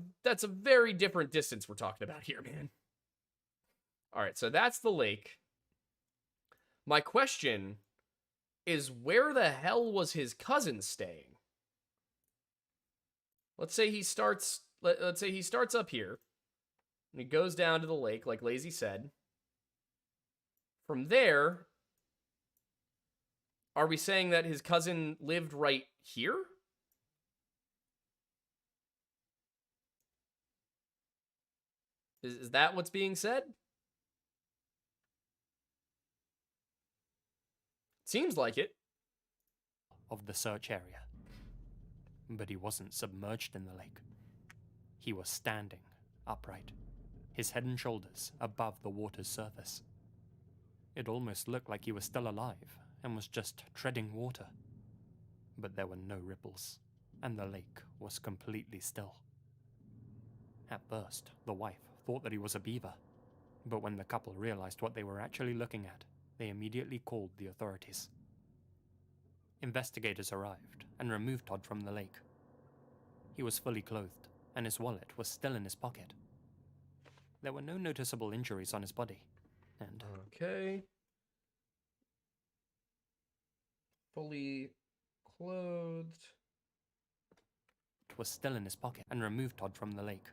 A: very different distance we're talking about here, man. All right, so that's the lake. My question is, where the hell was his cousin staying? Let's say he starts up here and he goes down to the lake like Lazy said. From there, Are we saying that his cousin lived right here? Is that what's being said? Seems like it.
M: Of the search area. But he wasn't submerged in the lake. He was standing upright, his head and shoulders above the water's surface. It almost looked like he was still alive and was just treading water. But there were no ripples, and the lake was completely still. At first, the wife thought that he was a beaver, but when the couple realized what they were actually looking at, they immediately called the authorities. Investigators arrived and removed Todd from the lake. He was fully clothed, and his wallet was still in his pocket. There were no noticeable injuries on his body, and...
A: Okay. Fully clothed.
M: It was still in his pocket, and removed Todd from the lake.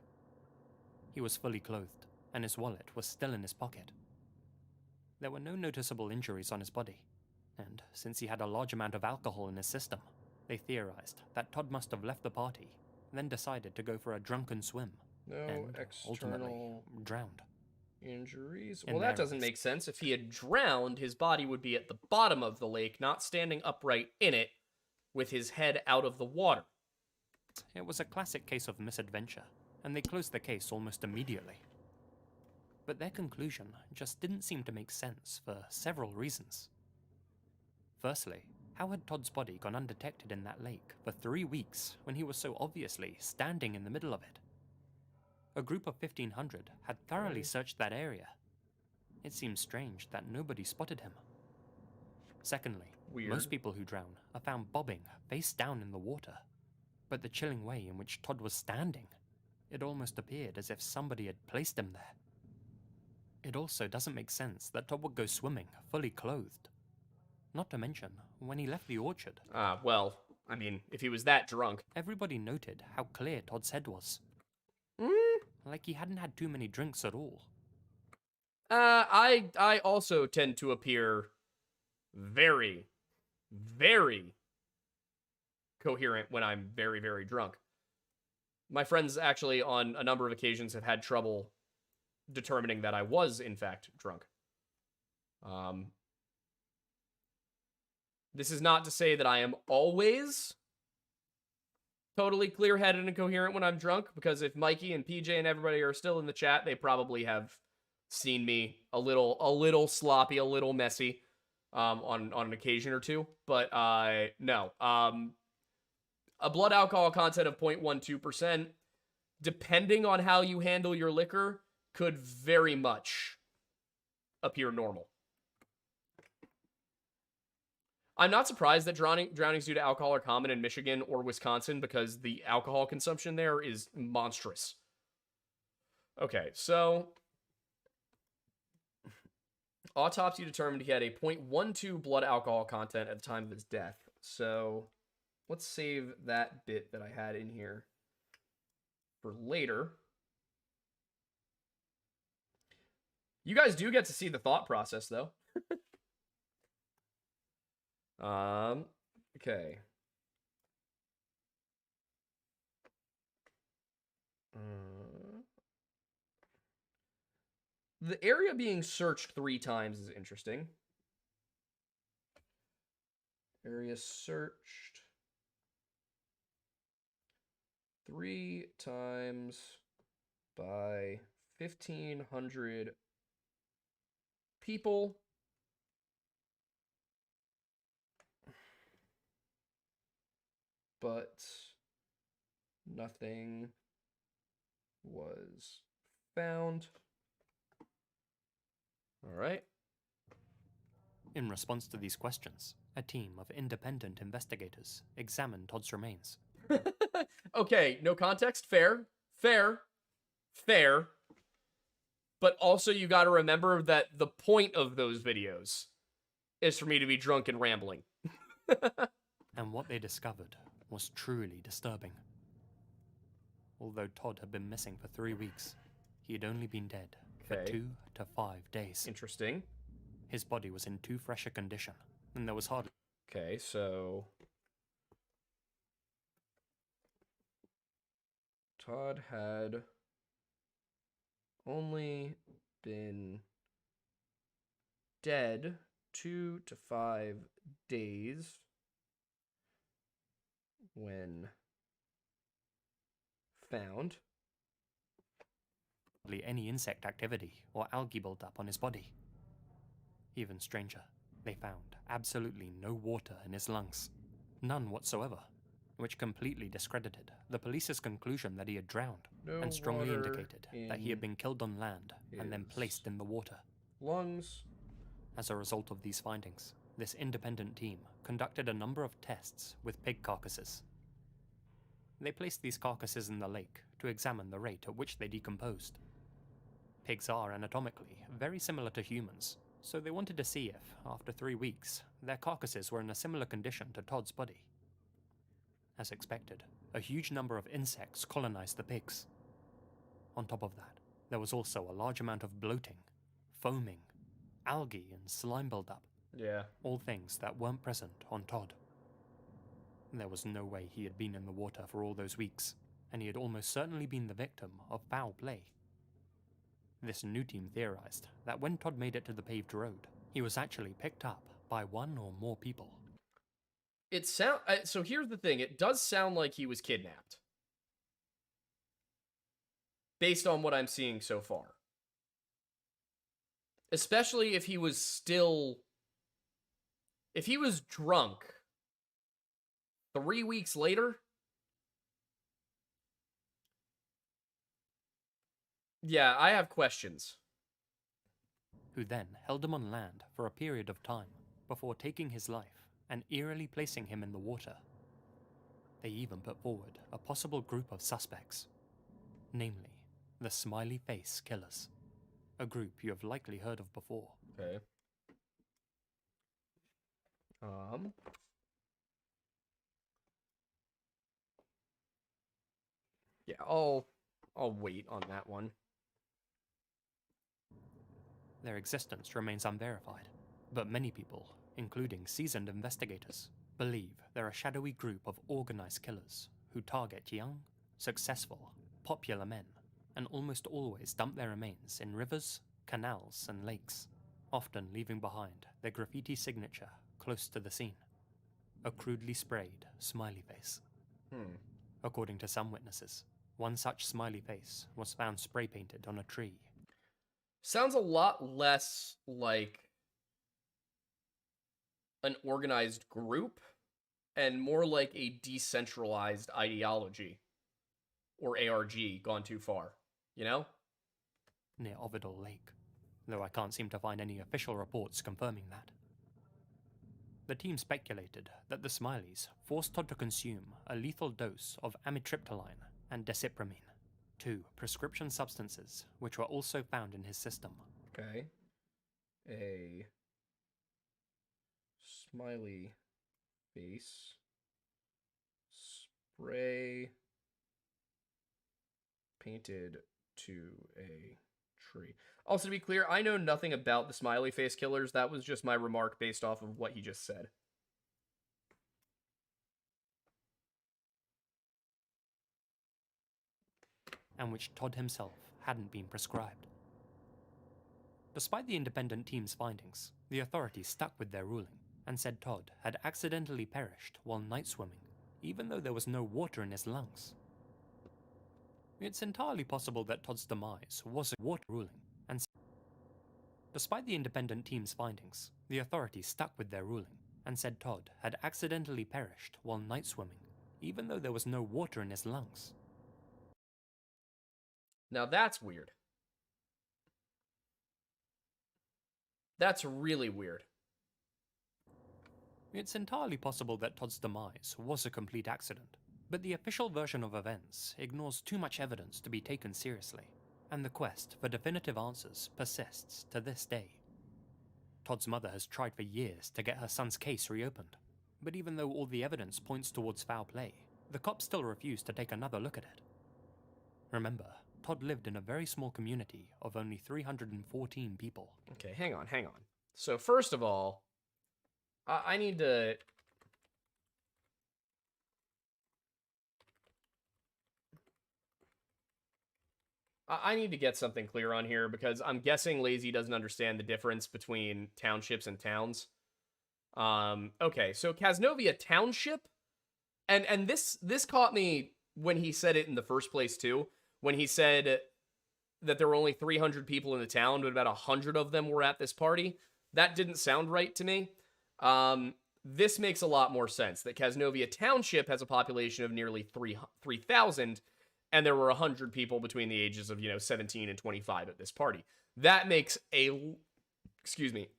M: He was fully clothed, and his wallet was still in his pocket. There were no noticeable injuries on his body, and since he had a large amount of alcohol in his system, they theorized that Todd must have left the party, then decided to go for a drunken swim, and ultimately drowned.
A: Injuries? Well, that doesn't make sense. If he had drowned, his body would be at the bottom of the lake, not standing upright in it, with his head out of the water.
M: It was a classic case of misadventure, and they closed the case almost immediately. But their conclusion just didn't seem to make sense for several reasons. Firstly, how had Todd's body gone undetected in that lake for 3 weeks when he was so obviously standing in the middle of it? A group of 1,500 had thoroughly searched that area. It seems strange that nobody spotted him. Secondly, most people who drown are found bobbing face down in the water. But the chilling way in which Todd was standing, it almost appeared as if somebody had placed him there. It also doesn't make sense that Todd would go swimming fully clothed. Not to mention, when he left the orchard...
A: well, I mean, if he was that drunk...
M: Everybody noted how clear Todd's head was. Like he hadn't had too many drinks at all.
A: I also tend to appear very, very coherent when I'm very, very drunk. My friends actually, on a number of occasions, have had trouble determining that I was, in fact, drunk. This is not to say that I am always totally clear-headed and coherent when I'm drunk, because if Mikey and PJ and everybody are still in the chat, they probably have seen me a little sloppy, a little messy, on an occasion or two. But no, a blood alcohol content of 0.12%, depending on how you handle your liquor, could very much appear normal. I'm not surprised that drownings due to alcohol are common in Michigan or Wisconsin, because the alcohol consumption there is monstrous. Okay, so autopsy determined he had a 0.12 blood alcohol content at the time of his death. So let's save that bit that I had in here for later. You guys do get to see the thought process, though. Okay. The area being searched 3 times is interesting. Area searched 3 times by 1,500 people. But nothing was found. All right.
M: In response to these questions, a team of independent investigators examined Todd's remains.
A: Okay, no context, fair. But also you got to remember that the point of those videos is for me to be drunk and rambling.
M: And what they discovered was truly disturbing. Although Todd had been missing for 3 weeks, he had only been dead for 2 to 5 days.
A: Interesting.
M: His body was in too fresh a condition, and there was hardly...
A: Okay, so Todd had only been dead 2 to 5 days when found.
M: Hardly any insect activity or algae built up on his body. Even stranger, they found absolutely no water in his lungs. None whatsoever, which completely discredited the police's conclusion that he had drowned and strongly indicated that he had been killed on land and then placed in the water.
A: Lungs.
M: As a result of these findings, this independent team conducted a number of tests with pig carcasses. They placed these carcasses in the lake to examine the rate at which they decomposed. Pigs are anatomically very similar to humans, so they wanted to see if, after 3 weeks, their carcasses were in a similar condition to Todd's body. As expected, a huge number of insects colonized the pigs. On top of that, there was also a large amount of bloating, foaming, algae and slime buildup.
A: Yeah.
M: All things that weren't present on Todd. There was no way he had been in the water for all those weeks, and he had almost certainly been the victim of foul play. This new team theorized that when Todd made it to the paved road, he was actually picked up by one or more people.
A: So here's the thing, it does sound like he was kidnapped. Based on what I'm seeing so far. Especially if he was drunk 3 weeks later. Yeah, I have questions.
M: Who then held him on land for a period of time before taking his life and eerily placing him in the water. They even put forward a possible group of suspects, namely the Smiley Face Killers, a group you have likely heard of before.
A: Okay. Yeah, I'll wait on that one.
M: Their existence remains unverified, but many people, including seasoned investigators, believe they're a shadowy group of organized killers who target young, successful, popular men, and almost always dump their remains in rivers, canals, and lakes, often leaving behind their graffiti signature close to the scene. A crudely sprayed smiley face. According to some witnesses, one such smiley face was found spray painted on a tree.
A: Sounds a lot less like an organized group and more like a decentralized ideology or ARG gone too far, you know?
M: Near Ovidal Lake, though I can't seem to find any official reports confirming that. The team speculated that the Smileys forced Todd to consume a lethal dose of amitriptyline and desipramine, 2 prescription substances which were also found in his system.
A: Okay. A smiley face spray painted to a tree. Also, to be clear, I know nothing about the smiley face killers. That was just my remark based off of what he just said.
M: And which Todd himself hadn't been prescribed. Despite the independent team's findings, the authorities stuck with their ruling and said Todd had accidentally perished while night swimming, even though there was no water in his lungs. It's entirely possible that Todd's demise was a water ruling, and despite the independent team's findings, the authorities stuck with their ruling and said Todd had accidentally perished while night swimming, even though there was no water in his lungs.
A: Now that's weird. That's really weird.
M: It's entirely possible that Todd's demise was a complete accident, but the official version of events ignores too much evidence to be taken seriously, and the quest for definitive answers persists to this day. Todd's mother has tried for years to get her son's case reopened, but even though all the evidence points towards foul play, the cops still refuse to take another look at it. Remember, Todd lived in a very small community of only 314 people.
A: Okay, hang on. So first of all, I need to I need to get something clear on here because I'm guessing Lazy doesn't understand the difference between townships and towns. Okay, so Casnovia Township, and this caught me when he said it in the first place too. When he said that there were only 300 people in the town, but about 100 of them were at this party. That didn't sound right to me. This makes a lot more sense, that Casnovia Township has a population of nearly 3,000, and there were 100 people between the ages of, 17 and 25 at this party. That makes a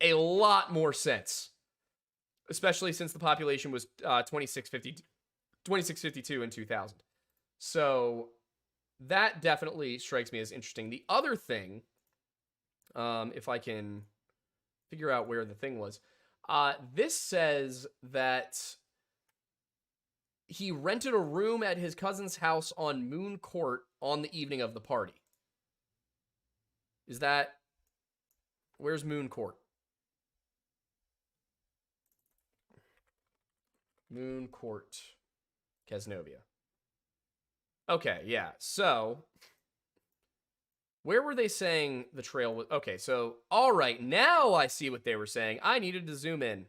A: lot more sense, especially since the population was 2652 in 2000. So that definitely strikes me as interesting. The other thing, if I can figure out where the thing was, this says that he rented a room at his cousin's house on Moon Court on the evening of the party. Where's Moon Court? Moon Court, Casnovia. Okay, yeah. So, where were they saying the trail was? Okay, so, all right, now I see what they were saying. I needed to zoom in.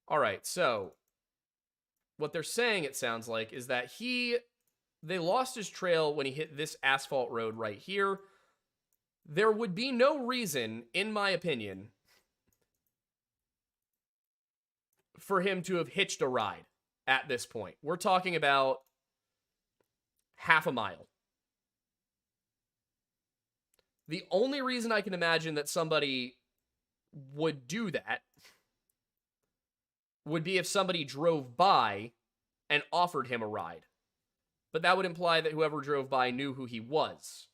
A: All right, so, what they're saying, it sounds like, is that they lost his trail when he hit this asphalt road right here. There would be no reason, in my opinion, for him to have hitched a ride at this point. We're talking about half a mile. The only reason I can imagine that somebody would do that would be if somebody drove by and offered him a ride. But that would imply that whoever drove by knew who he was.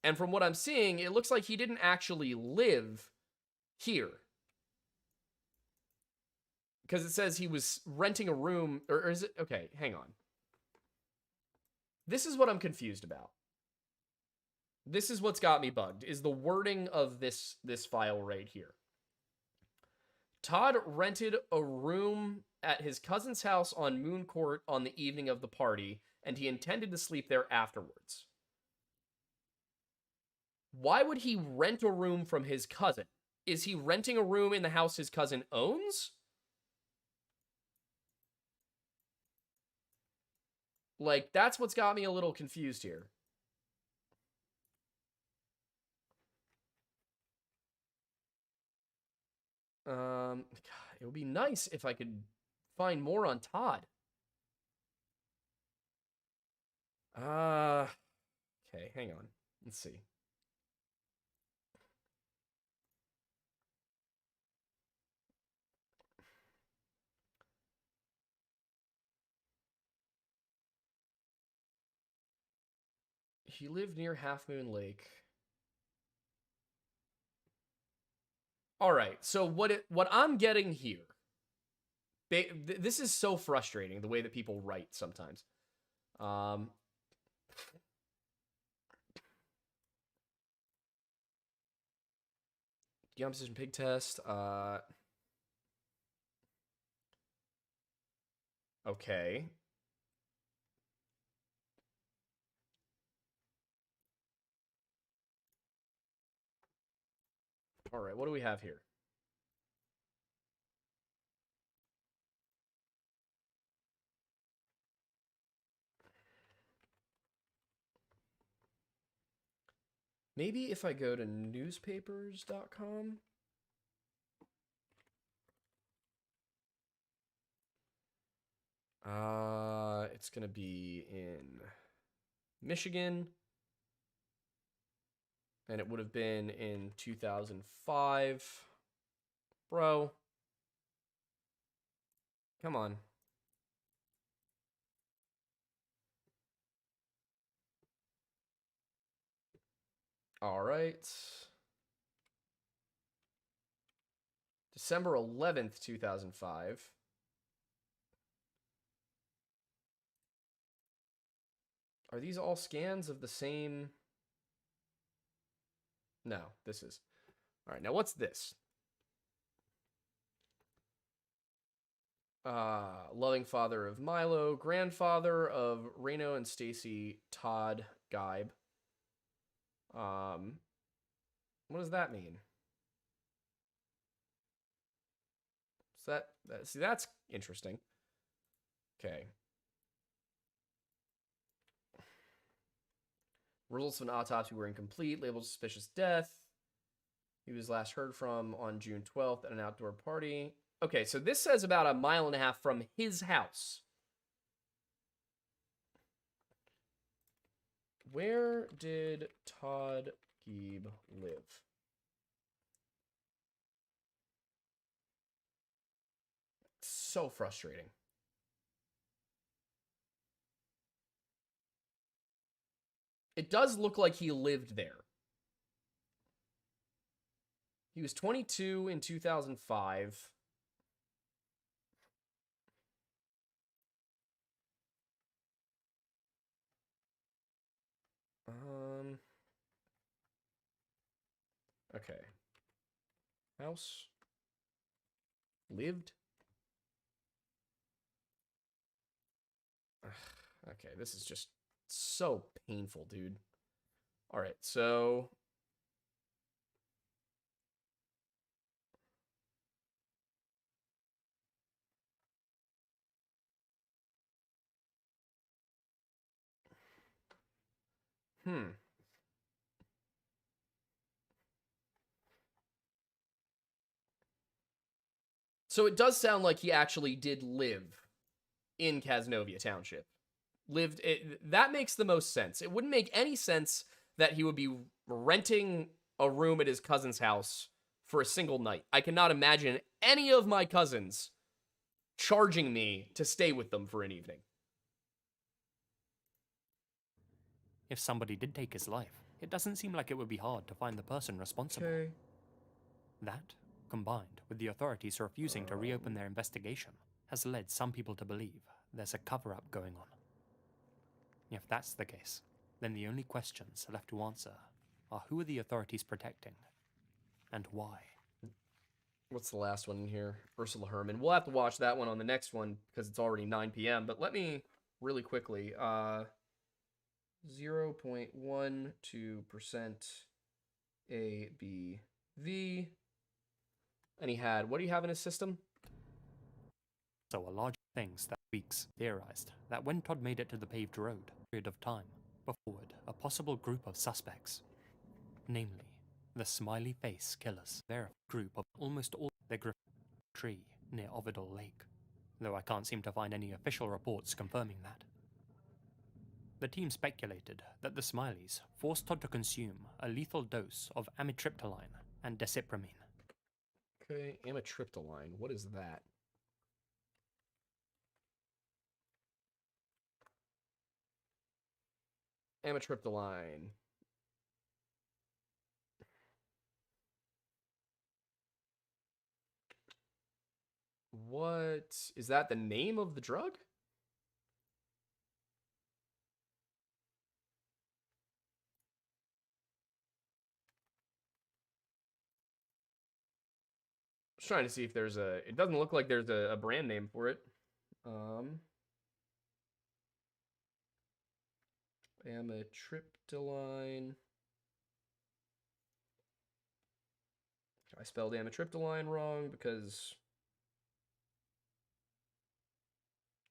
A: And from what I'm seeing, it looks like he didn't actually live here. Because it says he was renting a room, or is it? Okay, hang on. This is what I'm confused about. This is what's got me bugged, is the wording of this file right here. Todd rented a room at his cousin's house on Moon Court on the evening of the party, and he intended to sleep there afterwards. Why would he rent a room from his cousin? Is he renting a room in the house his cousin owns? Like, that's what's got me a little confused here. God, it would be nice if I could find more on Todd. Okay, hang on. Let's see. He lived near Half Moon Lake. All right, so what I'm getting here, this is so frustrating, the way that people write sometimes. Yum Precision Pig Test. Okay. All right, what do we have here? Maybe if I go to newspapers.com. It's going to be in Michigan. And it would have been in 2005. Bro. Come on. All right. December 11th, 2005. Are these all scans of the same? No, this is. All right, now what's this? Loving father of Milo, grandfather of Reno and Stacy Todd Geib. What does that mean? So see, that's interesting. Okay. Results of an autopsy were incomplete. Labeled suspicious death. He was last heard from on June 12th at an outdoor party. Okay, so this says about 1.5 miles from his house. Where did Todd Geib live? So frustrating. It does look like he lived there. He was 22 in 2005. Okay. House. Lived. Okay, this is just so painful, dude. All right, so So it does sound like he actually did live in Casnovia Township. That makes the most sense. It wouldn't make any sense that he would be renting a room at his cousin's house for a single night. I cannot imagine any of my cousins charging me to stay with them for an evening.
M: If somebody did take his life, it doesn't seem like it would be hard to find the person responsible.
A: Okay.
M: That, combined with the authorities refusing to reopen their investigation, has led some people to believe there's a cover-up going on. If that's the case, then the only questions left to answer are who are the authorities protecting, and why?
A: What's the last one in here? Ursula Herrmann. We'll have to watch that one on the next one because it's already 9 p.m. But let me really quickly. 0.12% ABV. And he had, what do you have in his system?
M: So a large things that weeks theorized that when Todd made it to the paved road, period of time, forward a possible group of suspects, namely the smiley face killers. They're a group of almost all their tree near Ovidal Lake, though I can't seem to find any official reports confirming that. The team speculated that the Smileys forced Todd to consume a lethal dose of amitriptyline and desipramine.
A: Okay, amitriptyline. What is that? Amitriptyline. What is that? The name of the drug? Just trying to see if there's a. It doesn't look like there's a brand name for it. Amitriptyline. I spelled amitriptyline wrong because,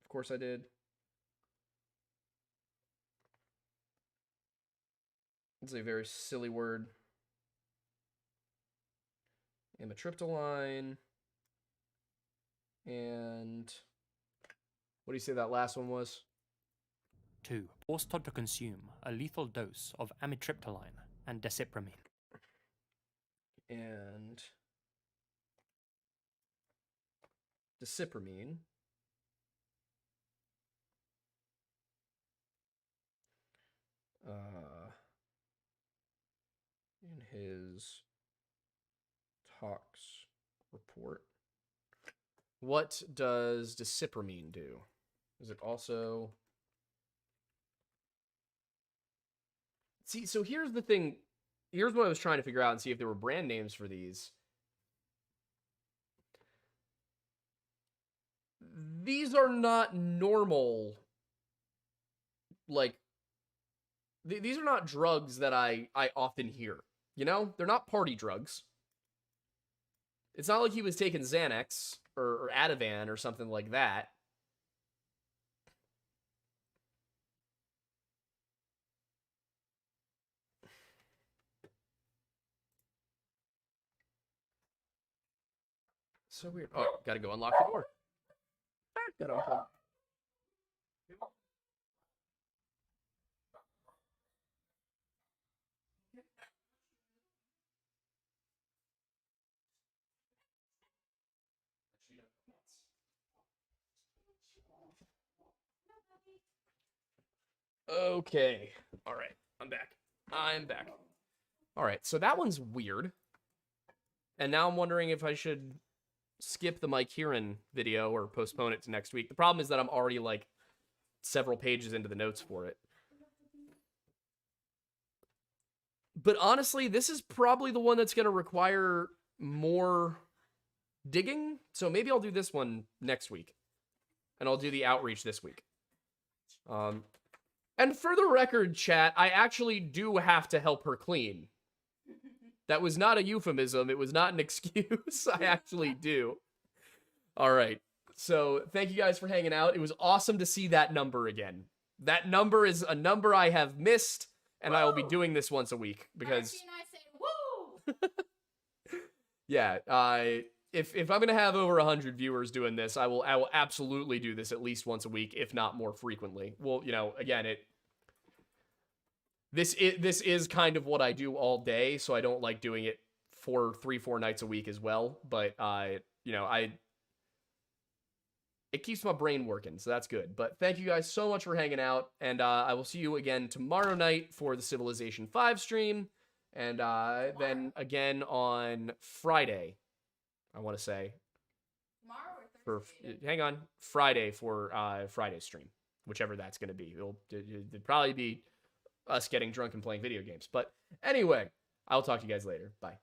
A: of course, I did. It's a very silly word. Amitriptyline. And what do you say that last one was?
M: 2. Forced Todd to consume a lethal dose of amitriptyline and desipramine.
A: And desipramine. In his tox report. What does desipramine do? Is it also... See, so here's the thing. Here's what I was trying to figure out and see if there were brand names for these. These are not normal, like, these are not drugs that I often hear. You know? They're not party drugs. It's not like he was taking Xanax or Ativan or something like that. So weird. Oh, gotta go unlock the door. Gotta unplug. Okay. All right. I'm back. All right. So that one's weird. And now I'm wondering if I should skip the Mike Kieran video or postpone it to next week. The problem is that I'm already like several pages into the notes for it. But honestly, this is probably the one that's going to require more digging. So maybe I'll do this one next week. And I'll do the outreach this week. And for the record, chat, I actually do have to help her clean. That was not a euphemism. It was not an excuse. I actually do. All right. So thank you guys for hanging out. It was awesome to see that number again. That number is a number I have missed, and I will be doing this once a week because... Yeah, if I'm gonna have over 100 viewers doing this, I will absolutely do this at least once a week, if not more frequently. Well, you know, again, this is kind of what I do all day, so I don't like doing it for 3-4 nights a week as well. But you know, it keeps my brain working, so that's good. But thank you guys so much for hanging out, and I will see you again tomorrow night for the Civilization 5 stream, and then again on Friday. I want to say hang on, Friday for Friday's stream, whichever that's going to be. It'll probably be us getting drunk and playing video games. But anyway, I'll talk to you guys later. Bye.